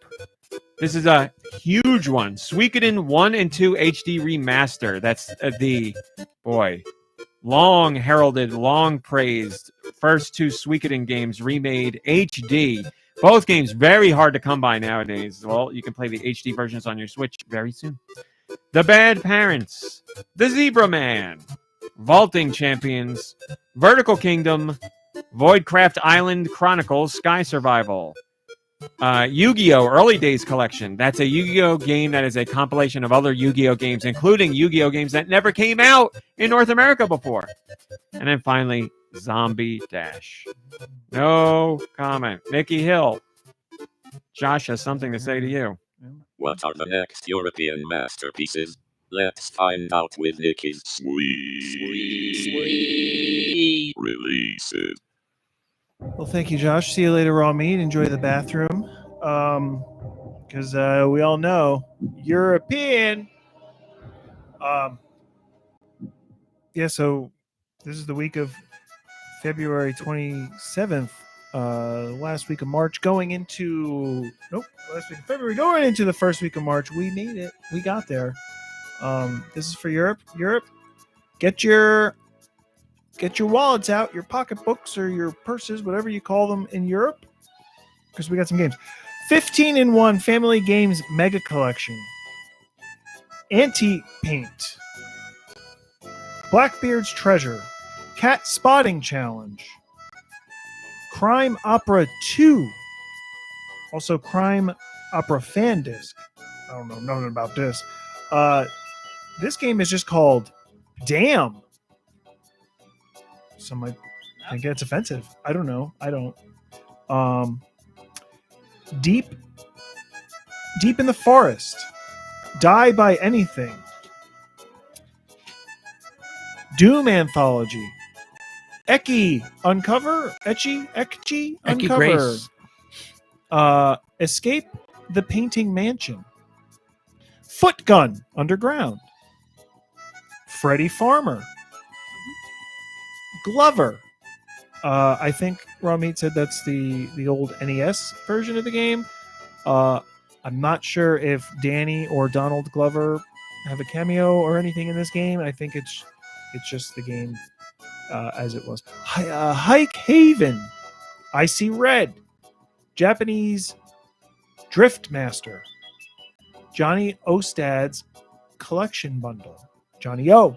This is a huge one. Suikoden 1 and 2 HD Remaster. That's the long heralded, long praised first two Suikoden games remade HD. Both games very hard to come by nowadays. Well, you can play the HD versions on your Switch very soon. The Bad Parents. The Zebra Man. Vaulting Champions. Vertical Kingdom. Voidcraft Island Chronicles Sky Survival. Yu-Gi-Oh! Early Days Collection. That's a Yu-Gi-Oh! Game that is a compilation of other Yu-Gi-Oh! Games, including Yu-Gi-Oh! Games that never came out in North America before. And then finally, Zombie Dash. No comment. Nicky Hill. Josh has something to say to you. What are the next European masterpieces? Let's find out with Nicky's sweet releases. Well, thank you, Josh. See you later, Raw Meat. Enjoy the bathroom. Because we all know European. Yeah, so this is the week of February 27th, last week of March, going into last week of February, going into the first week of March. We made it. We got there. This is for Europe. Get your wallets out, your pocketbooks or your purses, whatever you call them in Europe, because we got some games. 15-in-1 Family Games Mega Collection. Anti-Paint. Blackbeard's Treasure. Cat Spotting Challenge. Crime Opera 2. Also Crime Opera Fan Disc. I don't know nothing about this. This game is just called Damn. Some might think it's offensive. I don't know. I don't. Deep in the Forest. Die by Anything. Doom Anthology. Eki Uncover. Eki Uncover. Grace. Escape the Painting Mansion. Foot Gun Underground. Freddy Farmer. Glover. I think Raw Meat said that's the old NES version of the game. I'm not sure if Danny or Donald Glover have a cameo or anything in this game. I think it's just the game as it was. Hike Haven. I See Red. Japanese Drift Master. Johnny Ostad's Collection Bundle. Johnny O.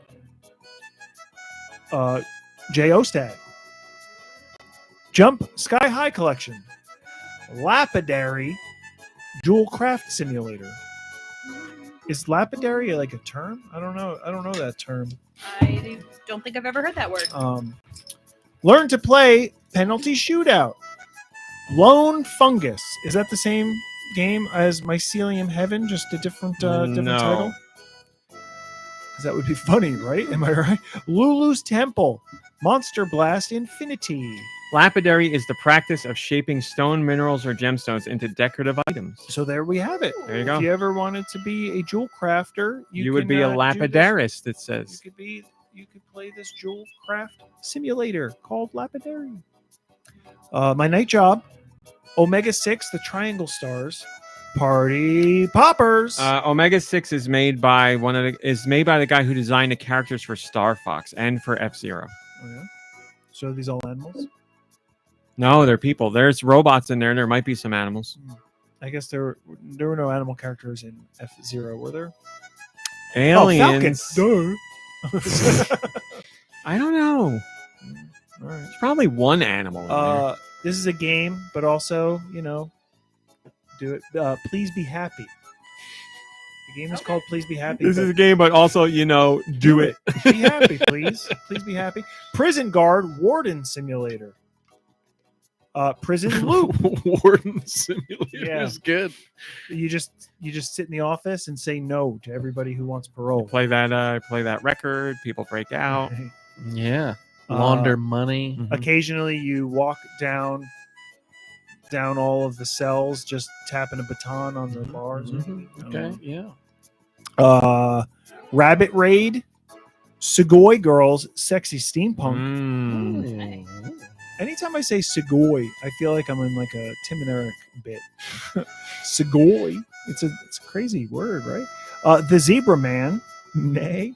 J. Ostad. Jump Sky High Collection. Lapidary Jewel Craft Simulator. Is lapidary like a term? I don't know that term. I don't think I've ever heard that word. Learn to Play Penalty Shootout. Lone Fungus. Is that the same game as Mycelium Heaven? Just a different title? Because that would be funny, right? Am I right? Lulu's Temple. Monster Blast Infinity. Lapidary is the practice of shaping stone, minerals, or gemstones into decorative items. So there we have it. There you go. If you ever wanted to be a jewel crafter, You would be a lapidarist, it says. You could play this jewel craft simulator called Lapidary. My night job, Omega 6, the Triangle Stars, Party Poppers. Omega 6 is made by the guy who designed the characters for Star Fox and for F-Zero. Oh, yeah? So are these all animals? No, they're people. There's robots in there. There might be some animals. I guess there were no animal characters in F-Zero, were there? Aliens. Oh, I don't know. All right. There's probably one animal in there. This is a game, but also, do it. Please Be Happy. The game is called Please Be Happy. This is a game, but also, do it. Be happy, please. Please be happy. Prison Guard Warden Simulator. Prison Loop. Warden Simulator is good. You just sit in the office and say no to everybody who wants parole. Play that record. People break out. Yeah. Launder money. Mhm. Occasionally, you walk down all of the cells, just tapping a baton on the bars. Okay. Yeah. Rabbit Raid. Sugoi Girls Sexy Steampunk. Anytime I say Sugoi, I feel like I'm in like a Tim and Eric bit. Sugoi. It's a crazy word, right? The Zebra Man. Nay.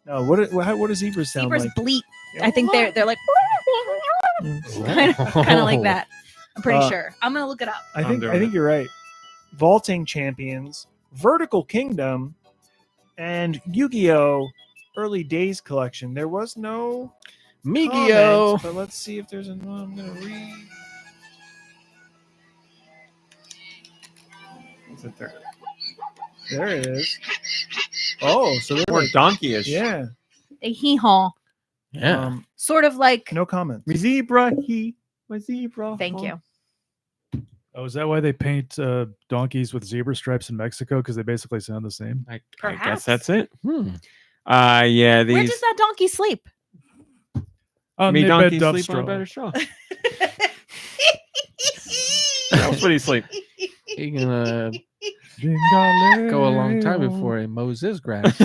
No, what do zebras sound Zebras like? bleat. I think they're like kind of like that. I'm pretty sure. I'm gonna look it up. I think you're right. Vaulting Champions, Vertical Kingdom, and Yu-Gi-Oh! Early Days Collection. There was no Migio. comment, but let's see if there's another. I'm gonna read. Is it there? There it is. Oh, so there's More like, donkey-ish. yeah. A hee-haw. Yeah. Sort of like. No comment. My zebra, my zebra. Thank you. Oh, is that why they paint donkeys with zebra stripes in Mexico? Because they basically sound the same. I Perhaps. guess that's it. Hmm. Yeah. Where does that donkey sleep? Me they donkey bed sleep on a straw. better straw. Else would he sleep? He's gonna go a long time before he mows his grass.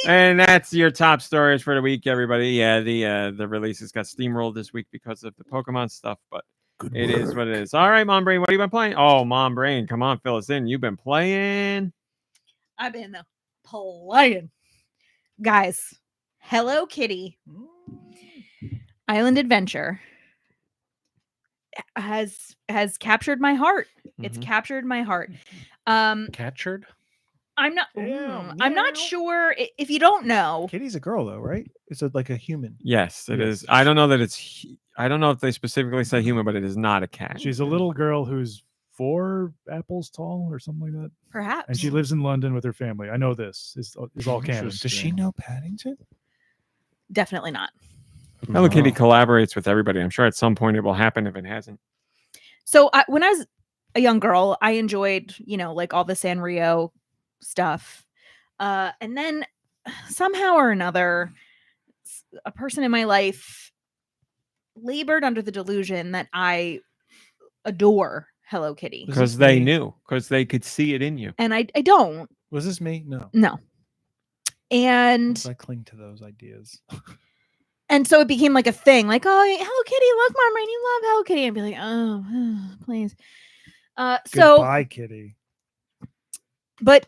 And that's your top stories for the week, everybody. Yeah, the releases got steamrolled this week because of the Pokemon stuff, but it is what it is. All right, Mom Brain, what have you been playing? Oh, Mom Brain, come on, fill us in. You've been playing. I've been playing. Guys, Hello Kitty Island Adventure has captured my heart. It's Mhm. captured my heart. Captured? I'm not. Meow, I'm not meow. sure if you don't know. Kitty's a girl though, right? It's like a human. Yes, it is. Yes. I don't know that it's. I don't know if they specifically say human, but it is not a cat. She's a little girl who's 4 apples tall or something like that, Perhaps. and she lives in London with her family. I know this is all canon. Does she know Paddington? Definitely not. Hello Kitty Oh. collaborates with everybody. I'm sure at some point it will happen if it hasn't. So when I was a young girl, I enjoyed, like all the Sanrio stuff. And then somehow or another, a person in my life labored under the delusion that I adore Hello Kitty. Was Because this they me? knew. Because they could see it in you. And I don't. Was this me? No. No. And I cling to those ideas. so it became like a thing, like, oh, Hello Kitty, look, Mom, Rain, you love Hello Kitty. I'd be like, oh, please. So, Goodbye, Kitty. but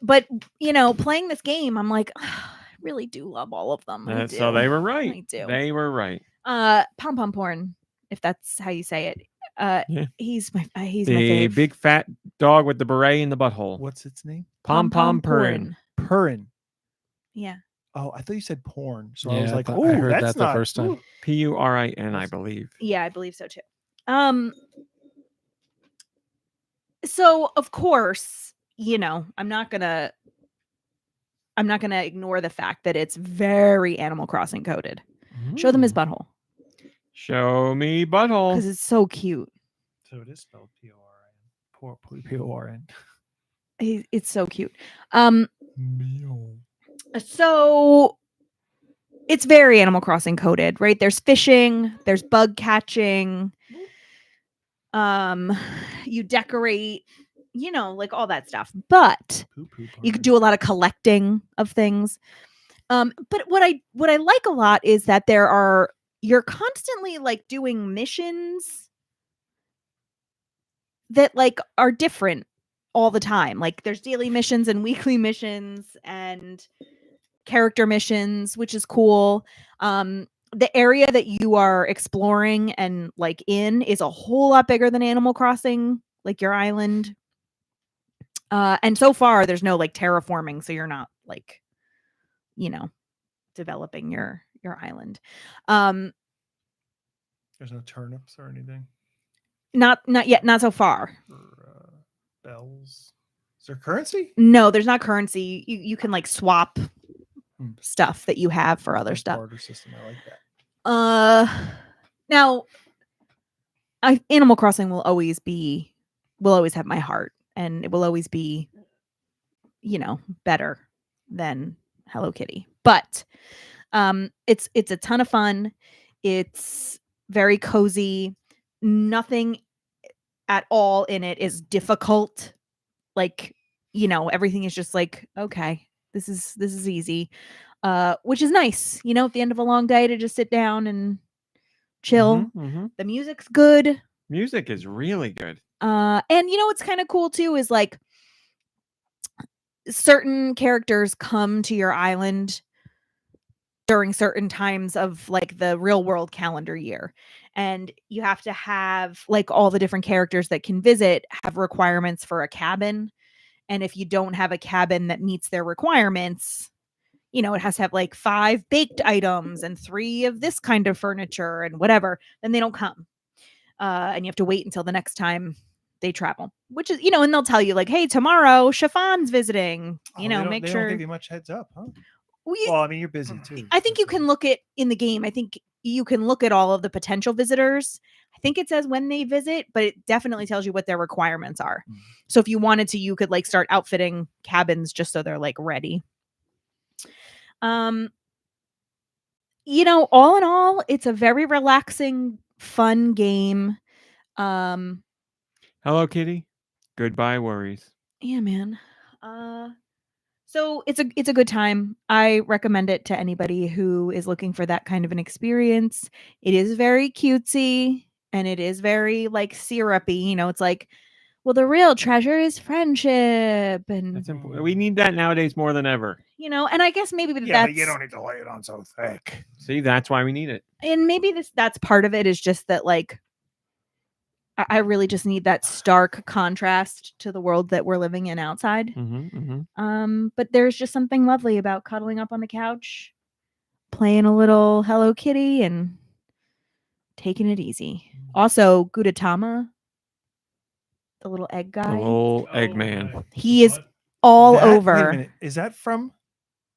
playing this game, I'm like, I really do love all of them. I So do. they were right. I do. They were right. Pom Pom Porn, if that's how you say it. Yeah. He's my The fave. big fat dog with the beret in the butthole. What's its name? Pom pom purring. Purrin. Yeah. Oh, I thought you said porn. So I Yeah, was I like, thought- oh, I heard that's that the not, first time. ooh. Purin, I believe. Yeah, I believe so too. So of course, I'm not gonna ignore the fact that it's very Animal Crossing coded. Show them his butthole Show me butthole. because it's so cute. So it is spelled P-O-R-N. P-O-R-N. It's so cute. Meow. So it's very Animal Crossing coded, right? There's fishing, there's bug catching. You decorate, like all that stuff. But you could do a lot of collecting of things. But what I like a lot is that you're constantly like doing missions that like are different all the time. Like there's daily missions and weekly missions and character missions, which is cool. The area that you are exploring and like in is a whole lot bigger than Animal Crossing, like your island. And so far there's no like terraforming, so you're not like, developing your island. There's no turnips or anything. Not yet, not so far. Or bells. Is there currency? No, there's not currency. You can like swap stuff that you have for other Like stuff. barter system. I like that. Now Animal Crossing will always have my heart, and it will always be, better than Hello Kitty. But it's a ton of fun. It's very cozy. Nothing at all in it is difficult. Like, everything is just like, okay, this is easy. Which is nice, at the end of a long day to just sit down and chill. The music's good. Music is really good. And what's kind of cool too is like certain characters come to your island during certain times of like the real world calendar year, and you have to have like all the different characters that can visit have requirements for a cabin. And if you don't have a cabin that meets their requirements, it has to have like 5 baked items and 3 of this kind of furniture and whatever, then they don't come. And you have to wait until the next time they travel, which is, and they'll tell you like, hey, tomorrow Chiffon's visiting, They don't make sure. give you much heads up, huh? We, Well, I mean, you're busy too. I think you can look at in the game. I think you can look at all of the potential visitors. I think it says when they visit, but it definitely tells you what their requirements are. So if you wanted to, you could like start outfitting cabins just so they're like ready. All in all, it's a very relaxing, fun game. Hello Kitty. Goodbye worries. Yeah, man. So it's a good time. I recommend it to anybody who is looking for that kind of an experience. It is very cutesy and it is very like syrupy. It's like, well, the real treasure is friendship, and That's important. We need that nowadays more than ever. And I guess maybe Yeah, that's but you don't need to lay it on so thick. See, that's why we need it. and maybe that's part of it is just that like I really just need that stark contrast to the world that we're living in outside. But there's just something lovely about cuddling up on the couch, playing a little Hello Kitty and taking it easy. Also, Gudetama, the little egg The guy, little Eggman. he is all Wait a over. minute. Is that from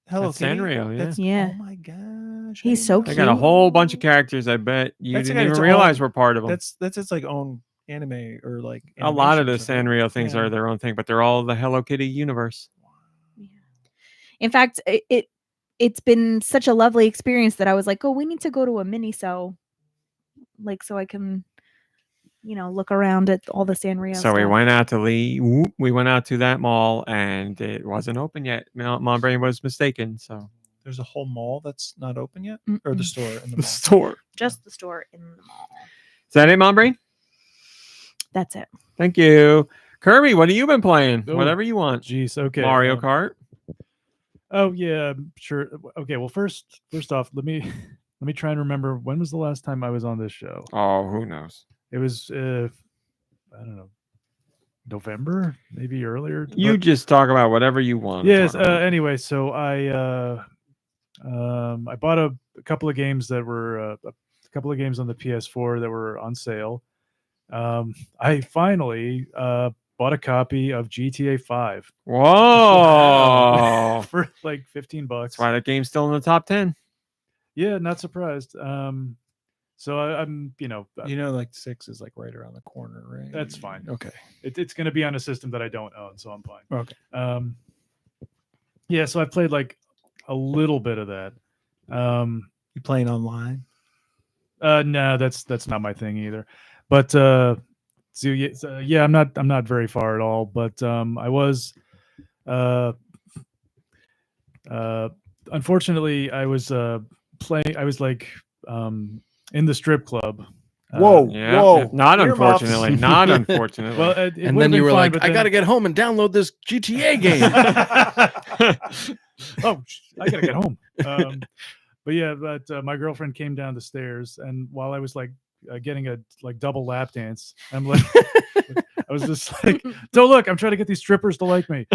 Hello That's Kitty? Sanrio, yeah. That's, Yeah. Oh my gosh. I He's didn't so know They that. got a cute. whole bunch of characters. I bet you That's didn't got even its realize own- were part of them. That's its like own anime or like A lot of the animation or something. Sanrio things Yeah. are their own thing, but they're all the Hello Kitty universe. In fact, it's been such a lovely experience that I was like, oh, we need to go to a mini-so, like so I can, look around at all the Sanrio So we stuff. went out to we went out to that mall and it wasn't open yet. My brain was mistaken. So There's a whole mall that's not open yet, or the Mm-mm. store in the the mall. store. Just the store in the mall. Is that it, Mom Brain? That's it. Thank you. Kirby, what have you been playing? Oh, Whatever you want. Jeez. Okay. Mario Kart. Oh yeah, sure. Okay. Well, first off, let me try and remember when was the last time I was on this show. Oh, who knows? It was I don't know, November, maybe earlier. You but- just talk about whatever you want. to yes. talk about. Anyway, so I bought a couple of games that were a couple of games on the PS4 that were on sale. I finally bought a copy of GTA 5 Whoa. for like $15. That's why that game's still in the top 10. Yeah, not surprised. So I'm, Like 6 is like right around the corner, right? That's fine. Okay. It's going to be on a system that I don't own, so I'm fine. Okay. Yeah, so I played like a little bit of that. You playing online? No, that's not my thing either. But so yeah, I'm not very far at all. But I was, unfortunately, I was playing. I was like in the strip club. Whoa. Yeah. Whoa. Not Earmuffs. unfortunately. Not unfortunately. Well, And then you were like, I got to get home and download this GTA game. I gotta get home. But yeah, my girlfriend came down the stairs, and while I was like getting a like double lap dance, I'm like, I was just like, "Don't look! I'm trying to get these strippers to like me."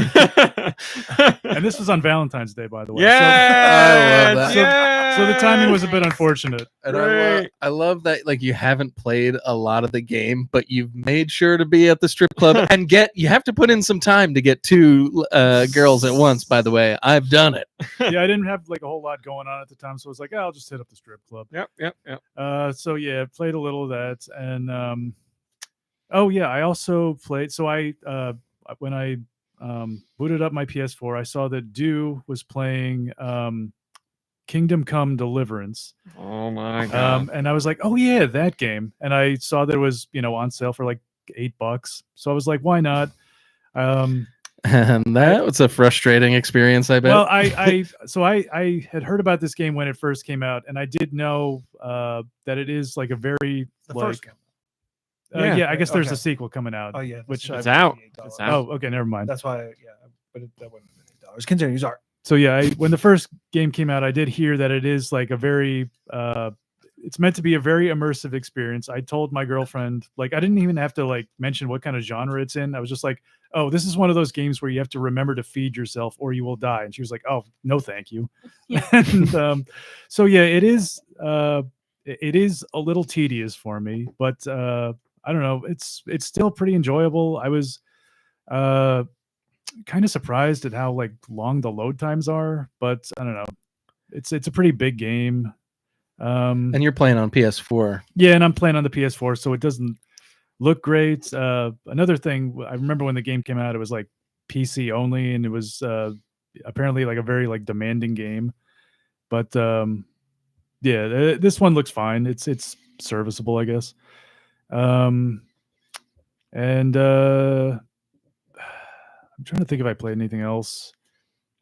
And this was on Valentine's Day, by the way. Yeah. I love that. So the timing was a bit unfortunate. And Great. I love that like you haven't played a lot of the game, but you've made sure to be at the strip club and you have to put in some time to get two girls at once, by the way. I've done it. Yeah, I didn't have like a whole lot going on at the time, so I was like, I'll just hit up the strip club. Yep. So yeah, played a little of that, and oh yeah, I also played. So I when I booted up my PS4, I saw that Deux was playing Kingdom Come Deliverance. Oh my god. And I was like, oh yeah, that game. And I saw that it was on sale for like $8. So I was like, why not? And that was a frustrating experience, I bet. Well, I had heard about this game when it first came out, and I did know that it is like a very The like first game. yeah, I guess there's Okay. a sequel coming out. Oh yeah. Which It's I- out. $88. It's out. Oh, okay, never mind. That's why. Yeah, but that wouldn't have been $8. Continue. Sorry. So yeah, when the first game came out, I did hear that it is like a very it's meant to be a very immersive experience. I told my girlfriend, like, I didn't even have to like mention what kind of genre it's in. I was just like, oh, this is one of those games where you have to remember to feed yourself or you will die. And she was like, oh, no, thank you. Yeah. And so yeah, it is a little tedious for me, but I don't know. It's still pretty enjoyable. I was kind of surprised at how like long the load times are, but I don't know. It's a pretty big game. and you're playing on PS4. Yeah, and I'm playing on the PS4, so it doesn't look great. Another thing, I remember when the game came out, it was like PC only, and it was apparently like a very like demanding game. But yeah, this one looks fine. It's serviceable, I guess. And I'm trying to think if I played anything else.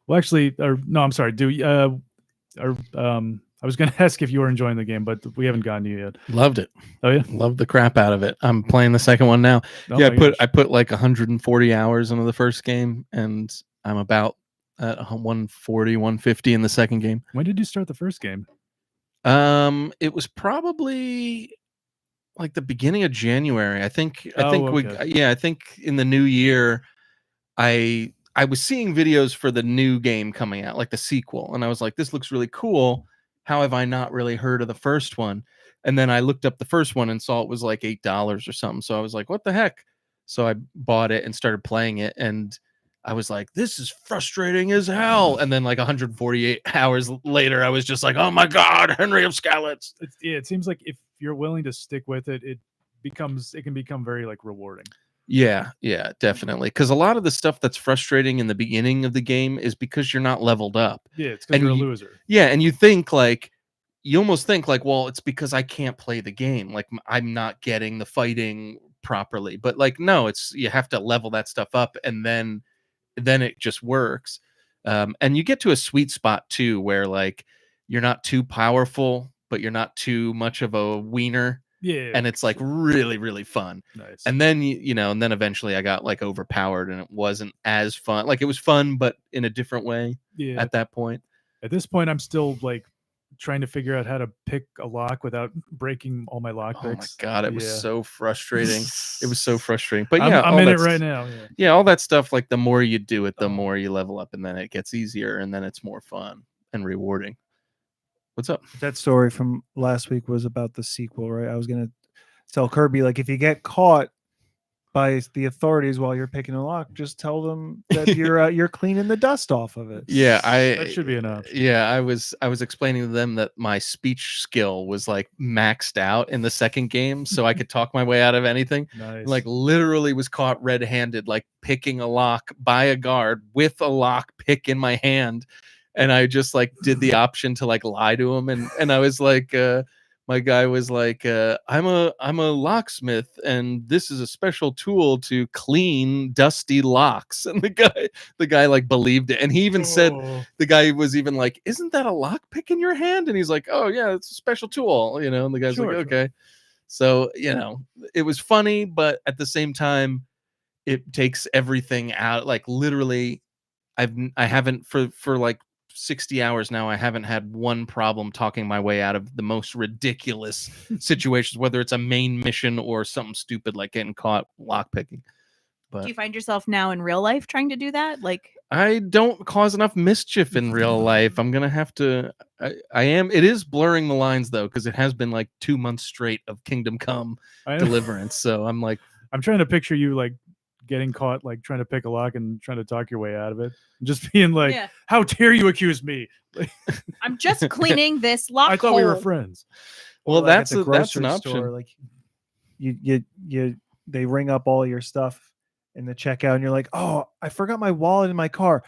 Well, actually, or no, I'm sorry. I was going to ask if you were enjoying the game, but we haven't gotten to you yet. Loved it. Oh yeah. Loved the crap out of it. I'm playing the second one now. Oh Yeah, my gosh. I put like 140 hours into the first game, and I'm about at 140, 150 in the second game. When did you start the first game? It was probably like the beginning of January. I think I think in the new year I was seeing videos for the new game coming out, like the sequel, and I was like, this looks really cool. How have I not really heard of the first one? And then I looked up the first one and saw it was like $8 or something. So I was like, what the heck? So I bought it and started playing it, and I was like, this is frustrating as hell. And then like 148 hours later, I was just like, oh my God, Henry of Skalitz. It seems like if you're willing to stick with it, it can become very like rewarding. Yeah, definitely. Because a lot of the stuff that's frustrating in the beginning of the game is because you're not leveled up. Yeah, it's because you're a loser. Yeah, and you think like, you almost think like, well, it's because I can't play the game. Like I'm not getting the fighting properly. But like, no, it's you have to level that stuff up, and then it just works. And you get to a sweet spot too, where like you're not too powerful, but you're not too much of a wiener. Yeah, and it's like really, really fun. Nice. And then and then eventually I got like overpowered, and it wasn't as fun. Like it was fun, but in a different way. Yeah. At that point. At this point, I'm still like trying to figure out how to pick a lock without breaking all my lock picks. Oh my God, it was so frustrating. It was so frustrating. But I'm in it right now. Yeah, all that stuff. Like the more you do it, the more you level up, and then it gets easier, and then it's more fun and rewarding. What's up? That story from last week was about the sequel, right? I was gonna tell Kirby, like, if you get caught by the authorities while you're picking a lock, just tell them that you're cleaning the dust off of it. Yeah, that should be enough. Yeah, I was explaining to them that my speech skill was like maxed out in the second game, so I could talk my way out of anything. Nice. Like literally was caught red-handed, like picking a lock by a guard with a lock pick in my hand. And I just like did the option to like lie to him, and I was like, my guy was like, I'm a locksmith, and this is a special tool to clean dusty locks. And the guy like believed it, and he even said, the guy was even like, isn't that a lock pick in your hand? And he's like, oh yeah, it's a special tool, And the guy's like, okay. So it was funny, but at the same time, it takes everything out. Like literally, I haven't for like 60 hours now, I haven't had one problem talking my way out of the most ridiculous situations, whether it's a main mission or something stupid like getting caught lockpicking. But do you find yourself now in real life trying to do that? Like, I don't cause enough mischief in real life. I'm gonna have to. I am. It is blurring the lines though, because it has been like 2 months straight of Kingdom Come Deliverance. So I'm like, I'm trying to picture you like getting caught like trying to pick a lock and trying to talk your way out of it, just being like, how dare you accuse me? I'm just cleaning this lock. I thought we were friends. Well, like that's an option. Store, like they ring up all your stuff in the checkout, and you're like, oh, I forgot my wallet in my car.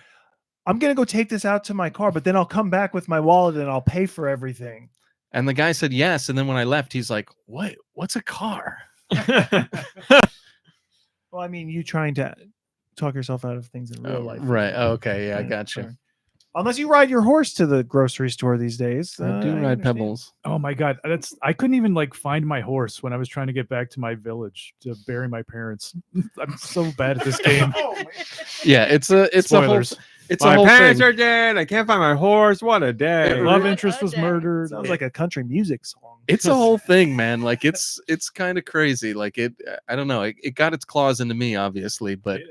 I'm gonna go take this out to my car, but then I'll come back with my wallet and I'll pay for everything. And the guy said yes, and then when I left, he's like, what's a car? Well, I mean, you trying to talk yourself out of things in real life. Right. Okay. Yeah, I got you. Unless you ride your horse to the grocery store these days. I do ride Pebbles. Oh my God. I couldn't even like find my horse when I was trying to get back to my village to bury my parents. I'm so bad at this game. Yeah, it's a whole my parents are dead. I can't find my horse. What a day. Love interest was murdered. Sounds like a country music song. It's a whole thing, man. Like it's kind of crazy. Like I don't know. It got its claws into me, obviously, but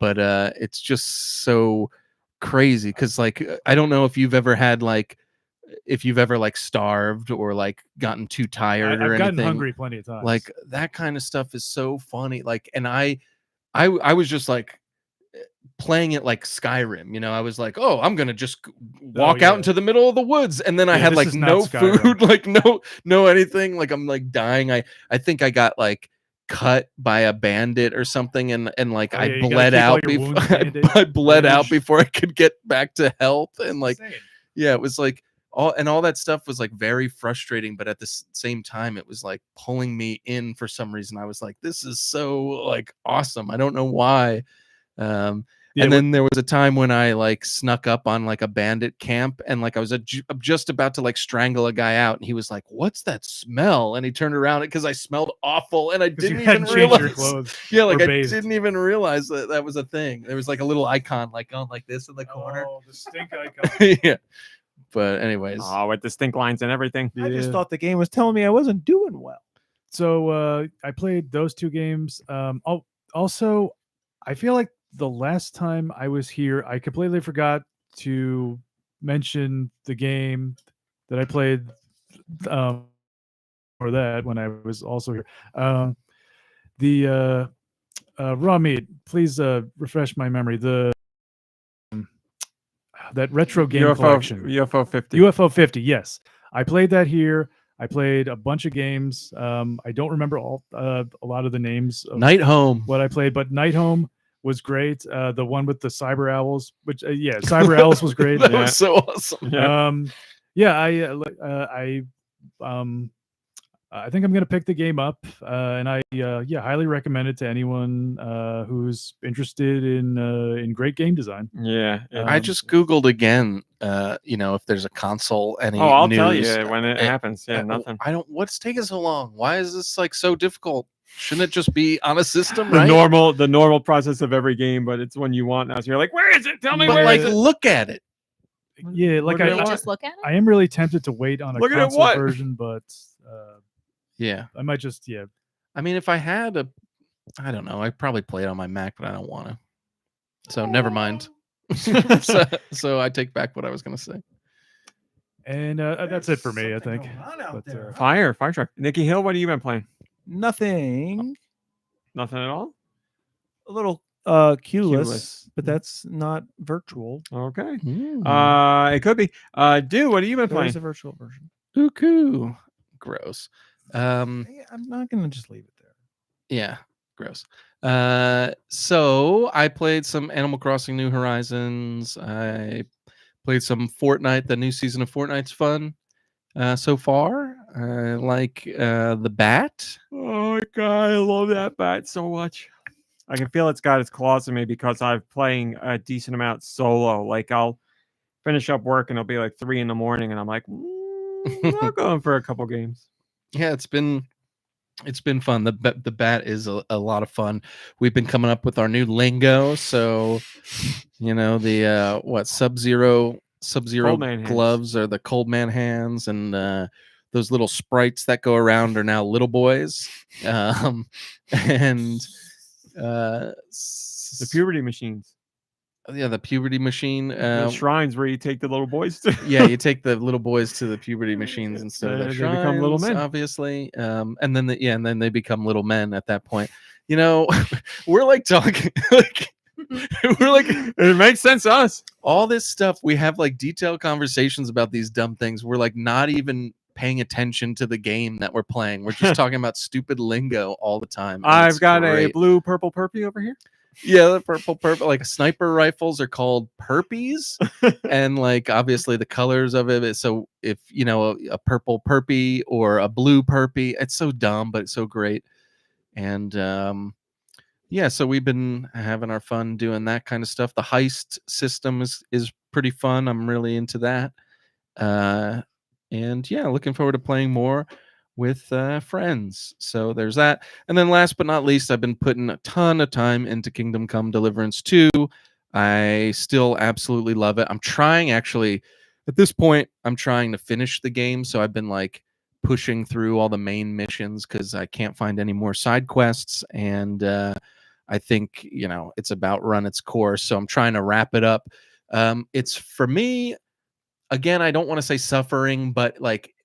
it's just so crazy because like I don't know if you've ever starved or like gotten too tired or anything. I've gotten hungry plenty of times. Like that kind of stuff is so funny. Like, and I was just like playing it like Skyrim, I was like, oh, I'm gonna just walk out into the middle of the woods, and then I had like no food, like no anything, like I'm like dying. I think I got like cut by a bandit or something, and like I bled out before I bled out before I could get back to health, and like it was like all that stuff was like very frustrating, but at the same time it was like pulling me in for some reason. I was like, this is so like awesome. I don't know why. Yeah, And then there was a time when I like snuck up on like a bandit camp and like I was just about to like strangle a guy out and he was like, "What's that smell?" And he turned around because I smelled awful and I 'cause you didn't even hadn't changed your realize. clothes. Yeah, like or I bathed. didn't even realize that that was a thing. There was like a little icon like going like this in the corner. Oh, the stink icon. Yeah. But anyways, Oh, with the stink lines and everything. I just Yeah. thought the game was telling me I wasn't doing well. So I played those 2 games. Also, I feel like the last time I was here, I completely forgot to mention the game that I played or that when I was also here. The raw meat. Please refresh my memory. The that retro game collection. UFO 50. UFO 50. Yes, I played that here. I played a bunch of games. I don't remember a lot of the names of Night Home. what I played, but Night Home was great. The one with the cyber owls, which cyber owls was great. That Yeah. was so awesome. I think I'm gonna pick the game up, and I highly recommend it to anyone who's interested in great game design. Yeah. I just Googled again, if there's a console, any Oh, I'll news. tell you when it Uh, happens. Yeah, nothing. What's taking so long? Why is this like so difficult? Shouldn't it just be on a system, The right? normal process of every game, but it's when you want now. So you're like, where is it? Tell me But where like, is it? look at it. Yeah, like What do Did you I- just look at it? I am really tempted to wait on a Look at it, console what? version, but Yeah. I might just I mean, if I had I don't know. I probably play it on my Mac, but I don't want to. So never mind. so I take back what I was going to say. And that's it for me, I think. Out But, there. Fire truck. Nikki Hill, what have you been playing? Nothing. Nothing at all. A little Q-less, Q-less. but that's not virtual. Okay. Mm. It could be. Dude, what have you been There playing? is a virtual version. Cuckoo. Gross. I'm not gonna just leave it there. Yeah, gross. So I played some Animal Crossing New Horizons. I played some Fortnite. The new season of Fortnite's fun so far. I like the bat. Oh my god, I love that bat so much. I can feel it's got its claws in me because I'm playing a decent amount solo. Like I'll finish up work and it'll be like 3 a.m. and I'm like, I'm going for a couple games. Yeah, it's been fun. The bat is a lot of fun. We've been coming up with our new lingo. So, the Sub-Zero Cold man hands. gloves are the cold man hands, and those little sprites that go around are now little boys. And The puberty machines. the puberty machine. The shrines where you take the little boys to. Yeah, you take the little boys to the puberty machines instead of the They shrines, become little men. obviously. And then they become little men at that point. We're like talking like we're like It makes sense to us. all this stuff. We have like detailed conversations about these dumb things. We're like not even paying attention to the game that we're playing. We're just talking about stupid lingo all the time. and it's I've got a great. blue purple perpy over here. Yeah, the purple, like sniper rifles are called perpies, and like obviously the colors of it. So if a purple perpy or a blue perpy, it's so dumb, but it's so great. And so we've been having our fun doing that kind of stuff. The heist system is pretty fun. I'm really into that. And looking forward to playing more with friends. So there's that. And then last but not least, I've been putting a ton of time into Kingdom Come Deliverance 2. I still absolutely love it. I'm trying actually at this point, I'm trying to finish the game. So I've been like pushing through all the main missions because I can't find any more side quests. And I think, it's about run its course. So I'm trying to wrap it up. It's for me, again, I don't want to say suffering, but like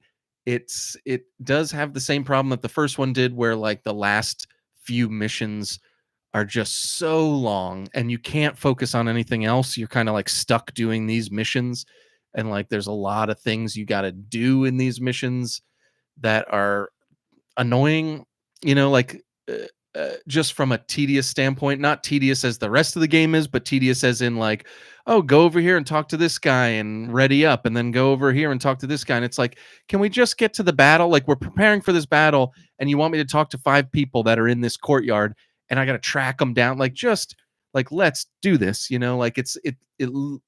it does have the same problem that the first one did, where like the last few missions are just so long and you can't focus on anything else. You're kind of like stuck doing these missions, and like there's a lot of things you got to do in these missions that are annoying, just from a tedious standpoint. Not tedious as the rest of the game is, but tedious as in like, oh, go over here and talk to this guy and ready up, and then go over here and talk to this guy. And it's like, can we just get to the battle? Like, we're preparing for this battle and you want me to talk to 5 people that are in this courtyard and I got to track them down. Like, just like let's do this, you know, like it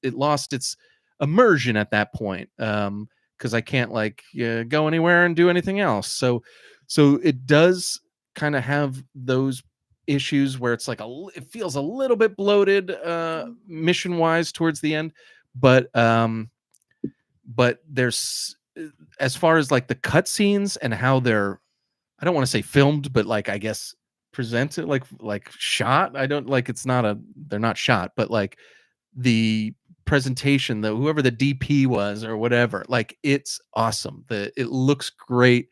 lost its immersion at that point, because I can't like go anywhere and do anything else. So it does kind of have those issues where it's like it feels a little bit bloated mission wise towards the end, but there's, as far as like the cutscenes and how they're, I don't want to say filmed, but like I guess presented, like shot. I don't like, it's not they're not shot, but like the presentation, whoever the DP was or whatever, like it's awesome. It looks great.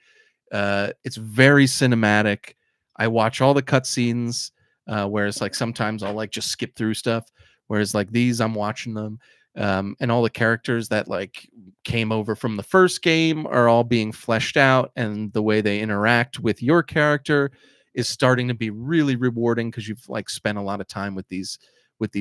It's very cinematic. I watch all the cutscenes, whereas like sometimes I'll like just skip through stuff. Whereas like these, I'm watching them, and all the characters that like came over from the first game are all being fleshed out, and the way they interact with your character is starting to be really rewarding because you've like spent a lot of time with these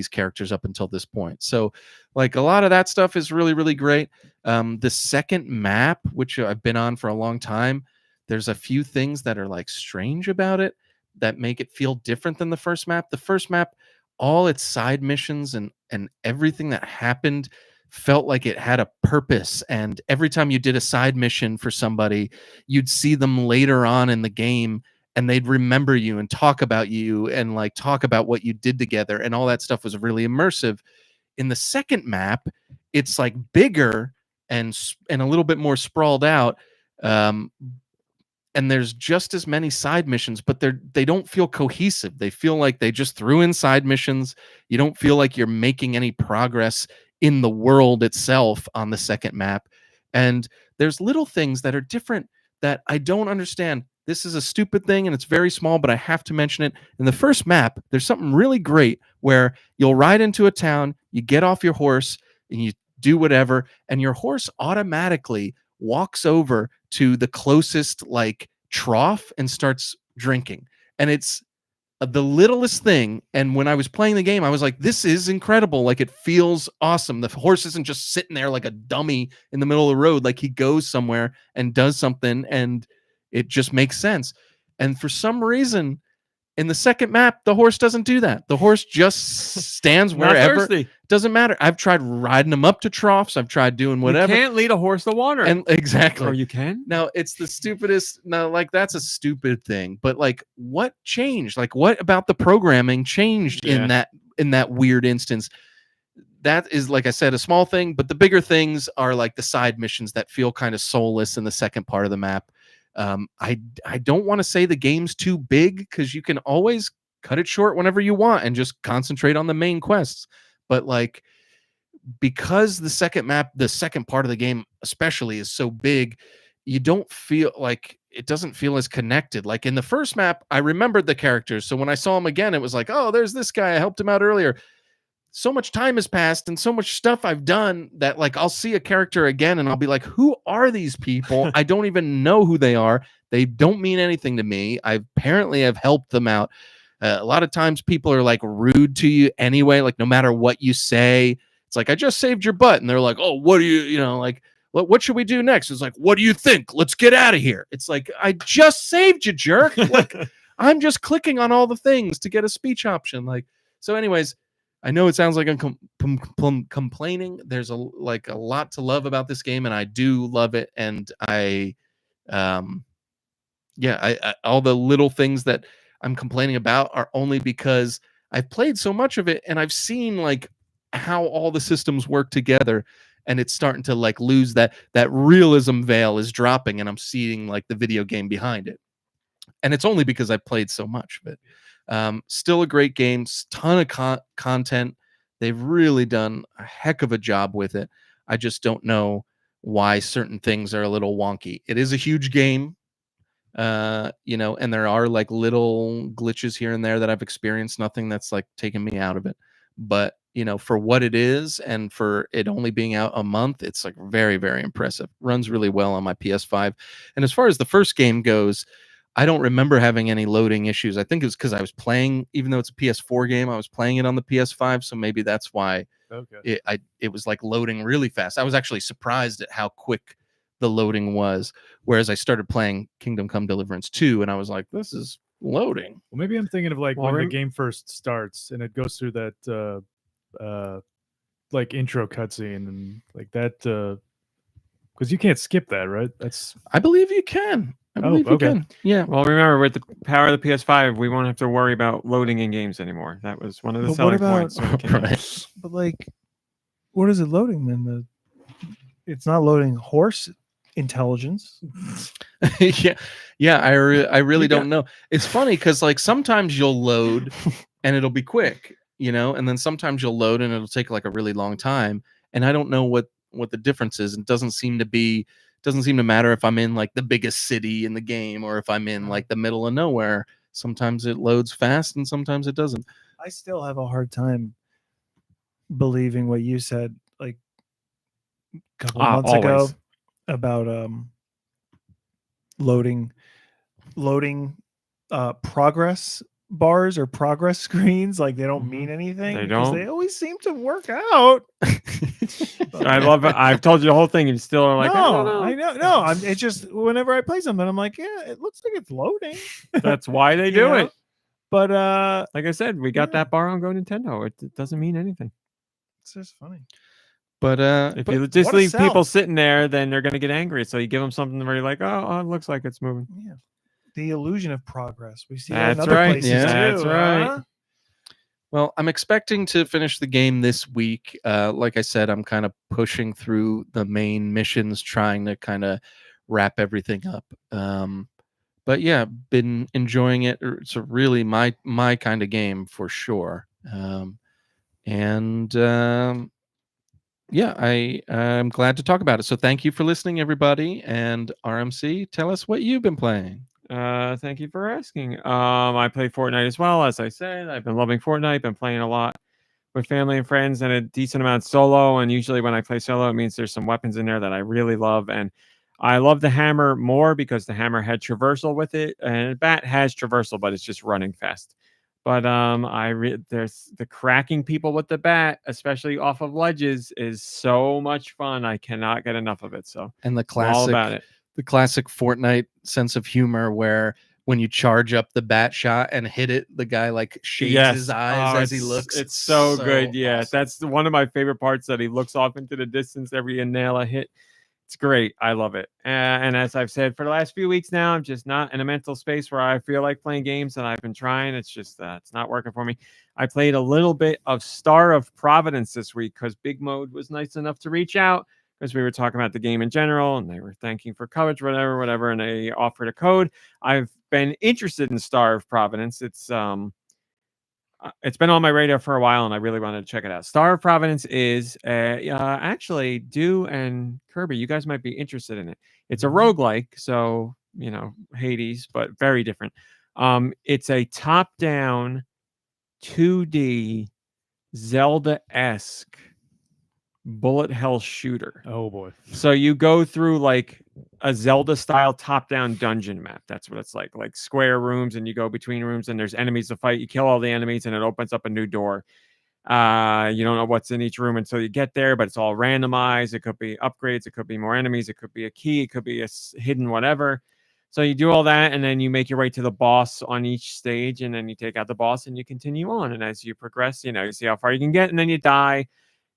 characters up until this point. So like a lot of that stuff is really, really great. The second map, which I've been on for a long time, there's a few things that are like strange about it that make it feel different than the first map. The first map, all its side missions and everything that happened felt like it had a purpose. And every time you did a side mission for somebody, you'd see them later on in the game and they'd remember you and talk about you and like talk about what you did together. And all that stuff was really immersive. In the second map, it's like bigger and a little bit more sprawled out. And there's just as many side missions, but they don't feel cohesive. They feel like they just threw in side missions. You don't feel like you're making any progress in the world itself on the second map. And there's little things that are different that I don't understand. This is a stupid thing and it's very small, but I have to mention it. In the first map, there's something really great where you'll ride into a town, you get off your horse and you do whatever, and your horse automatically walks over to the closest like trough and starts drinking. And it's the littlest thing. And when I was playing the game, I was like, this is incredible. Like it feels awesome. The horse isn't just sitting there like a dummy in the middle of the road. Like he goes somewhere and does something and it just makes sense. And for some reason, in the second map, the horse doesn't do that. The horse just stands wherever. Doesn't matter. I've tried riding him up to troughs. I've tried doing whatever. You can't lead a horse to water. And exactly. Or you can? Now, it's the stupidest. Now, like, that's a stupid thing. But, like, what changed? Like, what about the programming changed in that weird instance? That is, like I said, a small thing. But the bigger things are, like, the side missions that feel kind of soulless in the second part of the map. I don't want to say the game's too big because you can always cut it short whenever you want and just concentrate on the main quests. But like, because the second map, the second part of the game especially, is so big, you don't feel like it doesn't feel as connected. Like in the first map, I remembered the characters. So when I saw him again, it was like, oh, there's this guy. I helped him out earlier. So much time has passed and so much stuff I've done that like I'll see a character again and I'll be like, who are these people? I don't even know who they are. They don't mean anything to me. I apparently have helped them out. A lot of times people are like rude to you anyway, like no matter what you say. It's like, I just saved your butt. And they're like, oh, what do you know, like, what should we do next? It's like, what do you think? Let's get out of here. It's like, I just saved you, jerk. Like, I'm just clicking on all the things to get a speech option. Like, so anyways, I know it sounds like I'm complaining. There's a lot to love about this game, and I do love it. And I all the little things that I'm complaining about are only because I've played so much of it, and I've seen like how all the systems work together, and it's starting to like lose that realism veil is dropping, and I'm seeing like the video game behind it. And it's only because I've played so much of it. Still a great game, ton of content. They've really done a heck of a job with it. I just don't know why certain things are a little wonky. It is a huge game, you know, and there are like little glitches here and there that I've experienced. Nothing that's like taken me out of it. But, you know, for what it is and for it only being out a month, it's like very, very impressive. Runs really well on my PS5. And as far as the first game goes, I don't remember having any loading issues. I think it was because I was playing, even though it's a PS4 game, I was playing it on the PS5. So maybe that's why it was like loading really fast. I was actually surprised at how quick the loading was. Whereas I started playing Kingdom Come Deliverance 2 and I was like, this is loading. Well, maybe I'm thinking of like Well, when the rem- game first starts and it goes through that like intro cutscene and like that because you can't skip that, right? That's I believe you can. I Oh, believe you okay. can. Yeah. Well, remember, with the power of the PS5, we won't have to worry about loading in games anymore. That was one of the But what selling about- points. when it came out. Right. But like, what is it loading then? It's not loading horse intelligence. yeah. I really You got- don't know. It's funny because like sometimes you'll load and it'll be quick, and then sometimes you'll load and it'll take like a really long time. And I don't know what the difference is. It doesn't seem to matter if I'm in like the biggest city in the game or if I'm in like the middle of nowhere. Sometimes it loads fast and sometimes it doesn't. I still have a hard time believing what you said like a couple of months ago Always. about loading progress bars or progress screens. Like they don't mean anything. They because don't. They always seem to work out. I love it. I've told you the whole thing, and you still are like, I don't know. I know. No, it's just whenever I play something, I'm like, yeah, it looks like it's loading. That's why they You do know? it. But Like I said, we got Yeah. that bar on GoNintendo. It doesn't mean anything. it's just funny. But If but you just what a leave sell. people sitting there, then they're going to get angry. So you give them something where you're like, oh, it looks like it's moving. Yeah. The illusion of progress. We see that in That's other right. places Yeah. too. That's right. huh? well, I'm expecting to finish the game this week. Like I said, I'm kind of pushing through the main missions, trying to kind of wrap everything up. But yeah, been enjoying it. It's really my kind of game for sure. Yeah, I'm glad to talk about it. So thank you for listening, everybody. And RMC, tell us what you've been playing. Thank you for asking. I play Fortnite as well. As I said, I've been loving Fortnite. Been playing a lot with family and friends and a decent amount solo. And usually when I play solo, it means there's some weapons in there that I really love. And I love the hammer more because the hammer had traversal with it, and the bat has traversal, but it's just running fast. But there's the cracking people with the bat, especially off of ledges, is so much fun. I cannot get enough of it. So And the I'm all about classic, it. the classic Fortnite sense of humor where when you charge up the bat shot and hit it, the guy like shades his eyes Oh, as he it's- looks. It's so good. Yeah, awesome. that's one of my favorite parts, that he looks off into the distance every nail I hit. It's great. I love it. And as I've said for the last few weeks now, I'm just not in a mental space where I feel like playing games, and I've been trying. It's just it's not working for me. I played a little bit of Star of Providence this week because Big Mode was nice enough to reach out because we were talking about the game in general, and they were thanking for coverage, whatever, and they offered a code. I've been interested in Star of Providence. It's been on my radar for a while, and I really wanted to check it out. Star of Providence is actually Deux and Kirby. You guys might be interested in it. It's a roguelike, so Hades, but very different. It's a top-down 2D Zelda-esque bullet hell shooter. oh boy. So you go through like a Zelda style top-down dungeon map. That's what it's like square rooms, and you go between rooms, and there's enemies to fight. You kill all the enemies, and it opens up a new door. You don't know what's in each room until you get there, but it's all randomized. It could be upgrades, it could be more enemies, it could be a key, it could be a hidden whatever. So you do all that, and then you make your way to the boss on each stage, and then you take out the boss, and you continue on. And as you progress, you see how far you can get, and then you die.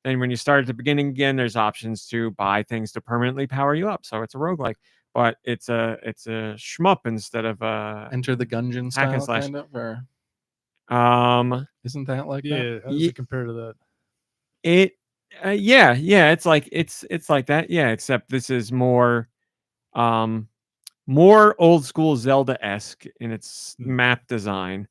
And when you start at the beginning again, there's options to buy things to permanently power you up. So it's a roguelike, but it's a shmup instead of Enter the Gungeon hack and style, slash. kind of, or Isn't that like that? Yeah, how does it compare to that? It's like it's like that. Yeah, except this is more old school Zelda-esque in its map design.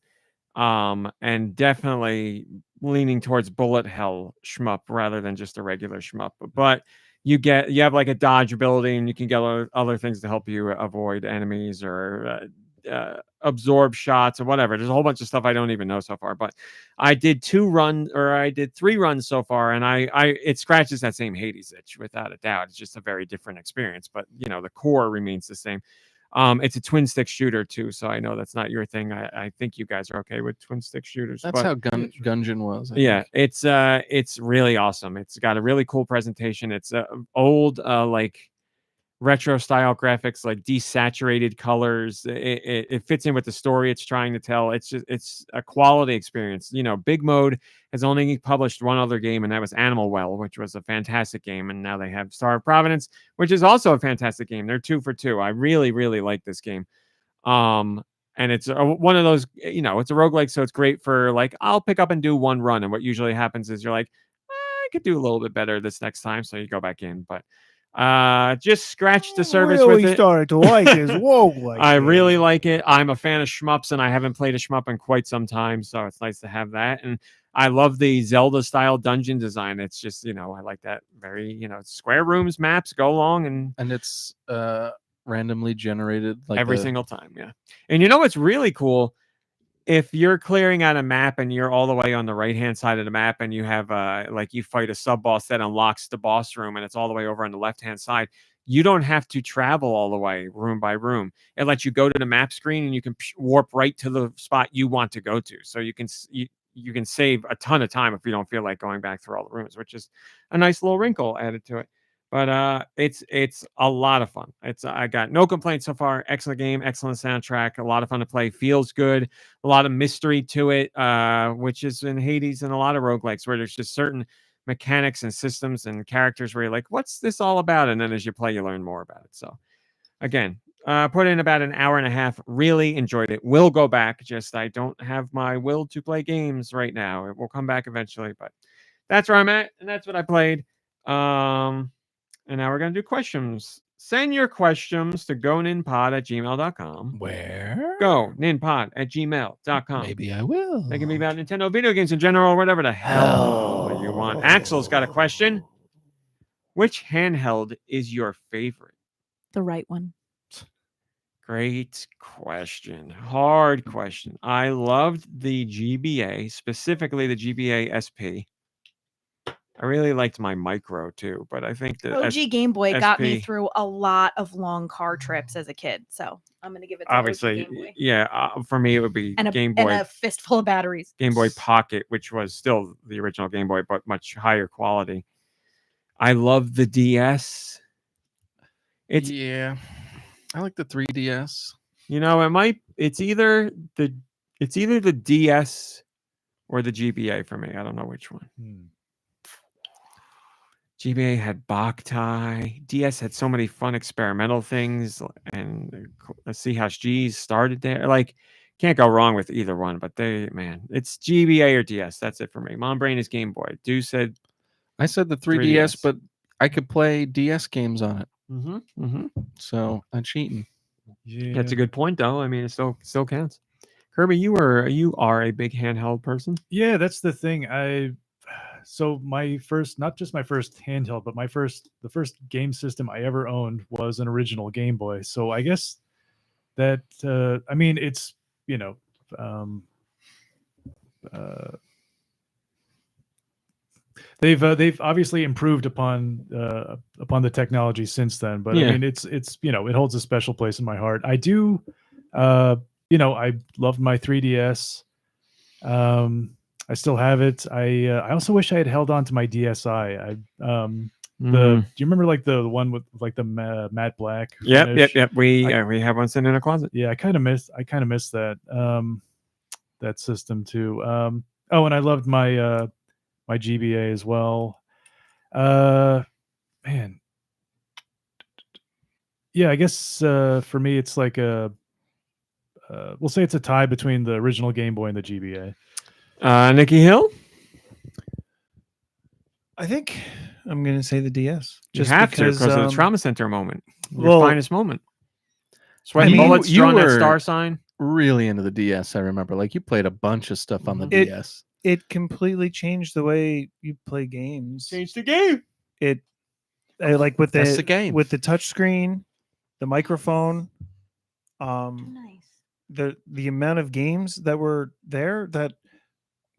And definitely leaning towards bullet hell shmup rather than just a regular shmup. But you have like a dodge ability, and you can get other things to help you avoid enemies or absorb shots or whatever. There's a whole bunch of stuff I don't even know so far. But I did 3 runs so far, and it scratches that same Hades itch without a doubt. It's just a very different experience, but the core remains the same. It's a twin stick shooter too, so I know that's not your thing. I think you guys are okay with twin stick shooters. That's how Gungeon was. I think. It's really awesome. It's got a really cool presentation. It's old retro style graphics, like desaturated colors. It fits in with the story it's trying to tell. It's a quality experience. Big Mode has only published one other game, and that was Animal Well, which was a fantastic game. And now they have Star of Providence, which is also a fantastic game. They're 2 for 2. I really, really like this game. And it's one of those, it's a roguelike, so it's great for like, I'll pick up and do one run. And what usually happens is you're like, I could do a little bit better this next time. So you go back in. But just scratch the surface with it. Started to like his roguelike. I really like it. I'm a fan of shmups, and I haven't played a shmup in quite some time. So it's nice to have that. And I love the Zelda style dungeon design. It's just, I like that very, square rooms, maps, go along. And it's randomly generated like every single time. Yeah. And what's really cool, if you're clearing out a map and you're all the way on the right hand side of the map, and you have like you fight a sub boss that unlocks the boss room, and it's all the way over on the left hand side, you don't have to travel all the way room by room. It lets you go to the map screen, and you can warp right to the spot you want to go to. So you can save a ton of time if you don't feel like going back through all the rooms, which is a nice little wrinkle added to it. But it's a lot of fun. I got no complaints so far. Excellent game, excellent soundtrack, a lot of fun to play. Feels good, a lot of mystery to it, which is in Hades and a lot of roguelikes, where there's just certain mechanics and systems and characters where you're like, what's this all about? And then as you play, you learn more about it. So again, put in about an hour and a half. Really enjoyed it. Will go back. Just I don't have my will to play games right now. It will come back eventually, but that's where I'm at, and that's what I played. And now we're going to do questions. Send your questions to goninpod@gmail.com. Where? goninpod@gmail.com. Maybe I will. They can be about Nintendo video games in general, or whatever the hell you want. Axel's got a question. Which handheld is your favorite? The right one. Great question. Hard question. I loved the GBA, specifically the GBA SP. I really liked my Micro too, but I think the OG Game Boy got me SP through a lot of long car trips as a kid, so I'm gonna give it to obviously, OG Game Boy. yeah. For me, it would be And Game Boy, and a fistful of batteries. Game Boy Pocket, which was still the original Game Boy, but much higher quality. I love the DS. I like the 3DS. It's either the DS or the GBA for me. I don't know which one. GBA had Boktai. DS had so many fun experimental things, and CHGs started there. Like, can't go wrong with either one. But it's GBA or DS. That's it for me. Mom Brain is Game Boy. Deux said, I said the 3DS, but I could play DS games on it. So I'm cheating. Yeah. That's a good point, though. I mean, it still counts. Kirby, you are a big handheld person. Yeah, that's the thing. So my first, not just my first handheld, but the first game system I ever owned was an original Game Boy. So I guess that I mean, it's they've obviously improved upon the technology since then. But I mean, it's it holds a special place in my heart. I do, I loved my 3DS. I still have it. I also wish I had held on to my DSi. Do you remember like the one with like the matte black? Yep. We have one sitting in a closet. Yeah, I kind of miss that that system too. And I loved my my GBA as well. Man, yeah, I guess for me it's like we'll say it's a tie between the original Game Boy and the GBA. Nicky Hill? I think I'm going to say the DS. Just because of the trauma center moment. Your well, finest moment. Sweating bullets, drawing that star sign. Really into the DS, I remember. Like, you played a bunch of stuff on the DS. It completely changed the way you play games. Changed the game. Like with That's the game. with the touch screen, the microphone, Nice. the amount of games that were there that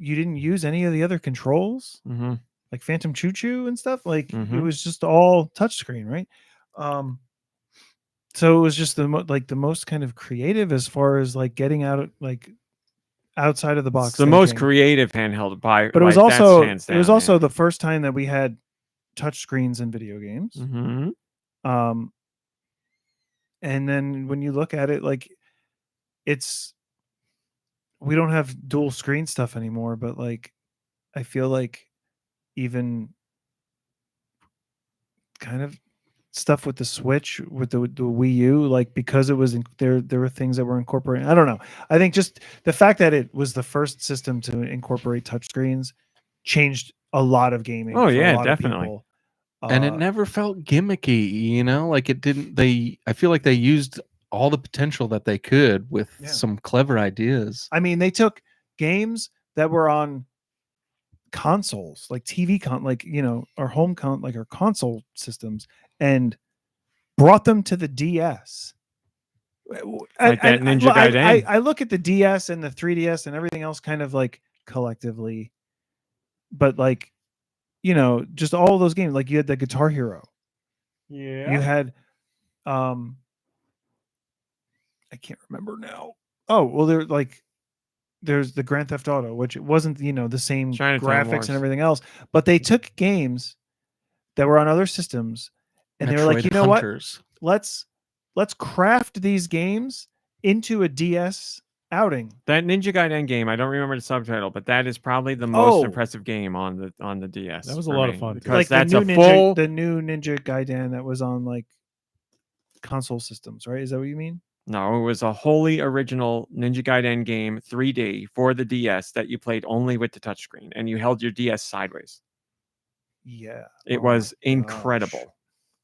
you didn't use any of the other controls, like Phantom Choo Choo and stuff. Like it was just all touchscreen, right? So it was just the most kind of creative as far as like getting out like outside of the box. It's the most creative handheld by. But it was also the first time that we had touch screens in video games. And then when you look at it, like we don't have dual screen stuff anymore, but like I feel like even kind of stuff with the Switch, with the Wii U, like because it was there were things that were incorporated. I don't know. I think just the fact that it was the first system to incorporate touchscreens changed a lot of gaming. Oh, for yeah, a lot definitely. Of people. And it never felt gimmicky, you know, like it didn't. I feel like they used all the potential that they could with some clever ideas. I mean, they took games that were on consoles, like like, you know, our like our console systems, and brought them to the DS. Like that Ninja Gaiden. I look at the DS and the 3DS and everything else kind of like collectively, but like, you know, just all those games. Like you had the Guitar Hero. Yeah. You had, I can't remember now. Oh, well, there's the Grand Theft Auto, which it wasn't, you know, the same Chinatown graphics Wars. and everything else, but they took games that were on other systems and they were like, Metroid you know Hunters. what? Let's craft these games into a DS outing. That Ninja Gaiden game, I don't remember the subtitle, but that is probably the most Oh. impressive game on the DS. That was a for lot of me, fun, too. because Like that's the a new full. the new Ninja Gaiden that was on like console systems, right? Is that what you mean? No, it was a wholly original Ninja Gaiden game, 3D for the DS that you played only with the touchscreen, and you held your DS sideways. Yeah. It Oh my was incredible.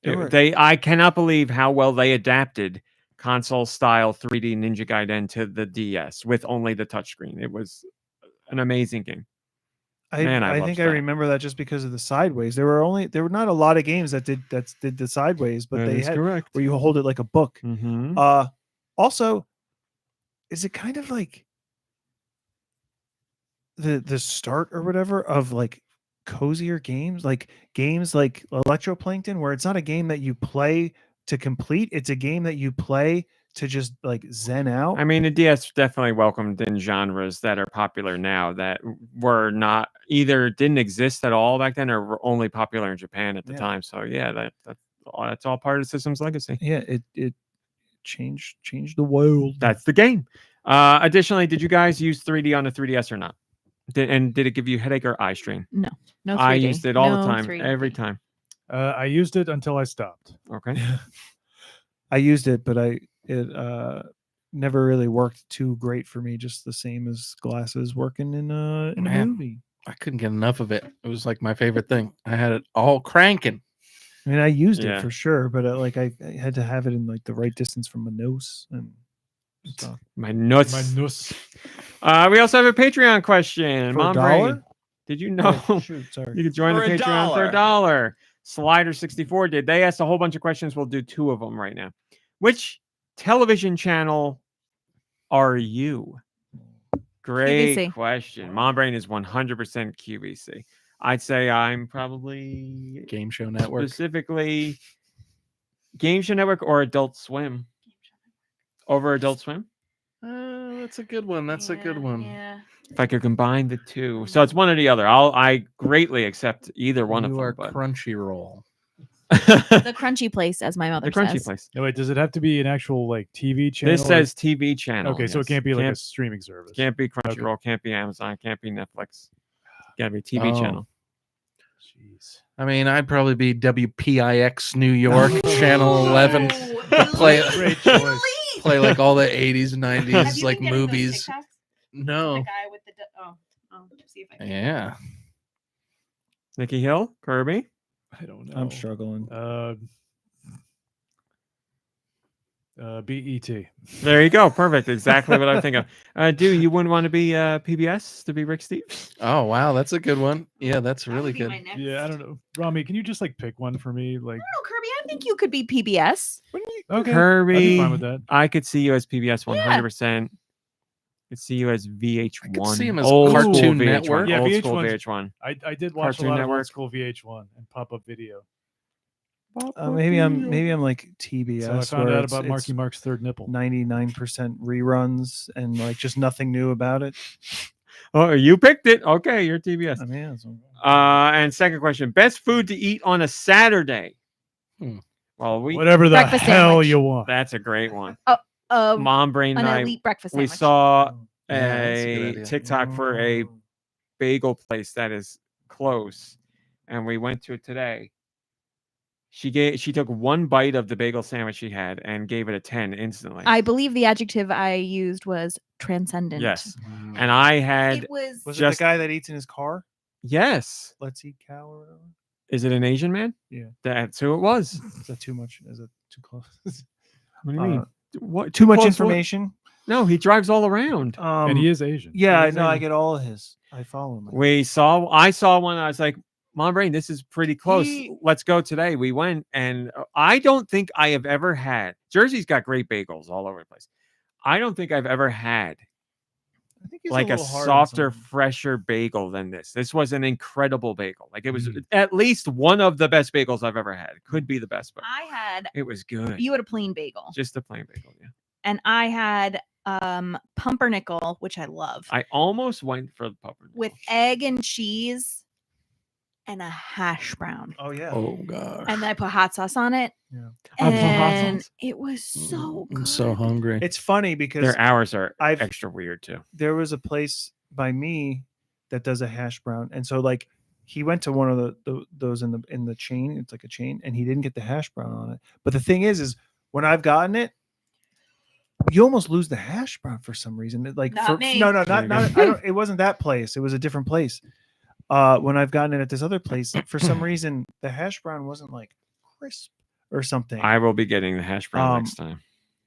There were- I cannot believe how well they adapted console style 3D Ninja Gaiden to the DS with only the touchscreen. It was an amazing game. Man, I I loved think I that. remember that just because of the sideways. There were not a lot of games that did the sideways, but That they is had correct. where you hold it like a book. Mm-hmm. Also, is it kind of like the start or whatever of like cozier games like Electroplankton, where it's not a game that you play to complete, it's a game that you play to just like zen out. I mean, the DS definitely welcomed in genres that are popular now that were not either didn't exist at all back then or were only popular in Japan at the Yeah. time. So yeah, that's all part of the system's legacy. Yeah, it changed the world. That's the game. Additionally, did you guys use 3D on the 3DS or not? Did it give you headache or eye strain? No 3D. I used it all the No time, 3D. every time. I used it until I stopped. Okay. I used it, but it never really worked too great for me. Just the same as glasses working in a Man. movie. I couldn't get enough of it. It was like my favorite thing. I had it all cranking. I mean, I used Yeah. it for sure, but I had to have it in like the right distance from my nose and stuff. My nuts. My nuss. We also have a Patreon question. For Mom $1? Brain, did you know Oh, shoot, sorry. you could join the For Patreon for $1? Slider64 did. They asked a whole bunch of questions. We'll do 2 of them right now. Which television channel are you? Great QVC. question. Mom Brain is 100% QVC. I'd say I'm probably Game Show Network. specifically Game Show Network or Adult Swim. Over Adult Swim? That's a good one. That's a good one. Yeah. If I could combine the two. So it's one or the other. I greatly accept either one You of are them. Crunchyroll. The crunchy place, as my mother The crunchy says. place. No, wait, does it have to be an actual like TV channel? This says TV channel. Okay, so it yes. can't be like a streaming service. Can't be Crunchyroll, can't be Amazon, can't be Netflix. Gotta be a TV Oh. channel. Jeez. I mean, I'd probably be WPIX New York, Channel 11. Play, Great choice. play like all the 80s, 90s, like movies. No. guy with the see if I can. Yeah. Nicky Hill, Kirby. I don't know. I'm struggling. BET. There you go. Perfect. Exactly what I think of. Do you wouldn't want to be PBS to be Rick Steves? Oh, wow. That's a good one. Yeah, that's really good. Yeah, I don't know. Rami, can you just like pick one for me? Like, No, Kirby, I think you could be PBS. okay, I'd be Kirby, fine with that. I could see you as PBS 100%. Could see you as VH1. I could see him as old school Cartoon VH1, Network. Yeah, old school VH1. 'S. I did watch Cartoon a lot of Network. old school VH1 and pop-up video. Maybe I'm like TBS. So I found where out it's- about it's Marky Mark's third nipple. 99% reruns and like just nothing new about it. Oh, you picked it. Okay, you're TBS. I mean, yeah, so- And second question: best food to eat on a Saturday. Well, Whatever the Breakfast hell sandwich. you want. that's a great one. Uh, Mom, Brain, an and I, elite breakfast we sandwich. saw Yeah, that's a good a idea. TikTok for a bagel place that is close, and we went to it today. She took one bite of the bagel sandwich she had and gave it a 10 instantly. I believe the adjective I used was transcendent. Yes, and I had It was. Was Just- it the guy that eats in his car? yes. Let's eat cow or whatever. Is it an Asian man? Yeah. That's who it was. Is that too much? Is it too close? What do you mean? Uh, What? Too much close what? information. No, he drives all around. And he is Asian. Yeah, I He's know. I Asian. get all of his. I follow him. I saw one. I was like, Mom, Brain, this is pretty close. He- Let's go today. We went, and I don't think I have ever had. Jersey's got great bagels all over the place. I don't think I've ever had I think he's like a little hard on softer, some. fresher bagel than this. This was an incredible bagel. Like it was Mm. at least one of the best bagels I've ever had. Could be the best, but I had. it was good. You had a plain bagel, Just a plain bagel. Yeah. and I had pumpernickel, which I love, I almost went for the pumpernickel. with egg and cheese and a hash brown. Oh yeah. Oh god. And then I put hot sauce on it. Yeah. I put hot And sauce? it was so good. I'm so hungry. It's funny because Their hours are I've- extra weird too. there was a place by me that does a hash brown, and so like he went to one of those in the chain. It's like a chain, and he didn't get the hash brown on it. But the thing is when I've gotten it, you almost lose the hash brown for some reason. Like Not me. no, There you not. go. I don't. It wasn't that place. It was a different place. When I've gotten it at this other place, for some reason the hash brown wasn't like crisp or something. I will be getting the hash brown next time.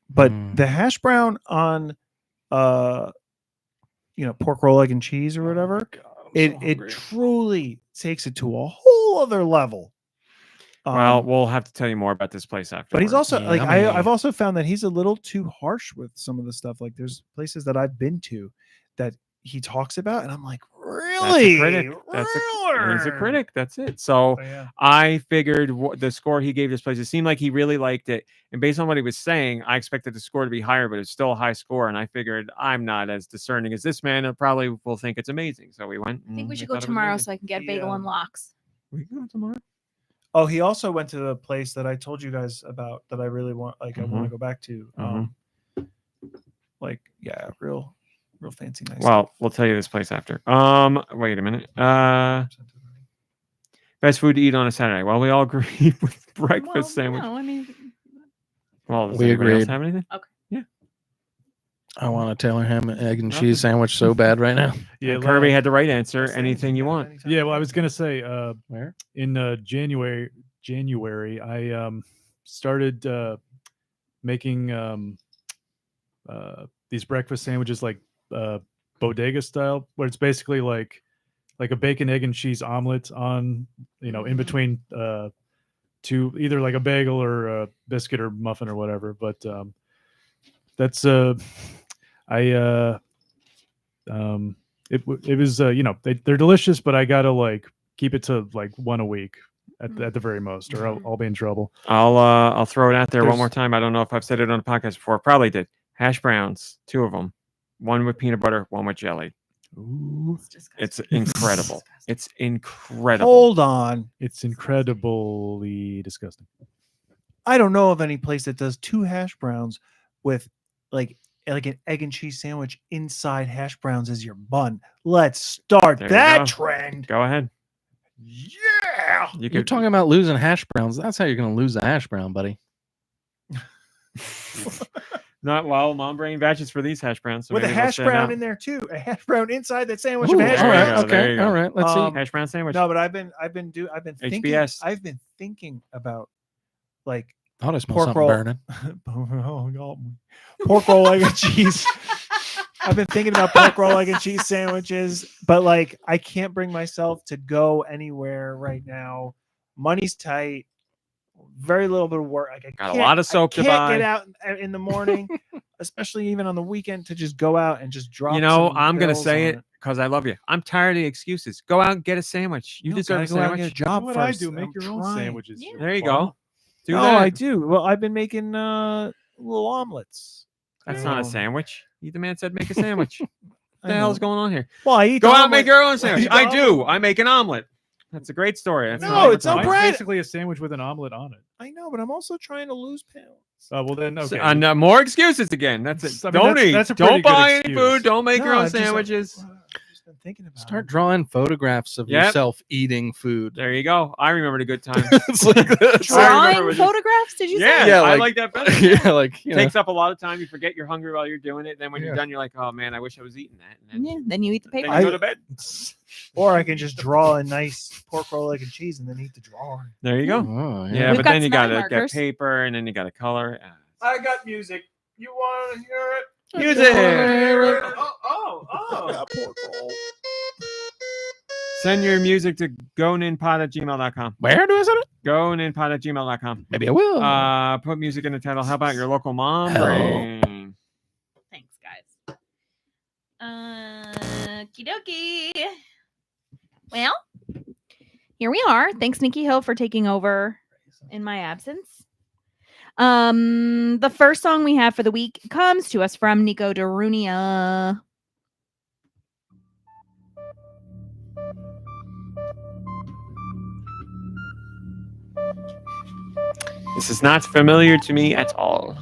But Mm. the hash brown on pork roll, egg and cheese or whatever, it truly takes it to a whole other level. Well, we'll have to tell you more about this place after. but he's also Yeah, like I mean- I've also found that he's a little too harsh with some of the stuff. Like there's places that I've been to that he talks about, and I'm like, really? He's a critic. That's it. So But yeah. I figured the score he gave this place, it seemed like he really liked it. And based on what he was saying, I expected the score to be higher, but it's still a high score. And I figured I'm not as discerning as this man. I probably will think it's amazing. So we went. I think we and should thought go it was tomorrow amazing. so I can get He, bagel and lox. We can go tomorrow. Oh, he also went to the place that I told you guys about that I really want. Like I want to go back to. Like yeah, real fancy, nice. Well, we'll tell you this place after. Wait a minute. Best food to eat on a Saturday. Well, we all agree with breakfast sandwich. No, I mean, Well, does We anybody else agreed. have anything? I want a Taylor ham and egg and cheese sandwich so bad right now. Yeah, And Kirby like- had the right answer. Best things Anything you got want. anytime. Yeah, well, I was gonna say, Where? in January, I started making these breakfast sandwiches like bodega style, where it's basically like a bacon, egg, and cheese omelet on in between two, either like a bagel or a biscuit or muffin or whatever. But that's it was they're delicious, but I gotta like keep it to like one a week at the very most, or I'll be in trouble. I'll throw it out there one There's- more time. I don't know if I've said it on the podcast before. Probably did. Hash browns, 2 of them. One with peanut butter, one with jelly. Ooh, It's incredible. It's incredible. Hold on. it's incredibly disgusting. I don't know of any place that does 2 hash browns with like an egg and cheese sandwich inside hash browns as your bun. Let's start There you that go. trend. Go ahead. Yeah. You You're could talking about losing hash browns. That's how you're going to lose a hash brown, buddy. not well. Mom brain batches for these hash browns. So With a maybe they'll hash stand brown out. in there too. A hash brown inside that sandwich Ooh, of hash there you all browns. right, go, there okay, you go. all right. Let's see. Hash brown sandwich. No, but I've been thinking. HBS. I've been thinking about like Oh, I smell pork something roll. burning. Oh, God. Pork roll, egg and cheese. I've been thinking about pork roll, egg and cheese sandwiches, but like I can't bring myself to go anywhere right now. Money's tight. Very little bit of work. Like, Got a lot of soap to I can't buy. get out in the morning, especially even on the weekend, to just go out and just drop. You know, some I'm gonna bills say on it because I love you. I'm tired of the excuses. Go out and get a sandwich. You No, deserve a gotta go out and sandwich. get a job What first. I do, make I'm your own trying. sandwiches. Yeah. There you Bum. go. Do No, that. I do. Well, I've been making little omelets. That's not a Um, sandwich. You the man said make a sandwich. What I the hell's know. going on here? Well, I eat. Go the out and make omelet. your own sandwich. eat I the do. omelet. I make an omelet. That's a great story. That's No, not it's no omelet. Mine's bread. basically a sandwich with an omelet on it. I know, but I'm also trying to lose pounds. Well then, okay. So, more excuses again. That's it. I mean, Don't that's- eat. that's a pretty Don't good buy any excuse. food. Don't make your No, own I've just, sandwiches. I've just been thinking about Start it. drawing photographs of Yep. yourself eating food. There you go. I remember the good times. It's like that's I remember Drawing when you- photographs? Did you Yeah, say? Yeah, I like- like that better. yeah, like you know. Takes up a lot of time. You forget you're hungry while you're doing it. Then when you're Yeah. done, you're like, oh man, I wish I was eating that. And then, Yeah, then you eat the then paper. you go to bed. Or I can just draw a nice pork roll, egg, and cheese, and then eat the drawing. There you go. Oh, Yeah, We've but got then you got spelling to get markers. paper, and then you got to color. I got music. You want to hear it? Music. Oh. Pork roll. Send your music to goninpod@gmail.com. Where do I send it? Goninpod@gmail.com. Maybe I will. Put music in the title. How about your local mom Hell. brain? Thanks, guys. Okie dokie. Well, here we are. Thanks, Nicky Hill, for taking over in my absence. The first song we have for the week comes to us from Nico Darunia. This is not familiar to me at all.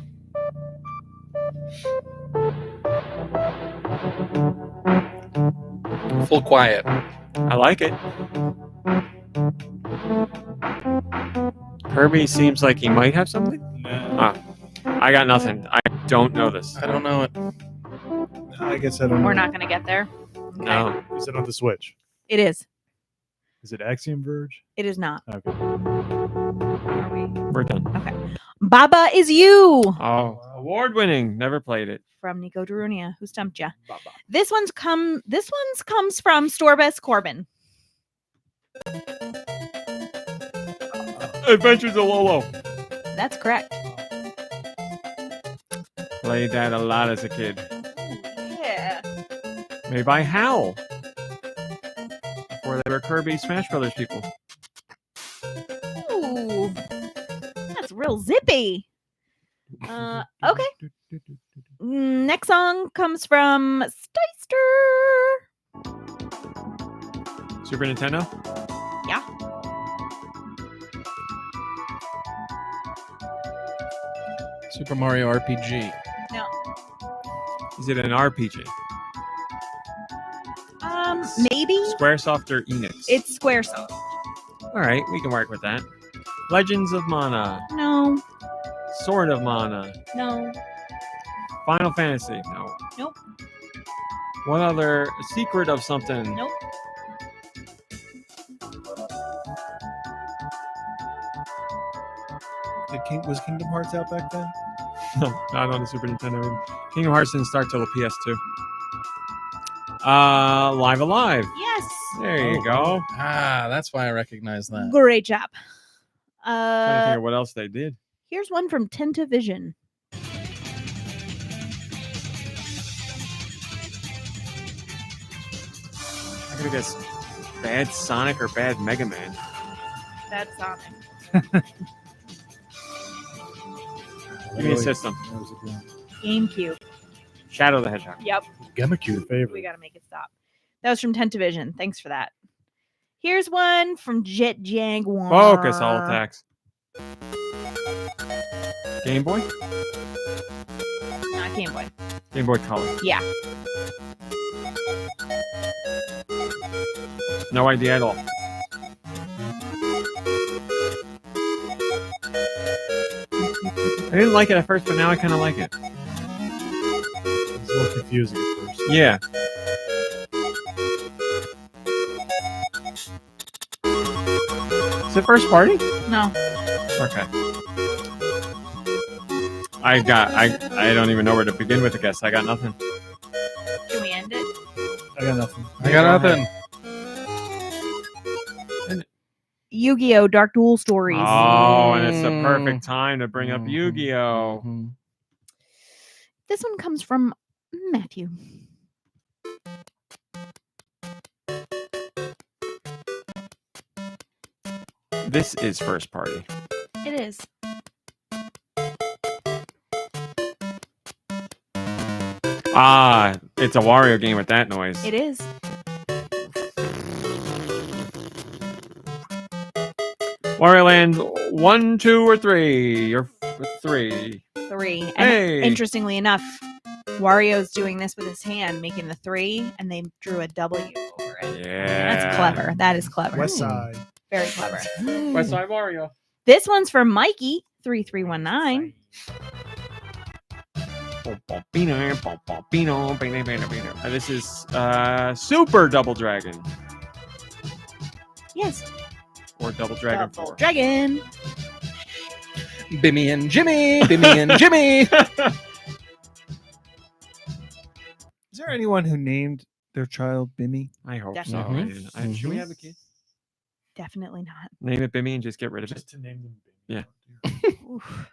Full quiet. I like it. Kirby seems like he might have something. I got nothing. I don't know this. I don't know it. I guess I don't know. We're not going to get there. Okay. No. Is it on the Switch? It is. Is it Axiom Verge? It is not. Okay. Are we? We're done. Baba is You Oh, award winning. Never played it. from Nico Darunia. Who stumped ya? This one's comes from Storebest Corbin. Adventures of Lolo. That's correct. Played that a lot as a kid. Yeah. Made by Howl. Before they were Kirby Smash Brothers people. Ooh. That's real zippy. Okay. Next song comes from Steister. Super Nintendo? Yeah. Super Mario RPG. No. Is it an RPG? Maybe. Squaresoft or Enix? It's Squaresoft. All right, we can work with that. Legends of Mana. No. Sword of Mana. No. Final Fantasy. No. Nope. What other Secret of something? Nope. Was Kingdom Hearts out back then? Not on the Super Nintendo. Either. Kingdom Hearts didn't start till the PS2. Live Alive. Yes. There you go. Ah, that's why I recognize that. Great job. Trying to think of what else they did. Here's one from Tentavision. I could guess bad Sonic or bad Mega Man. That's Sonic. Give me a system. That was a good one. GameCube. Shadow the Hedgehog. Yep. Your favorite. We got to make it stop. That was from Tentavision. Thanks for that. Here's one from Jet Jaguar. Focus all attacks. Game Boy? Not Game Boy. Game Boy Color. Yeah. No idea at all. I didn't like it at first, but now I kind of like it. It's a little confusing at first. Yeah. Is it first party? No. Okay. I don't even know where to begin with the guess. I got nothing. Can we end it? I got nothing. I got nothing. Yu-Gi-Oh! Dark Duel Stories. Oh, and it's the perfect time to bring up Yu-Gi-Oh! Mhm. This one comes from Matthew. This is first party. It is. Ah, it's a Wario game with that noise. It is. Wario Land 1, 2, or 3? Or 3. 3. And Hey. interestingly enough, Wario's doing this with his hand, making the 3, and they drew a W over it. Yeah. That's clever. That is clever. West Side. Very clever. West Side Wario. This one's from Mikey 3319. And this is Super Double Dragon. Yes. Or Double Dragon Double 4. Dragon. Bimmy and Jimmy, Bimmy and Jimmy. Is there anyone who named their child Bimmy? I hope Definitely. so. man. Should we have a kid? Definitely not. Name it Bimmy and just get rid of it. Just to name them. Yeah. Oof.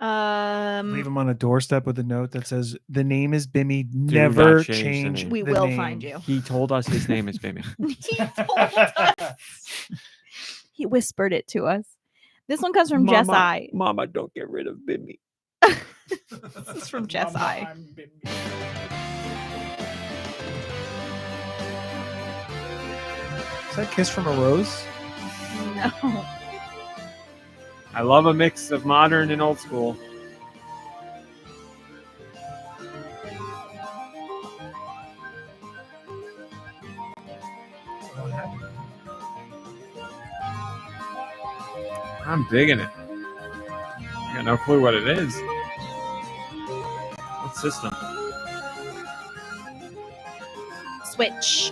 Leave them on a doorstep with a note that says, "The name is Bimmy. not Never change the change. name." We the will name." find you. He told us his name is Bimmy. He told us. He whispered it to us. This one comes from Jess I. Mama, don't get rid of Bimmy. This is from Jess I. Is that Kiss from a Rose? No. I love a mix of modern and old school. I'm digging it. I got no clue what it is. What system? Switch.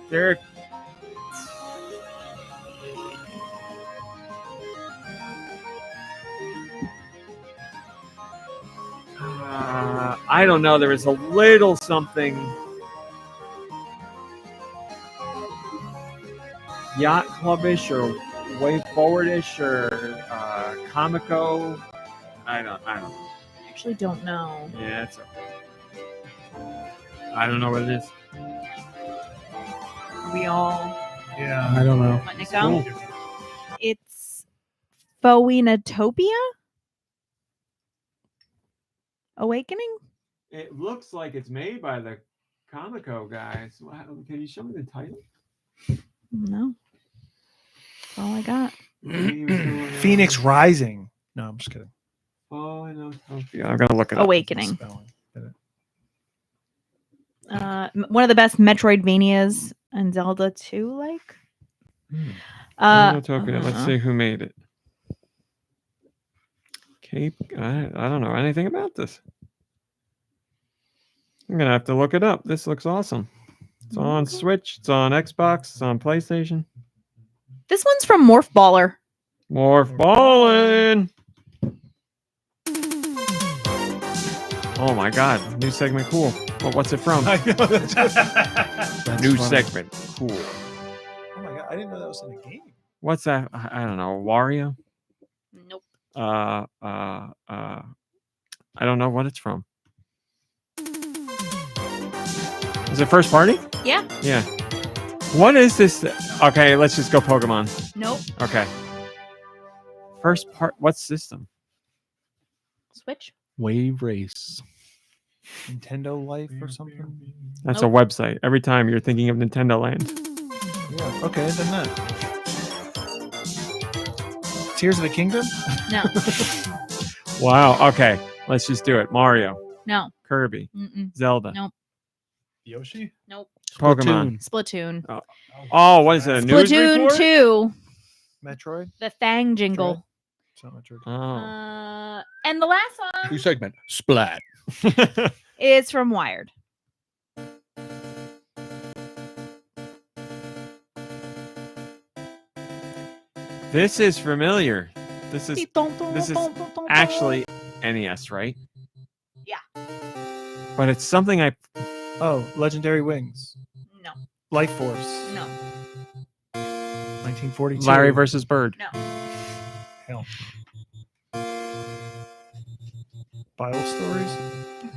Derek. I don't know. There is a little something. Yacht Clubbish or Way Forwardish or Comico. I don't know. I actually don't know. Yeah, it's I don't know what it is. Are we all Yeah, I don't know. letting it go? It's Phoenatopia? Awakening? It looks like it's made by the Comico guys. Wow, can you show me the title? No. That's all I got. Phoenix Rising. No, I'm just kidding. Oh, I know. I'm gonna look it up. Awakening. Spelling. One of the best Metroidvanias and Zelda 2 like. Phoenatopia. Let's see who made it. Cape. I don't know anything about this. I'm gonna have to look it up. This looks awesome. It's on Switch. It's on Xbox. It's on PlayStation. This one's from Morph Baller. Morph Ballin'. Oh my god. New segment. Cool. Well, what's it from? I know. New funny. segment. Cool. Oh my god, I didn't know that was in a game. What's that? I don't know. Wario? Nope. I don't know what it's from. Is it first party? Yeah. Yeah. What is this? Okay, let's just go Pokemon. Nope. Okay. First part. What system? Switch. Wave Race. Nintendo Life or something. That's Nope. a website. Every time you're thinking of Nintendo Land. Yeah. Okay, then that. Tears of the Kingdom. No. Wow. Okay. Let's just do it. Mario, No. Kirby, Mm-mm. Zelda, No. Yoshi? Nope. Pokemon. Splatoon. Oh, what is it? A news Splatoon report? 2. Metroid. The Thang Jingle. It's not Metroid. Oh. And the last New one segment. Splat. is from Wired. This is familiar. This is actually NES, right? Yeah. But it's something I. Oh, Legendary Wings. No. Life Force. No. 1942. Larry versus Bird. No. Hell. Bible stories.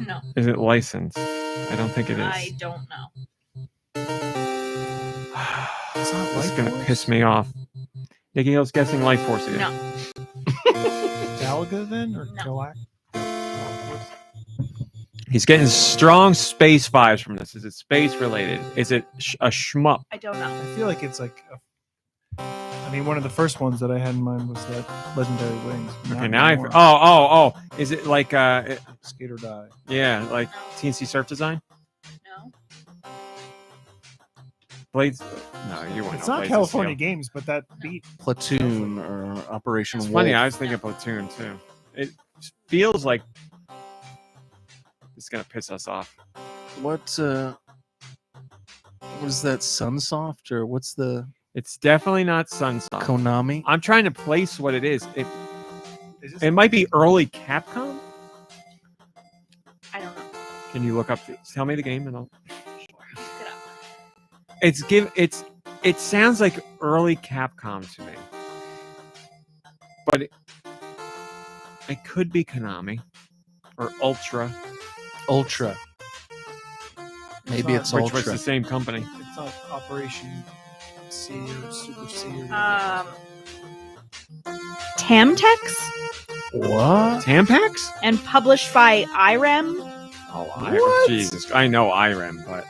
No. Is it licensed? I don't think it is. I don't know. It's not This is Life gonna Force? piss me off. Nicky Hill's guessing Life Force again. No. Galaga then or No. Galactic? He's getting strong space vibes from this. Is it space related? Is it a shmup? I don't know. I feel like it's like I mean, one of the first ones that I had in mind was that Legendary Wings. Okay, Not now anymore. oh. Is it like Skate or Die. yeah, like TNC Surf Design? No. Blades? No, you won't. It's know not Blades of California Steel. Games, but that beat. Platoon or Operation It's Wolf. funny. I was thinking Platoon too. It feels like it's gonna piss us off. What is that? Sunsoft or what's the It's definitely not Sunsoft. Konami? I'm trying to place what it is. It might be early Capcom. I don't know. Can you look up? Tell me the game and I'll. Look it up. It sounds like early Capcom to me, but it could be Konami or Ultra, Maybe it's which was Ultra. the same company. It's not Operation C or Super C. Or Tamtex What? Tampax? and published by IREM. Oh, What? Jesus! I know IREM, but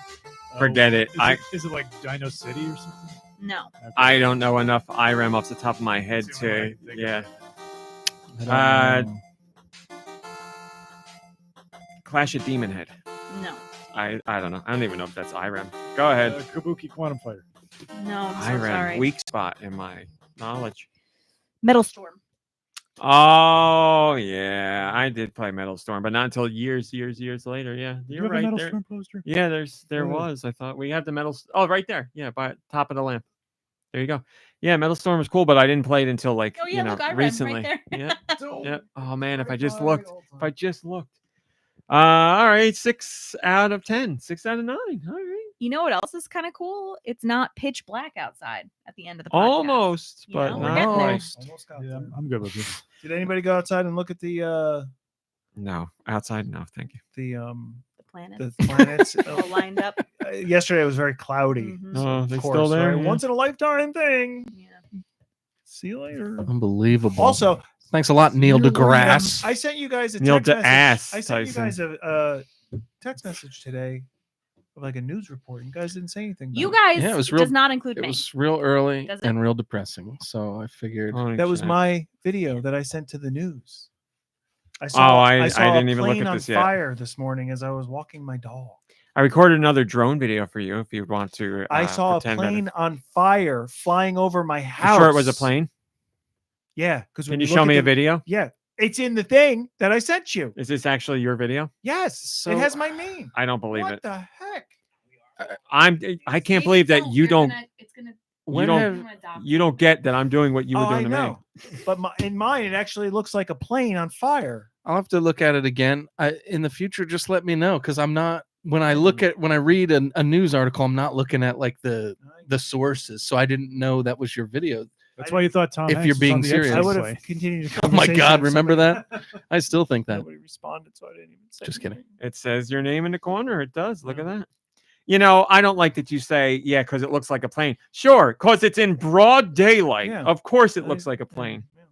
forget it. Is it like Dino City or something? No. Okay. I don't know enough IREM off the top of my head That's the only to one I think yeah. of. I don't know. Clash of Demon Head. No. I don't know. I don't even know if that's IREM. Go ahead. Kabuki Quantum Fighter. No. I'm so IREM. sorry. Weak spot in my knowledge. Metal Storm. Oh yeah, I did play Metal Storm, but not until years later. Yeah, You you're have a right Metal there. Storm poster? Yeah, there Oh. was. I thought we had the metal. Oh, right there. Yeah, by top of the lamp. There you go. Yeah, Metal Storm was cool, but I didn't play it until like Oh yeah, look, IREM recently. right there. Yeah. Yeah. Oh man, if I just looked. All right, 6 out of 10. 6 out of 9. All right. You know what else is kind of cool? It's not pitch black outside at the end of the podcast. Almost, You but know, we're not getting there. quite. Almost got Yeah, there. I'm good with this. Did anybody go outside and look at the No, outside, no, thank you. The planets the planets? all lined up. Yesterday it was very cloudy. Mhm. Oh, Of they course, still there? right? Yeah. Once in a lifetime thing. Yeah. See you later. Unbelievable. Also, thanks a lot, Neil deGrasse. I sent you guys a Neil text message. deAsse, I sent you Tyson. guys a text message today of like a news report. You guys didn't say anything. You about it. guys Yeah, it was does real- not include It me. was real early Does it? and real depressing. So I figured. Holy That was shit. my video that I sent to the news. I I saw didn't a even look plane at on this yet. fire this morning as I was walking my dog. I recorded another drone video for you if you want to. I saw a pretend that plane on fire flying over my You house. sure it was a plane? Yeah, because Can you show me a video? Yeah, it's in the thing that I sent you. Is this actually your video? Yes, So- it has my name. I don't believe What it. the heck? I can't believe that you don't When don't- have- you don't get that I'm doing what you were Oh, I doing to me. know. But in mine, it actually looks like a plane on fire. I'll have to look at it again. In the future, just let me know because I'm not. When I read a news article, I'm not looking at like the sources. So I didn't know that was your video. That's why you thought Tom If Hanks you're was being on the serious. I X-Men would plane. have continued. the Oh my conversation God, if remember somebody- I still think that. Nobody responded, so I didn't even say. Just kidding. anything. It says your name in the corner. It does. Look at that. You know, I don't like that you say, yeah, because it looks like a plane. Sure, because it's in broad daylight. Yeah. Of course, it I- looks like a yeah, plane, yeah,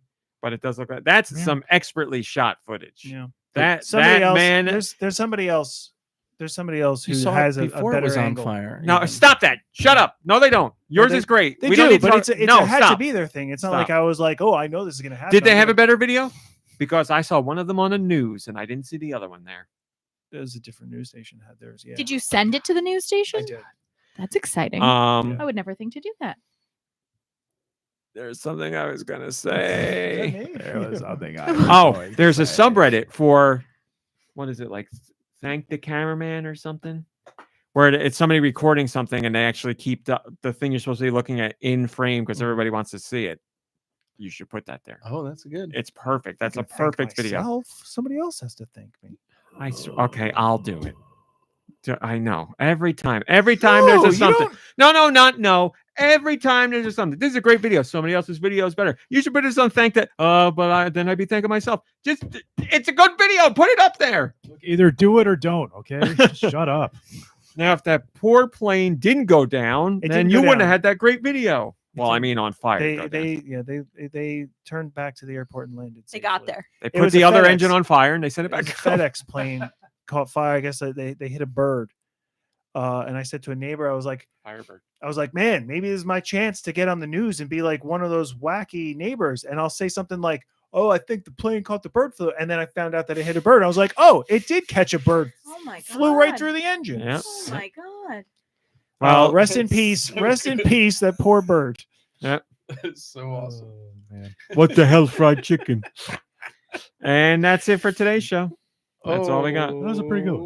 but it does look like that's Yeah. some expertly shot footage. yeah. That Somebody that else, man. There's somebody else. There's somebody else who You saw has it a before better it was angle. on fire. No, even. stop that. Shut up. No, they don't. Yours they- is great. They we do, don't need but to it's no, it had to stop. be their thing. It's not Stop. like I was like, oh, I know this is gonna happen. Did they I'm have a gonna- better video? Because I saw one of them on the news and I didn't see the other one there. It was a different news station that had theirs. Yeah. Did you send it to the news station? I did. That's exciting. Um, I would never think to do that. there's something I was gonna say. There was something I Oh, enjoyed there's a saying. subreddit for what is it like? Thank the cameraman or something, where it's somebody recording something and they actually keep the thing you're supposed to be looking at in frame because everybody wants to see it. You should put that there. Oh, that's good. It's perfect. That's I a can thank perfect video. myself. Somebody else has to thank me. Okay, I'll do it. I know. Every time there's a you something. don't- No. Every time there's a something. This is a great video. Somebody else's video is better. You should put this on thank that. Then I'd be thanking myself. It's a good video. Put it up there. Look, either do it or don't. Okay, Just shut up. Now, if that poor plane didn't go down, It then didn't you go wouldn't down. have had that great video. Well, I didn't. mean, on fire. it They go down. they turned back to the airport and landed. They got safely. there. They it put was the a other FedEx. engine on fire and they sent it It was back. a FedEx plane caught fire. I guess they hit a bird. And I said to a neighbor, I was like, Firebird. man, maybe this is my chance to get on the news and be like one of those wacky neighbors. And I'll say something like, oh, I think the plane caught the bird flu. And then I found out that it hit a bird. I was like, oh, it did catch a bird. Oh my god. Flew right through the engine. Yeah. Oh my god. Well, Well, rest in peace. Rest in peace, that poor bird. It's so awesome. What the hell, fried chicken? And that's it for today's show. That's all we got. That was a pretty good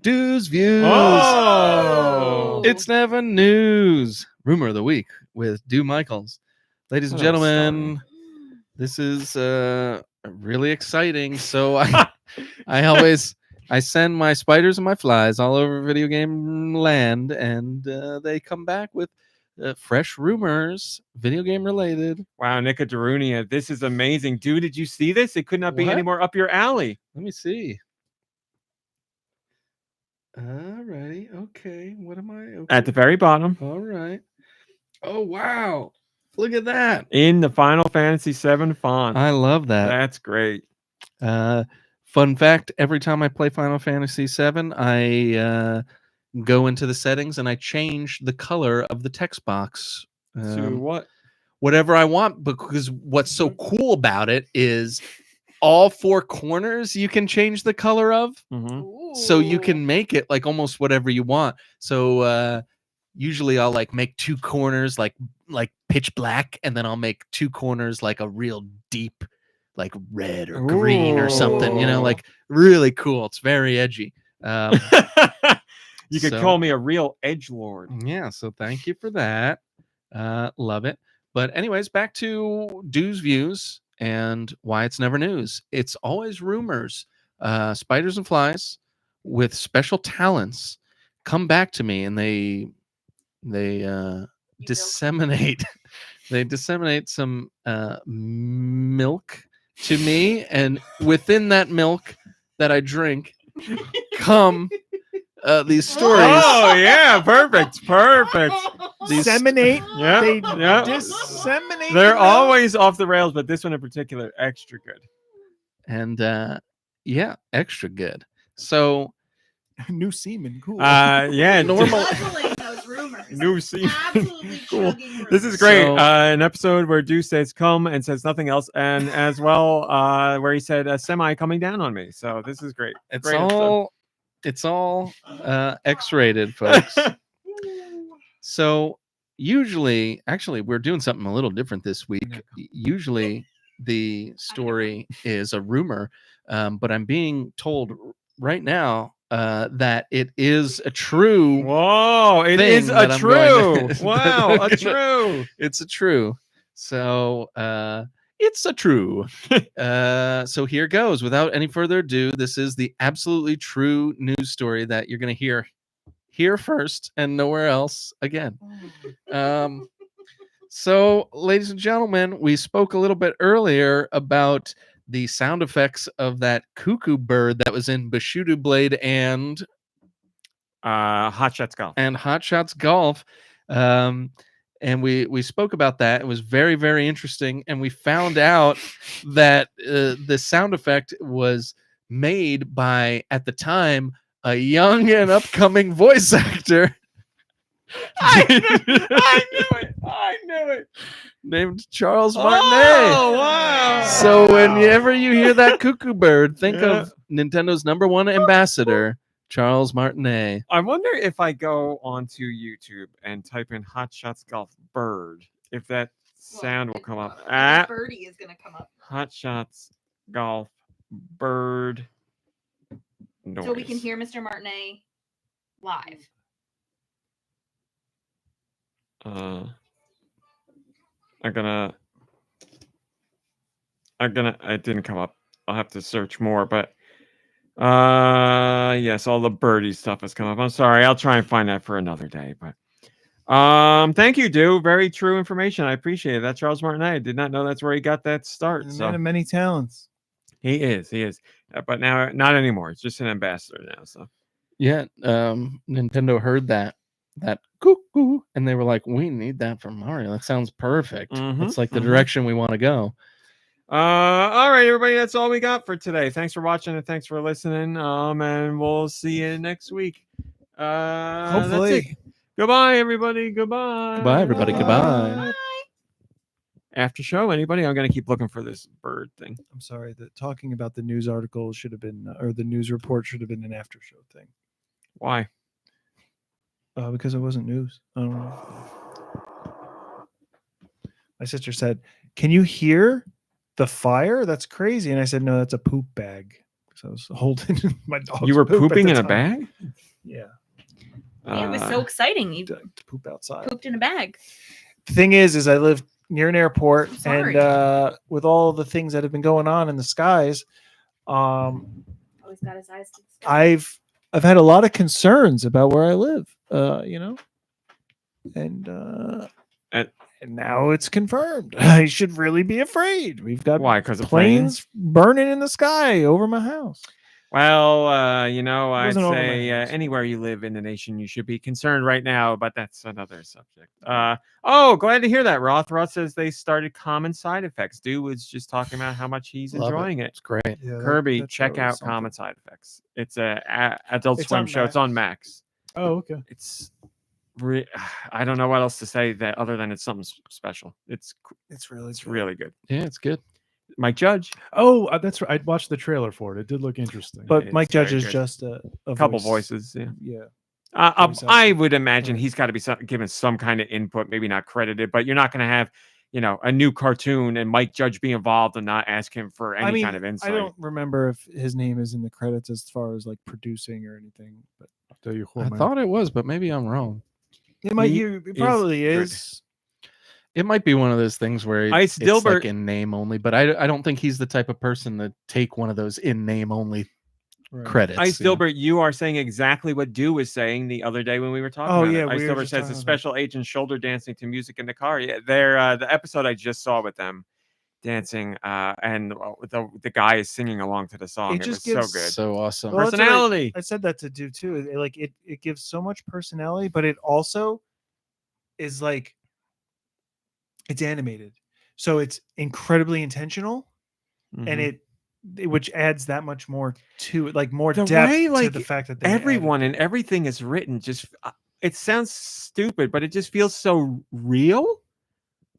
Deux views. Oh! It's never news. Rumor of the week with Deux Michaels. Ladies and What a gentlemen, this is really exciting. So I send my spiders and my flies all over video game land, and they come back with fresh rumors, video game related. Wow, Nicodarunia, this is amazing. Dude, did you see this? It could not be What? any more up your alley. Let me see. Alrighty. Okay. What am I? Okay. At the very bottom, All right. Oh, wow. Look at that. in the Final Fantasy VII font. I love that. That's great. Fun fact, every time I play Final Fantasy VII, I go into the settings and I change the color of the text box. To what? Whatever I want, because what's so cool about it is all four corners you can change the color of. Mhm. So you can make it like almost whatever you want. So usually I'll like make two corners like pitch black, and then I'll make two corners like a real deep like red or green or something, you know, Ooh. like really cool. It's very edgy. You could so- call me a real edgelord. Yeah, so thank you for that. Love it. But anyways, back to Deux views and why it's never news. It's always rumors. Spiders and flies with special talents come back to me, and they disseminate they disseminate some milk to me, and within that milk that I drink come these stories. Oh yeah, perfect. These- Disseminate. Yeah, They yeah. disseminate. They're the milk. always off the rails, but this one in particular, extra good. And yeah, extra good. So New semen. Cool. Yeah, Normal- Guzzling those rumors. New scene. Absolutely Cool. chugging This is rumors. great. So- An episode where Deux says come and says nothing else, and as well where he said semi coming down on me. So this is great. it's Great episode. all X-rated, folks. So usually, actually, we're doing something a little different this week. Usually, the story is a rumor, but I'm being told right now that it is a true. Whoa, it thing is that a I'm going true. to- Wow, I'm a gonna- true. It's a true. So it's a true. So here goes. Without any further ado, this is the absolutely true news story that you're going to hear here first and nowhere else again. So, ladies and gentlemen, we spoke a little bit earlier about the sound effects of that cuckoo bird that was in Bushido Blade and Hot Shots Golf. Hot Shots Golf. And we spoke about that. It was very, very interesting. And we found out that the sound effect was made by, at the time, a young and upcoming voice actor. I knew it. Named Charles Martinet. Oh, wow. So whenever you hear that cuckoo bird, think Yeah. of Nintendo's #1 ambassador, Charles Martinet. I wonder if I go onto YouTube and type in Hot Shots Golf bird, if that sound will come up. Birdie is gonna come up, Hot Shots Golf bird noise. so we can hear Mr. Martinet live. It didn't come up. I'll have to search more, but yes, all the birdie stuff has come up. I'm sorry, I'll try and find that for another day, but thank you, Deux. Very true information. I appreciate it. That Charles Martinet, I did not know that's where he got that start. A So man of many talents. he is. But now not anymore. It's just an ambassador now. So Yeah, Nintendo heard that cuckoo, and they were like, "We need that for Mario. That sounds perfect. Mhm, It's like the mhm. direction we want to go." All right, everybody. That's all we got for today. Thanks for watching and thanks for listening. And we'll see you next week. That's it. Hopefully. Goodbye, everybody. Goodbye. Goodbye, everybody. Goodbye. Bye. After show, anybody? I'm gonna keep looking for this bird thing. I'm sorry that talking about the news article should have been, or the news report should have been an after show thing. Why? Because it wasn't news. I don't know. My sister said, "Can you hear the fire? That's crazy." And I said, "No, that's a poop bag." Because I was holding my dog. You were pooping in a bag? Yeah, Yeah, it was so exciting. You to poop outside. pooped in a bag. The thing is I live near an airport, I'm sorry. and with all the things that have been going on in the skies, Always got his eyes to the sky. I've had a lot of concerns about where I live. And now it's confirmed. I should really be afraid. We've got Why? Because of planes burning in the sky over my house. Well, I'd wasn't over my say house. anywhere you live in the nation, you should be concerned right now, but that's another subject. Glad to hear that, Roth. Roth says they started common side effects. Deux was just talking about how much he's Love enjoying it. It's great. Yeah, Kirby, that check show out is something. Common Side Effects. It's a Adult It's Swim on show. It's on Max. Oh, okay. It's I don't know what else to say that other than it's something special. It's really really good. Yeah, it's good. Mike Judge, Oh, that's right. I watched the trailer for it. It did look interesting. But It's Mike Judge very is good. just a couple voice. voices. Yeah. Yeah. Voice I actor. would imagine Right. he's got to be given some kind of input, maybe not credited, but you're not going to have, a new cartoon and Mike Judge be involved and not ask him for any kind of insight. I don't remember if his name is in the credits as far as like producing or anything, but I'll tell you what, I man. thought it was, but maybe I'm wrong. it might. He It probably good. is. It might be one of those things where Ice it's Dilbert- like in name only, but I don't think he's the type of person to take one of those in name only Right. credits. Ice you know? Dilbert, you are saying exactly what Deux was saying the other day when we were talking Oh, about yeah, it. Ice we were Dilbert just says talking the about special agent shoulder dancing to music in the car. Yeah, the episode I just saw with them dancing, and the guy is singing along to the song. It It, just was gives- so good. So awesome. Well, that's what Personality. I said that to do too. It gives so much personality, but it also is like it's animated, so it's incredibly intentional, and Mhm. which adds that much more to it, like more The depth way, to like, the fact that they added everyone and it. everything is written just it sounds stupid, but it just feels so real.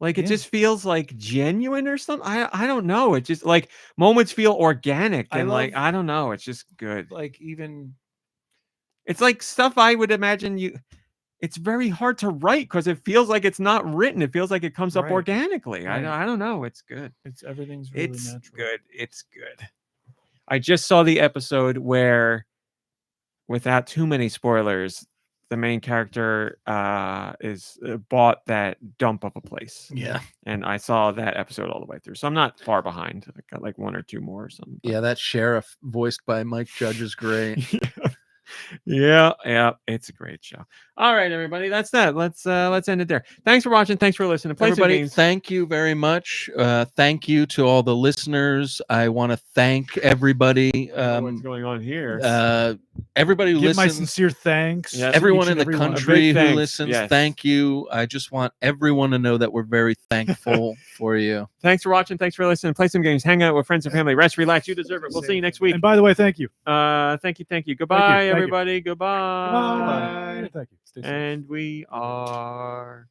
Like it Yeah. just feels like genuine or something. I don't know. It just like moments feel organic I and like love- I don't know. It's just good. like even It's like stuff I would imagine it's very hard to write because it feels like it's not written. It feels like it comes up Right. organically. Right. I don't know. It's good. everything's really It's natural. good. It's good. I just saw the episode where, without too many spoilers, the main character is bought that dump of a place. Yeah. And I saw that episode all the way through. So I'm not far behind. I got like one or two more or something. but- Yeah, that sheriff voiced by Mike Judge is great. yeah, it's a great show. All right, everybody, that's that. Let's end it there. Thanks for watching. Thanks for listening. Play some Everybody, games. thank you very much. Thank you to all the listeners. I want to thank everybody. What's going on here? Everybody who Give my listens. sincere thanks. Yes. to Everyone each in and the every one of you. country who thanks, listens, yes. thank you. I just want everyone to know that we're very thankful for you. Thanks for watching. Thanks for listening. Play some games. Hang out with friends and family. Rest, relax. You deserve it. We'll see you next week. And by the way, thank you. Thank you. Goodbye, thank you. everybody. Goodbye. Thank you. Stay safe. And we are